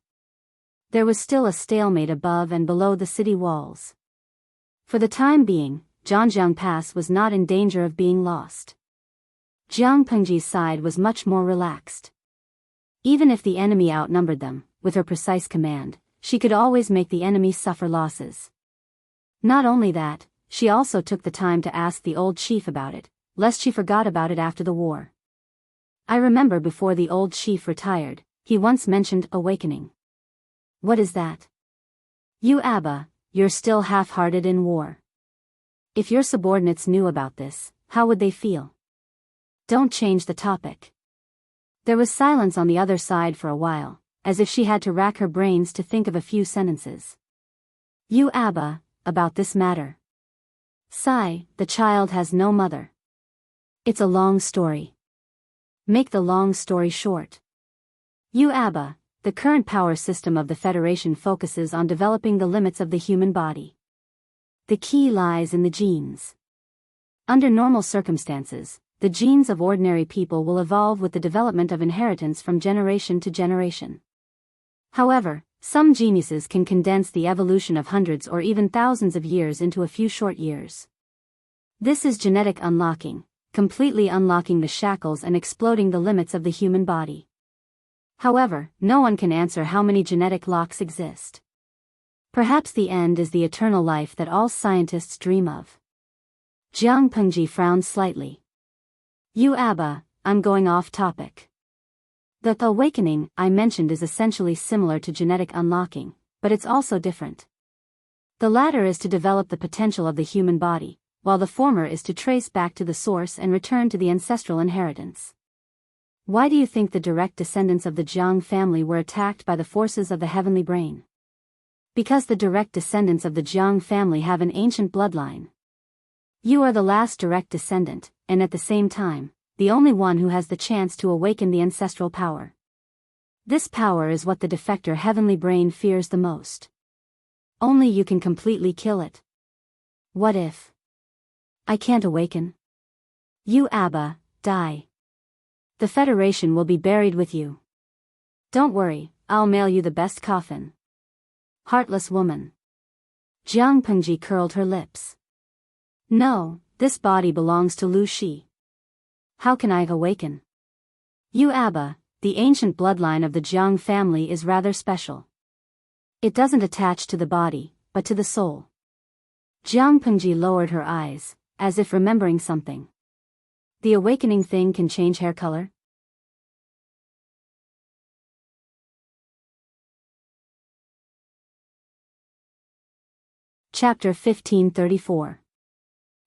There was still a stalemate above and below the city walls. For the time being, Zhangjiang Pass was not in danger of being lost. Jiang Pengji's side was much more relaxed. Even if the enemy outnumbered them, with her precise command, she could always make the enemy suffer losses. Not only that, she also took the time to ask the old chief about it, lest she forgot about it after the war. I remember before the old chief retired, he once mentioned awakening. What is that? You Abba, you're still half-hearted in war. If your subordinates knew about this, how would they feel? Don't change the topic. There was silence on the other side for a while, as if she had to rack her brains to think of a few sentences. You Abba, about this matter. Sigh, the child has no mother. It's a long story. Make the long story short. UABA, the current power system of the Federation, focuses on developing the limits of the human body. The key lies in the genes. Under normal circumstances, the genes of ordinary people will evolve with the development of inheritance from generation to generation. However, some geniuses can condense the evolution of hundreds or even thousands of years into a few short years. This is genetic unlocking, completely unlocking the shackles and exploding the limits of the human body. However, no one can answer how many genetic locks exist. Perhaps the end is the eternal life that all scientists dream of. Jiang Pengji frowned slightly. UABA, I'm going off topic. The awakening I mentioned is essentially similar to genetic unlocking, but it's also different. The latter is to develop the potential of the human body, while the former is to trace back to the source and return to the ancestral inheritance. Why do you think the direct descendants of the Jiang family were attacked by the forces of the heavenly brain? Because the direct descendants of the Jiang family have an ancient bloodline. You are the last direct descendant, and at the same time, the only one who has the chance to awaken the ancestral power. This power is what the defector heavenly brain fears the most. Only you can completely kill it. What if I can't awaken? You Abba, die. The Federation will be buried with you. Don't worry, I'll mail you the best coffin. Heartless woman. Jiang Pengji curled her lips. No, this body belongs to Lu Shi. How can I awaken? You Abba, the ancient bloodline of the Jiang family is rather special. It doesn't attach to the body, but to the soul. Jiang Pengji lowered her eyes, as if remembering something. The awakening thing can change hair color? Chapter 1534.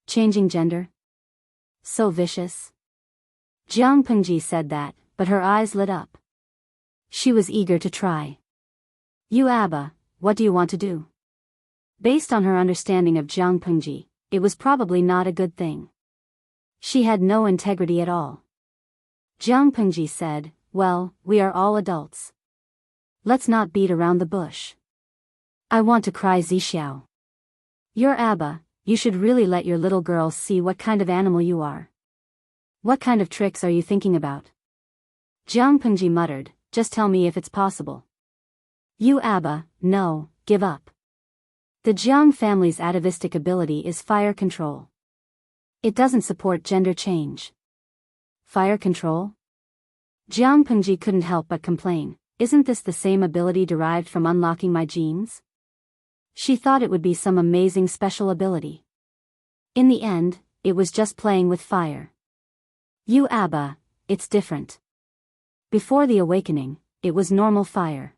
Changing gender? So vicious. Jiang Pengji said that, but her eyes lit up. She was eager to try. You Abba, what do you want to do? Based on her understanding of Jiang Pengji, it was probably not a good thing. She had no integrity at all. Jiang Pengji said, well, we are all adults. Let's not beat around the bush. I want to cry Zixiao. Your Abba, you should really let your little girl see what kind of animal you are. What kind of tricks are you thinking about? Jiang Pengji muttered, just tell me if it's possible. You Abba, no, give up. The Jiang family's atavistic ability is fire control. It doesn't support gender change. Fire control? Jiang Pengji couldn't help but complain, isn't this the same ability derived from unlocking my genes? She thought it would be some amazing special ability. In the end, it was just playing with fire. You Abba, it's different. Before the awakening, it was normal fire.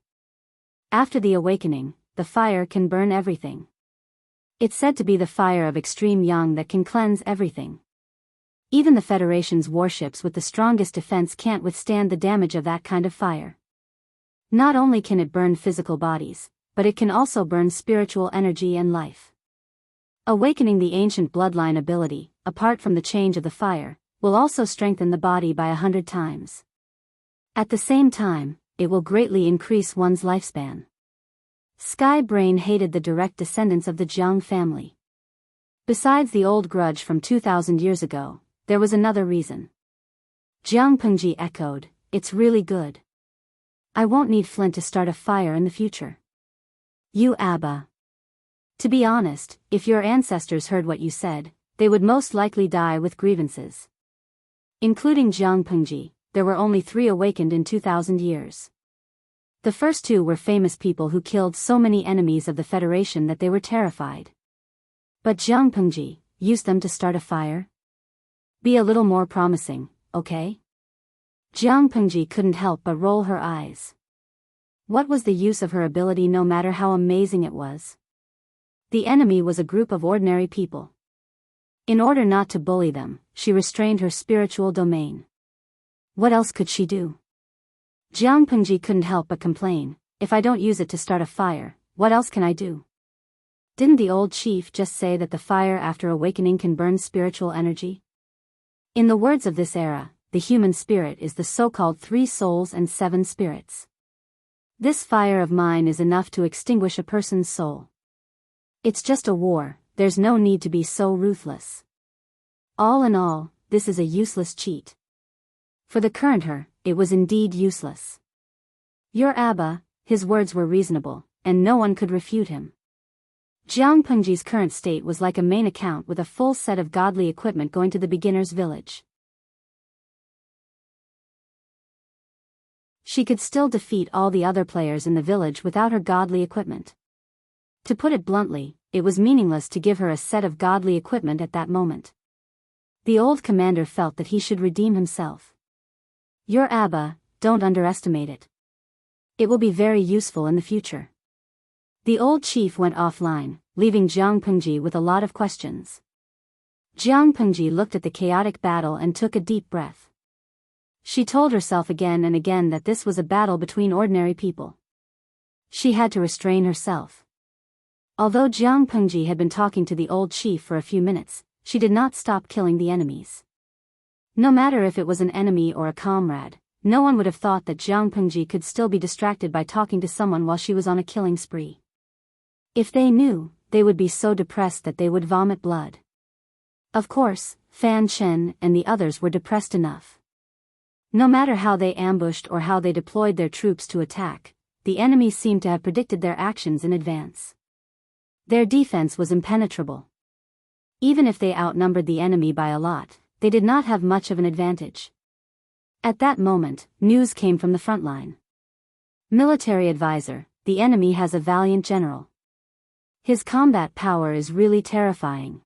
After the awakening, the fire can burn everything. It's said to be the fire of extreme yang that can cleanse everything. Even the Federation's warships with the strongest defense can't withstand the damage of that kind of fire. Not only can it burn physical bodies, but it can also burn spiritual energy and life. Awakening the ancient bloodline ability, apart from the change of the fire, will also strengthen the body by 100 times. At the same time, it will greatly increase one's lifespan. Sky Brain hated the direct descendants of the Jiang family. Besides the old grudge from 2,000 years ago, there was another reason. Jiang Pengji echoed, it's really good. I won't need flint to start a fire in the future. You Abba. To be honest, if your ancestors heard what you said, they would most likely die with grievances. Including Jiang Pengji, there were only 3 awakened in 2,000 years. The first 2 were famous people who killed so many enemies of the Federation that they were terrified. But Jiang Pengji used them to start a fire? Be a little more promising, okay? Jiang Pengji couldn't help but roll her eyes. What was the use of her ability no matter how amazing it was? The enemy was a group of ordinary people. In order not to bully them, she restrained her spiritual domain. What else could she do? Jiang Pengji couldn't help but complain, if I don't use it to start a fire, what else can I do? Didn't the old chief just say that the fire after awakening can burn spiritual energy? In the words of this era, the human spirit is the so-called 3 souls and 7 spirits. This fire of mine is enough to extinguish a person's soul. It's just a war, there's no need to be so ruthless. All in all, this is a useless cheat. For the current her, it was indeed useless. Your Abba, his words were reasonable, and no one could refute him. Jiang Pengji's current state was like a main account with a full set of godly equipment going to the beginner's village. She could still defeat all the other players in the village without her godly equipment. To put it bluntly, it was meaningless to give her a set of godly equipment at that moment. The old commander felt that he should redeem himself. Your Abba, don't underestimate it. It will be very useful in the future. The old chief went offline, leaving Jiang Pengji with a lot of questions. Jiang Pengji looked at the chaotic battle and took a deep breath. She told herself again and again that this was a battle between ordinary people. She had to restrain herself. Although Jiang Pengji had been talking to the old chief for a few minutes, she did not stop killing the enemies. No matter if it was an enemy or a comrade, no one would have thought that Jiang Pengji could still be distracted by talking to someone while she was on a killing spree. If they knew, they would be so depressed that they would vomit blood. Of course, Fan Chen and the others were depressed enough. No matter how they ambushed or how they deployed their troops to attack, the enemy seemed to have predicted their actions in advance. Their defense was impenetrable. Even if they outnumbered the enemy by a lot, they did not have much of an advantage. At that moment, news came from the front line. Military advisor, the enemy has a valiant general. His combat power is really terrifying.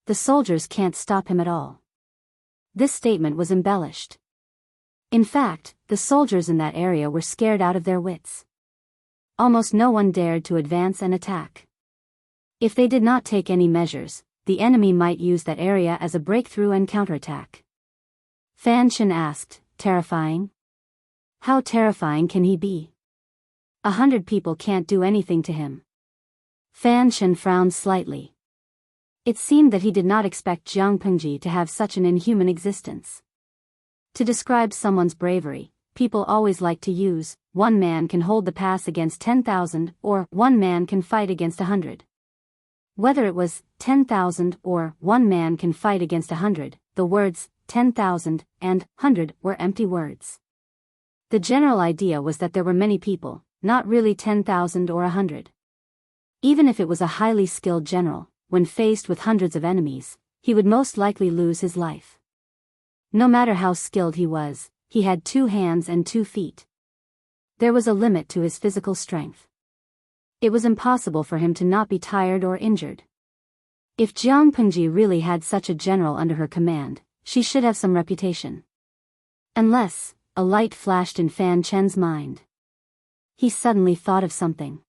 The soldiers can't stop him at all. This statement was embellished. In fact, the soldiers in that area were scared out of their wits. Almost no one dared to advance and attack. If they did not take any measures, the enemy might use that area as a breakthrough and counterattack. Fan Chen asked, terrifying? How terrifying can he be? 100 people can't do anything to him. Fan Chen frowned slightly. It seemed that he did not expect Jiang Pengji to have such an inhuman existence. To describe someone's bravery, people always like to use, 1 man can hold the pass against 10,000 or 1 man can fight against 100. Whether it was 10,000 or 1 man can fight against 100, the words 10,000 and 100 were empty words. The general idea was that there were many people, not really 10,000 or 100. Even if it was a highly skilled general, when faced with hundreds of enemies, he would most likely lose his life. No matter how skilled he was, he had 2 hands and 2 feet. There was a limit to his physical strength. It was impossible for him to not be tired or injured. If Jiang Pengji really had such a general under her command, she should have some reputation. Unless, a light flashed in Fan Chen's mind. He suddenly thought of something.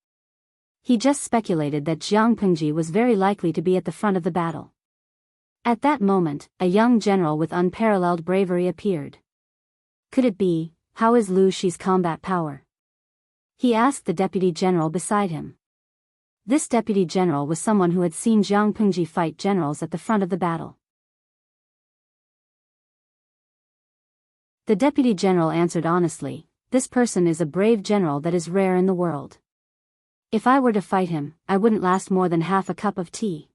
He just speculated that Jiang Pengji was very likely to be at the front of the battle. At that moment, a young general with unparalleled bravery appeared. Could it be, how is Lu Shi's combat power? He asked the deputy general beside him. This deputy general was someone who had seen Jiang Pengji fight generals at the front of the battle. The deputy general answered honestly, this person is a brave general that is rare in the world. If I were to fight him, I wouldn't last more than half a cup of tea.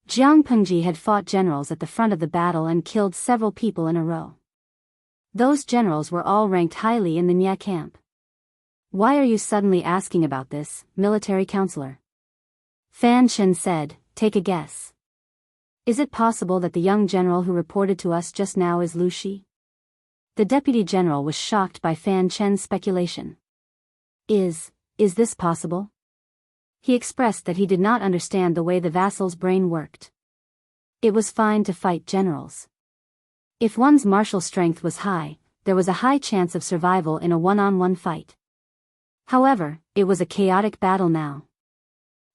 Jiang Pengji had fought generals at the front of the battle and killed several people in a row. Those generals were all ranked highly in the Nya camp. Why are you suddenly asking about this, military counselor? Fan Chen said, take a guess. Is it possible that the young general who reported to us just now is Lu Shi? The deputy general was shocked by Fan Chen's speculation. Is this possible? He expressed that he did not understand the way the vassal's brain worked. It was fine to fight generals. If one's martial strength was high, there was a high chance of survival in a one-on-one fight. However, it was a chaotic battle now.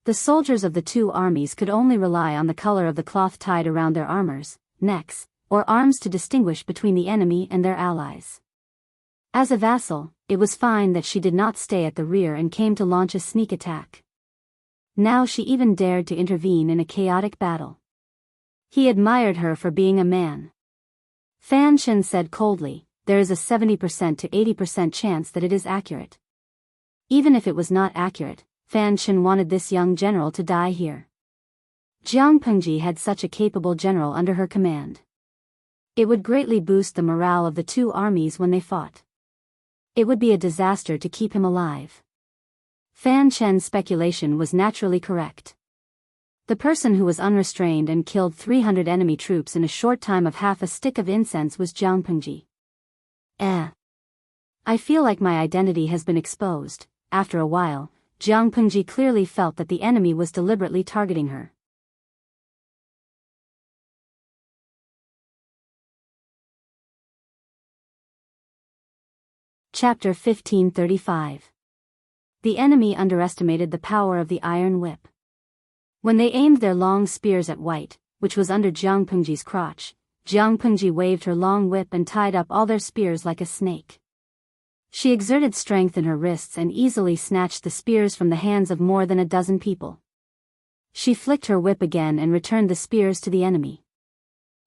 The soldiers of the 2 armies could only rely on the color of the cloth tied around their armors, necks, or arms to distinguish between the enemy and their allies. As a vassal, it was fine that she did not stay at the rear and came to launch a sneak attack. Now she even dared to intervene in a chaotic battle. He admired her for being a man. Fan Chen said coldly, there is a 70% to 80% chance that it is accurate. Even if it was not accurate, Fan Chen wanted this young general to die here. Jiang Pengji had such a capable general under her command. It would greatly boost the morale of the two armies when they fought. It would be a disaster to keep him alive. Fan Chen's speculation was naturally correct. The person who was unrestrained and killed 300 enemy troops in a short time of half a stick of incense was Jiang Pengji. I feel like my identity has been exposed. After a while, Jiang Pengji clearly felt that the enemy was deliberately targeting her. Chapter 1535. The enemy underestimated the power of the iron whip. When they aimed their long spears at White, which was under Jiang Pengji's crotch, Jiang Pengji waved her long whip and tied up all their spears like a snake. She exerted strength in her wrists and easily snatched the spears from the hands of more than a dozen people. She flicked her whip again and returned the spears to the enemy.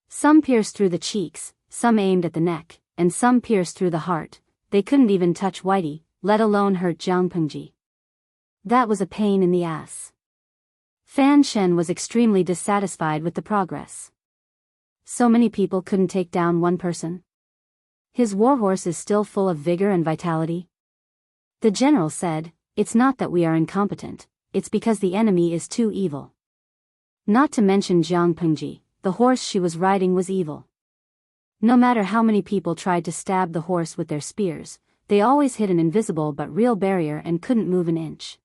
Some pierced through the cheeks, some aimed at the neck, and some pierced through the heart. They couldn't even touch Whitey, let alone hurt Jiang Pengji. That was a pain in the ass. Fan Chen was extremely dissatisfied with the progress. So many people couldn't take down one person. His warhorse is still full of vigor and vitality. The general said, it's not that we are incompetent, it's because the enemy is too evil. Not to mention Jiang Pengji, the horse she was riding was evil. No matter how many people tried to stab the horse with their spears, they always hit an invisible but real barrier and couldn't move an inch.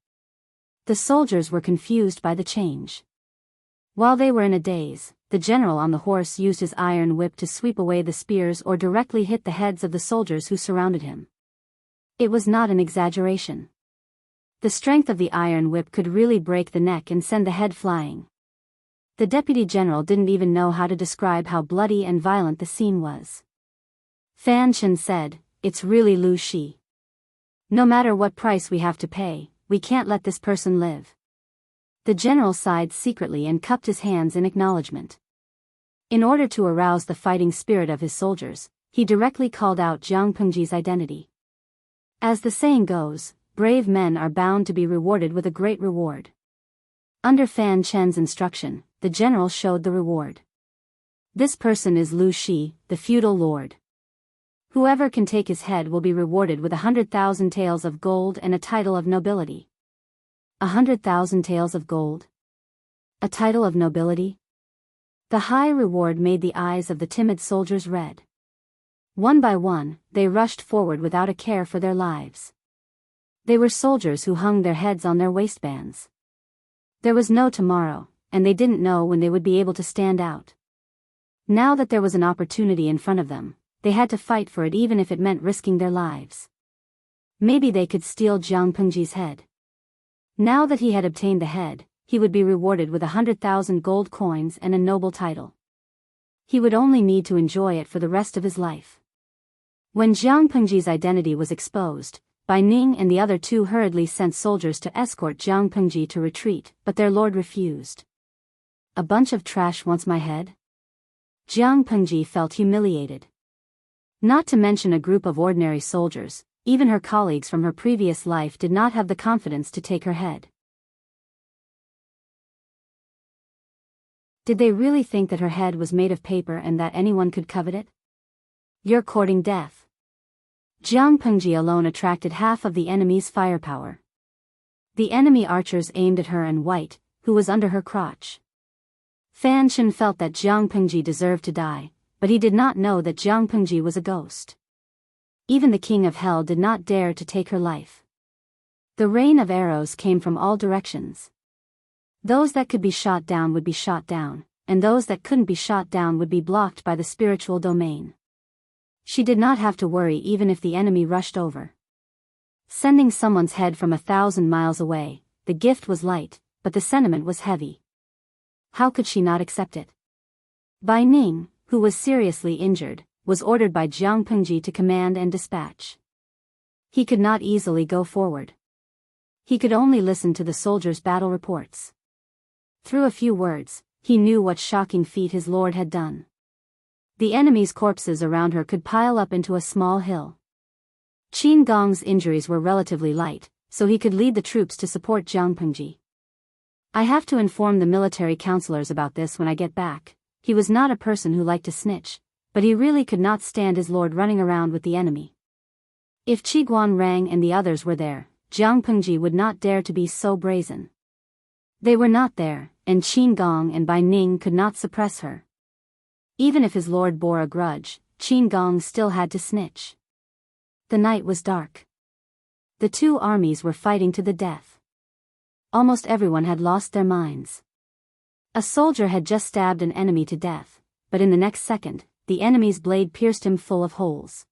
The soldiers were confused by the change. While they were in a daze, the general on the horse used his iron whip to sweep away the spears or directly hit the heads of the soldiers who surrounded him. It was not an exaggeration. The strength of the iron whip could really break the neck and send the head flying. The deputy general didn't even know how to describe how bloody and violent the scene was. Fan Chen said, it's really Lu Shi. No matter what price we have to pay, we can't let this person live. The general sighed secretly and cupped his hands in acknowledgement. In order to arouse the fighting spirit of his soldiers, he directly called out Jiang Pengji's identity. As the saying goes, brave men are bound to be rewarded with a great reward. Under Fan Chen's instruction, the general showed the reward. This person is Lu Shi, the feudal lord. Whoever can take his head will be rewarded with 100,000 taels of gold and a title of nobility. 100,000 taels of gold? A title of nobility? The high reward made the eyes of the timid soldiers red. One by one, they rushed forward without a care for their lives. They were soldiers who hung their heads on their waistbands. There was no tomorrow, and they didn't know when they would be able to stand out. Now that there was an opportunity in front of them, they had to fight for it even if it meant risking their lives. Maybe they could steal Jiang Pengji's head. Now that he had obtained the head, he would be rewarded with 100,000 gold coins and a noble title. He would only need to enjoy it for the rest of his life. When Jiang Pengji's identity was exposed, Bai Ning and the other two hurriedly sent soldiers to escort Jiang Pengji to retreat, but their lord refused. A bunch of trash wants my head? Jiang Pengji felt humiliated. Not to mention a group of ordinary soldiers, even her colleagues from her previous life did not have the confidence to take her head. Did they really think that her head was made of paper and that anyone could covet it? You're courting death. Jiang Pengji alone attracted half of the enemy's firepower. The enemy archers aimed at her and White, who was under her crotch. Fan Chen felt that Jiang Pengji deserved to die, but he did not know that Jiang Pengji was a ghost. Even the king of hell did not dare to take her life. The rain of arrows came from all directions. Those that could be shot down would be shot down, and those that couldn't be shot down would be blocked by the spiritual domain. She did not have to worry even if the enemy rushed over. Sending someone's head from 1,000 miles away, the gift was light, but the sentiment was heavy. How could she not accept it? Bai Ning, who was seriously injured, was ordered by Jiang Pengji to command and dispatch. He could not easily go forward. He could only listen to the soldiers' battle reports. Through a few words, he knew what shocking feat his lord had done. The enemy's corpses around her could pile up into a small hill. Qin Gong's injuries were relatively light, so he could lead the troops to support Jiang Pengji. I have to inform the military counselors about this when I get back. He was not a person who liked to snitch, but he really could not stand his lord running around with the enemy. If Qiguan Rang and the others were there, Jiang Pengji would not dare to be so brazen. They were not there, and Qin Gong and Bai Ning could not suppress her. Even if his lord bore a grudge, Qin Gong still had to snitch. The night was dark. The two armies were fighting to the death. Almost everyone had lost their minds. A soldier had just stabbed an enemy to death, but in the next second, the enemy's blade pierced him full of holes.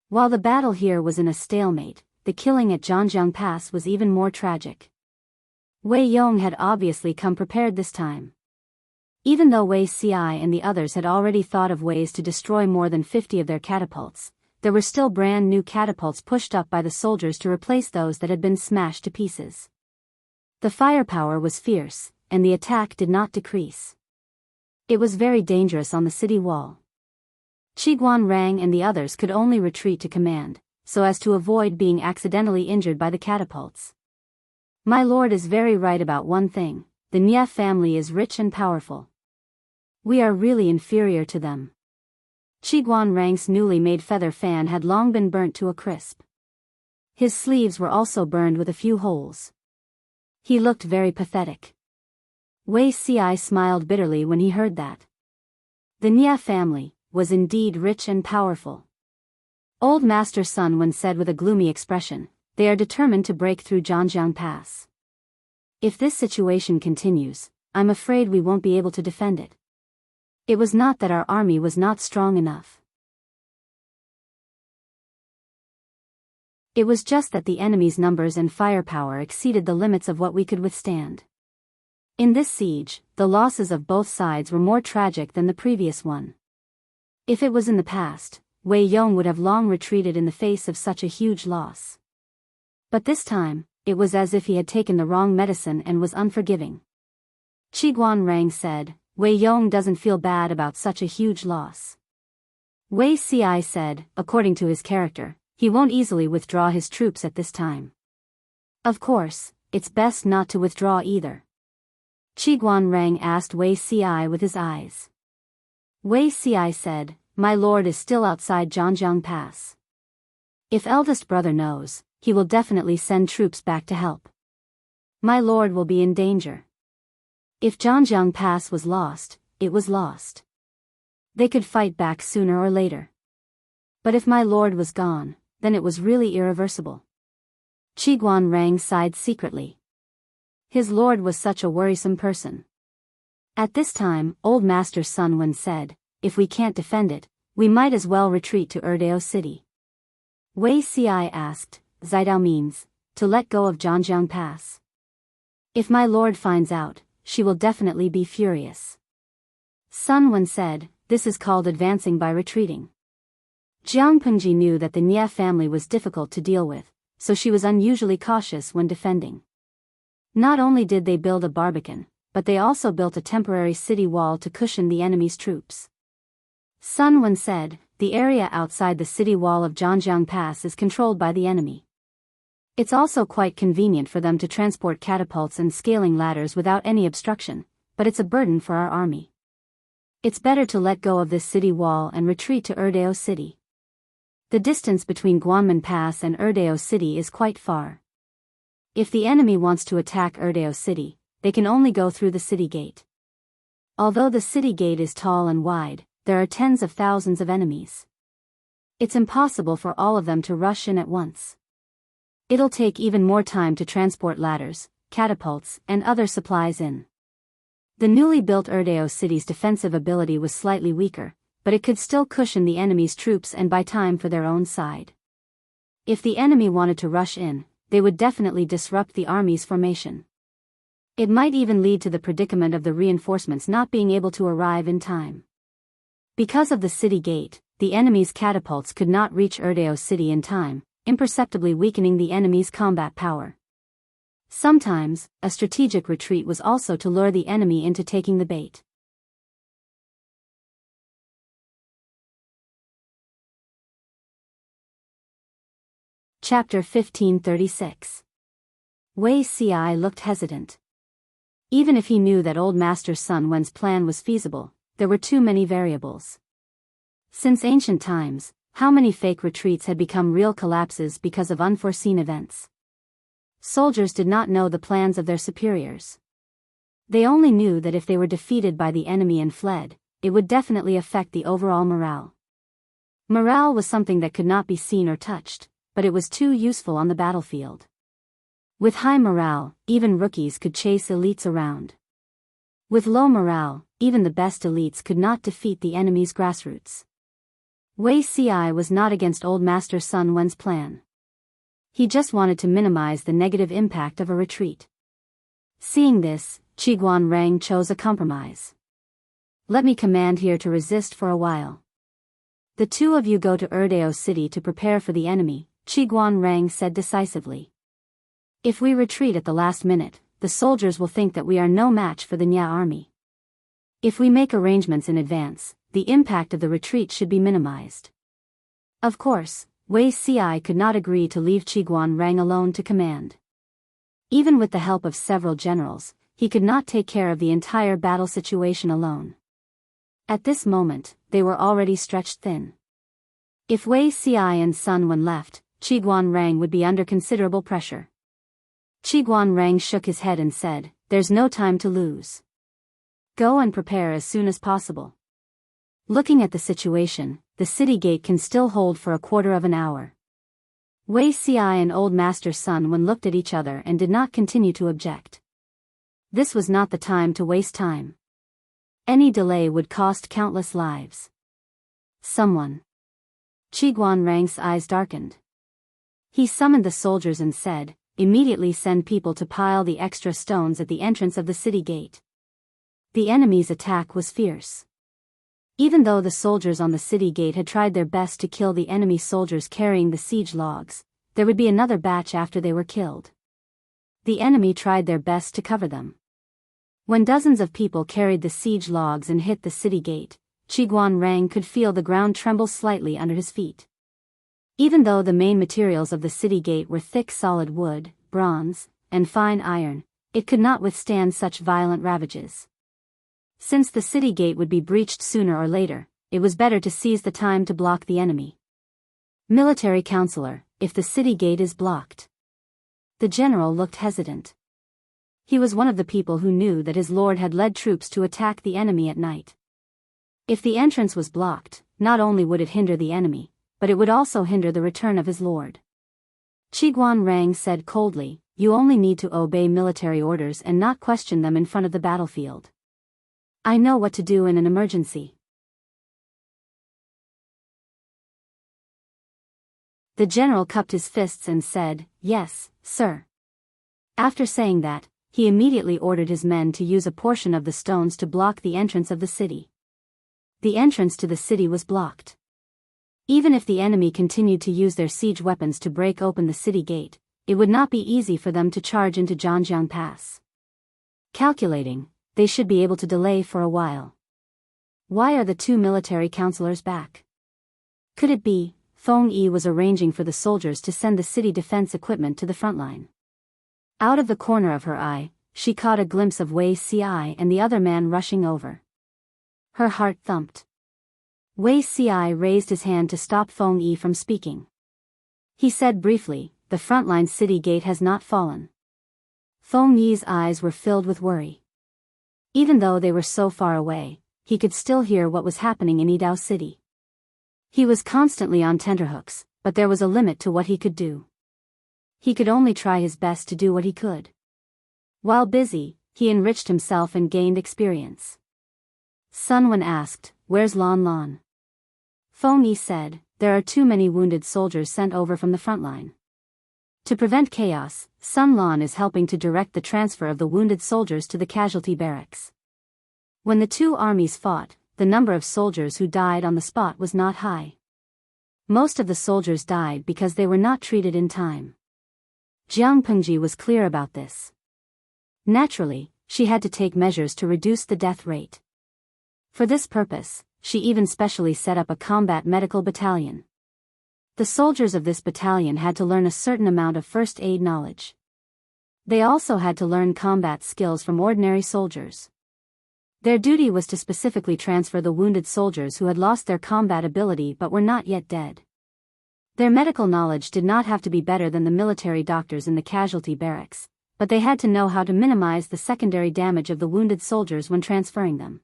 While the battle here was in a stalemate, the killing at Zhangjiang Pass was even more tragic. Wei Yong had obviously come prepared this time. Even though Wei Ci and the others had already thought of ways to destroy more than 50 of their catapults, there were still brand new catapults pushed up by the soldiers to replace those that had been smashed to pieces. The firepower was fierce, and the attack did not decrease. It was very dangerous on the city wall. Qiguan Rang and the others could only retreat to command, so as to avoid being accidentally injured by the catapults. My lord is very right about one thing: the Nie family is rich and powerful. We are really inferior to them. Qiguan Rang's newly made feather fan had long been burnt to a crisp. His sleeves were also burned with a few holes. He looked very pathetic. Wei Ci smiled bitterly when he heard that. The Nie family was indeed rich and powerful. Old Master Sun Wen said with a gloomy expression, "They are determined to break through Zhangjiang Pass. If this situation continues, I'm afraid we won't be able to defend it." It was not that our army was not strong enough. It was just that the enemy's numbers and firepower exceeded the limits of what we could withstand. In this siege, the losses of both sides were more tragic than the previous one. If it was in the past, Wei Yong would have long retreated in the face of such a huge loss. But this time, it was as if he had taken the wrong medicine and was unforgiving. Qiguan Rang said, "Wei Yong doesn't feel bad about such a huge loss." Wei Ci said, according to his character, he won't easily withdraw his troops at this time. Of course, it's best not to withdraw either. Qiguan Rang asked Wei Ci with his eyes. Wei Ci said, "My lord is still outside Zhangjiang Pass. If eldest brother knows, he will definitely send troops back to help. My lord will be in danger. If Zhangjiang Pass was lost, it was lost. They could fight back sooner or later. But if my lord was gone, then it was really irreversible." Qiguan Rang sighed secretly. His lord was such a worrisome person. At this time, Old Master Sun Wen said, "If we can't defend it, we might as well retreat to Erdeo City." Wei Ci asked, "Zidao means to let go of Zhangjiang Pass. If my lord finds out, she will definitely be furious." Sun Wen said, "This is called advancing by retreating." Jiang Pengji knew that the Nie family was difficult to deal with, so she was unusually cautious when defending. Not only did they build a barbican, but they also built a temporary city wall to cushion the enemy's troops. Sun Wen said, "The area outside the city wall of Zhangjiang Pass is controlled by the enemy. It's also quite convenient for them to transport catapults and scaling ladders without any obstruction, but it's a burden for our army. It's better to let go of this city wall and retreat to Erdeo City. The distance between Guanmen Pass and Erdeo City is quite far. If the enemy wants to attack Erdeo City, they can only go through the city gate. Although the city gate is tall and wide, there are tens of thousands of enemies. It's impossible for all of them to rush in at once. It'll take even more time to transport ladders, catapults, and other supplies in." The newly built Erdeo City's defensive ability was slightly weaker, but it could still cushion the enemy's troops and buy time for their own side. If the enemy wanted to rush in, they would definitely disrupt the army's formation. It might even lead to the predicament of the reinforcements not being able to arrive in time. Because of the city gate, the enemy's catapults could not reach Erdeo City in time, imperceptibly weakening the enemy's combat power. Sometimes, a strategic retreat was also to lure the enemy into taking the bait. Chapter 1536. Wei Ci looked hesitant. Even if he knew that Old Master Sun Wen's plan was feasible, there were too many variables. Since ancient times, how many fake retreats had become real collapses because of unforeseen events? Soldiers did not know the plans of their superiors. They only knew that if they were defeated by the enemy and fled, it would definitely affect the overall morale. Morale was something that could not be seen or touched, but it was too useful on the battlefield. With high morale, even rookies could chase elites around. With low morale, even the best elites could not defeat the enemy's grassroots. Wei Ci was not against Old Master Sun Wen's plan. He just wanted to minimize the negative impact of a retreat. Seeing this, Qiguan Rang chose a compromise. Let me command here to resist for a while. The two of you go to Erdeo City to prepare for the enemy, Qiguan Rang said decisively. If we retreat at the last minute, the soldiers will think that we are no match for the Nya army. If we make arrangements in advance, the impact of the retreat should be minimized. Of course, Wei Ci could not agree to leave Qiguan Rang alone to command. Even with the help of several generals, he could not take care of the entire battle situation alone. At this moment, they were already stretched thin. If Wei Ci and Sun Wen left, Qiguan Rang would be under considerable pressure. Qiguan Rang shook his head and said, "There's no time to lose. Go and prepare as soon as possible." Looking at the situation, the city gate can still hold for a quarter of an hour. Wei Ci and Old Master Sun Wen looked at each other and did not continue to object. This was not the time to waste time. Any delay would cost countless lives. Someone. Qiguan Rang's eyes darkened. He summoned the soldiers and said, "Immediately send people to pile the extra stones at the entrance of the city gate." The enemy's attack was fierce. Even though the soldiers on the city gate had tried their best to kill the enemy soldiers carrying the siege logs, there would be another batch after they were killed. The enemy tried their best to cover them. When dozens of people carried the siege logs and hit the city gate, Qiguan Rang could feel the ground tremble slightly under his feet. Even though the main materials of the city gate were thick solid wood, bronze, and fine iron, it could not withstand such violent ravages. Since the city gate would be breached sooner or later, it was better to seize the time to block the enemy. Military counselor, if the city gate is blocked. The general looked hesitant. He was one of the people who knew that his lord had led troops to attack the enemy at night. If the entrance was blocked, not only would it hinder the enemy, but it would also hinder the return of his lord. Qiguan Rang said coldly, "You only need to obey military orders and not question them in front of the battlefield. I know what to do in an emergency." The general cupped his fists and said, "Yes, sir." After saying that, he immediately ordered his men to use a portion of the stones to block the entrance of the city. The entrance to the city was blocked. Even if the enemy continued to use their siege weapons to break open the city gate, it would not be easy for them to charge into Zhangjiang Pass. Calculating, they should be able to delay for a while. Why are the two military counselors back? Could it be, Feng Yi was arranging for the soldiers to send the city defense equipment to the front line? Out of the corner of her eye, she caught a glimpse of Wei Ci and the other man rushing over. Her heart thumped. Wei Ci raised his hand to stop Feng Yi from speaking. He said briefly, "The frontline city gate has not fallen." Feng Yi's eyes were filled with worry. Even though they were so far away, he could still hear what was happening in Yidao City. He was constantly on tenterhooks, but there was a limit to what he could do. He could only try his best to do what he could. While busy, he enriched himself and gained experience. Sun Wen asked, "Where's Lan Lan?" Feng Yi said, "There are too many wounded soldiers sent over from the front line. To prevent chaos, Sun Lan is helping to direct the transfer of the wounded soldiers to the casualty barracks." When the two armies fought, the number of soldiers who died on the spot was not high. Most of the soldiers died because they were not treated in time. Jiang Pengji was clear about this. Naturally, she had to take measures to reduce the death rate. For this purpose, she even specially set up a combat medical battalion. The soldiers of this battalion had to learn a certain amount of first aid knowledge. They also had to learn combat skills from ordinary soldiers. Their duty was to specifically transfer the wounded soldiers who had lost their combat ability but were not yet dead. Their medical knowledge did not have to be better than the military doctors in the casualty barracks, but they had to know how to minimize the secondary damage of the wounded soldiers when transferring them.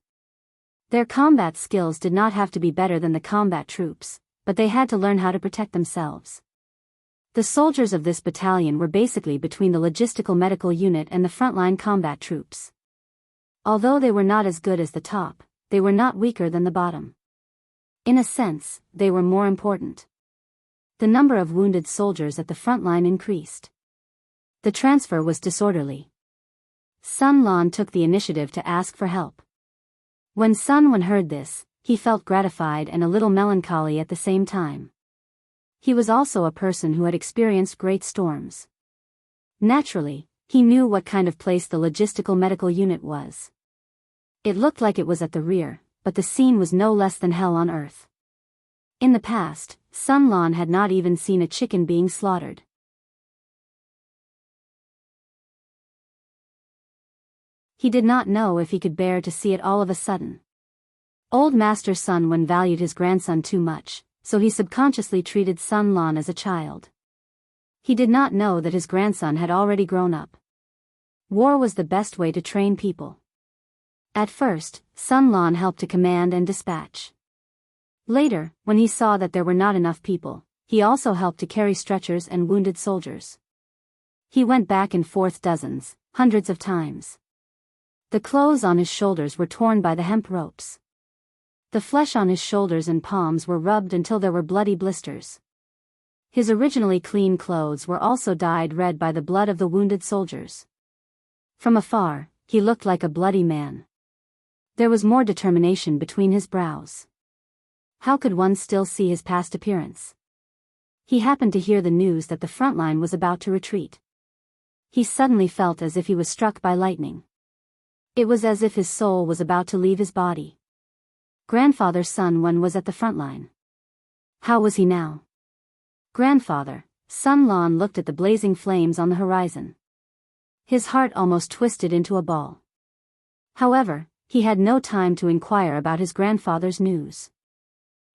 Their combat skills did not have to be better than the combat troops, but they had to learn how to protect themselves. The soldiers of this battalion were basically between the logistical medical unit and the frontline combat troops. Although they were not as good as the top, they were not weaker than the bottom. In a sense, they were more important. The number of wounded soldiers at the front line increased. The transfer was disorderly. Sun Lan took the initiative to ask for help. When Sun Wen heard this, he felt gratified and a little melancholy at the same time. He was also a person who had experienced great storms. Naturally, he knew what kind of place the logistical medical unit was. It looked like it was at the rear, but the scene was no less than hell on earth. In the past, Sun Lan had not even seen a chicken being slaughtered. He did not know if he could bear to see it all of a sudden. Old Master Sun Wen valued his grandson too much, so he subconsciously treated Sun Lan as a child. He did not know that his grandson had already grown up. War was the best way to train people. At first, Sun Lan helped to command and dispatch. Later, when he saw that there were not enough people, he also helped to carry stretchers and wounded soldiers. He went back and forth dozens, hundreds of times. The clothes on his shoulders were torn by the hemp ropes. The flesh on his shoulders and palms were rubbed until there were bloody blisters. His originally clean clothes were also dyed red by the blood of the wounded soldiers. From afar, he looked like a bloody man. There was more determination between his brows. How could one still see his past appearance? He happened to hear the news that the front line was about to retreat. He suddenly felt as if he was struck by lightning. It was as if his soul was about to leave his body. Grandfather Sun Wen was at the front line. How was he now? Grandfather, Sun Lan looked at the blazing flames on the horizon. His heart almost twisted into a ball. However, he had no time to inquire about his grandfather's news.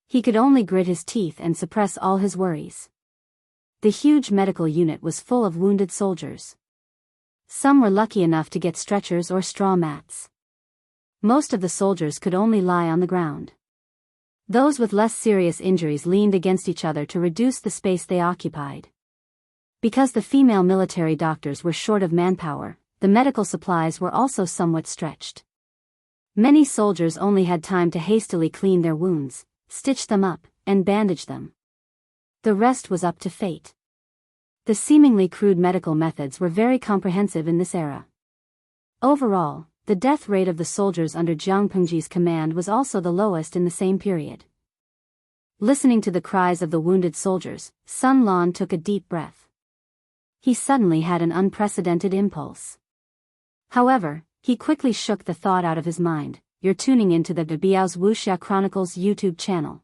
He could only grit his teeth and suppress all his worries. The huge medical unit was full of wounded soldiers. Some were lucky enough to get stretchers or straw mats. Most of the soldiers could only lie on the ground. Those with less serious injuries leaned against each other to reduce the space they occupied. Because the female military doctors were short of manpower, the medical supplies were also somewhat stretched. Many soldiers only had time to hastily clean their wounds, stitch them up, and bandage them. The rest was up to fate. The seemingly crude medical methods were very comprehensive in this era. Overall, the death rate of the soldiers under Jiang Pengji's command was also the lowest in the same period. Listening to the cries of the wounded soldiers, Sun Lan took a deep breath. He suddenly had an unprecedented impulse. However, he quickly shook the thought out of his mind. You're tuning into the Biyao's Wuxia Chronicles YouTube channel.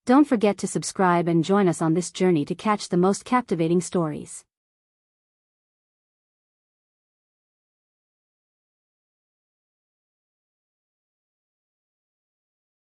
Don't forget to subscribe and join us on this journey to catch the most captivating stories.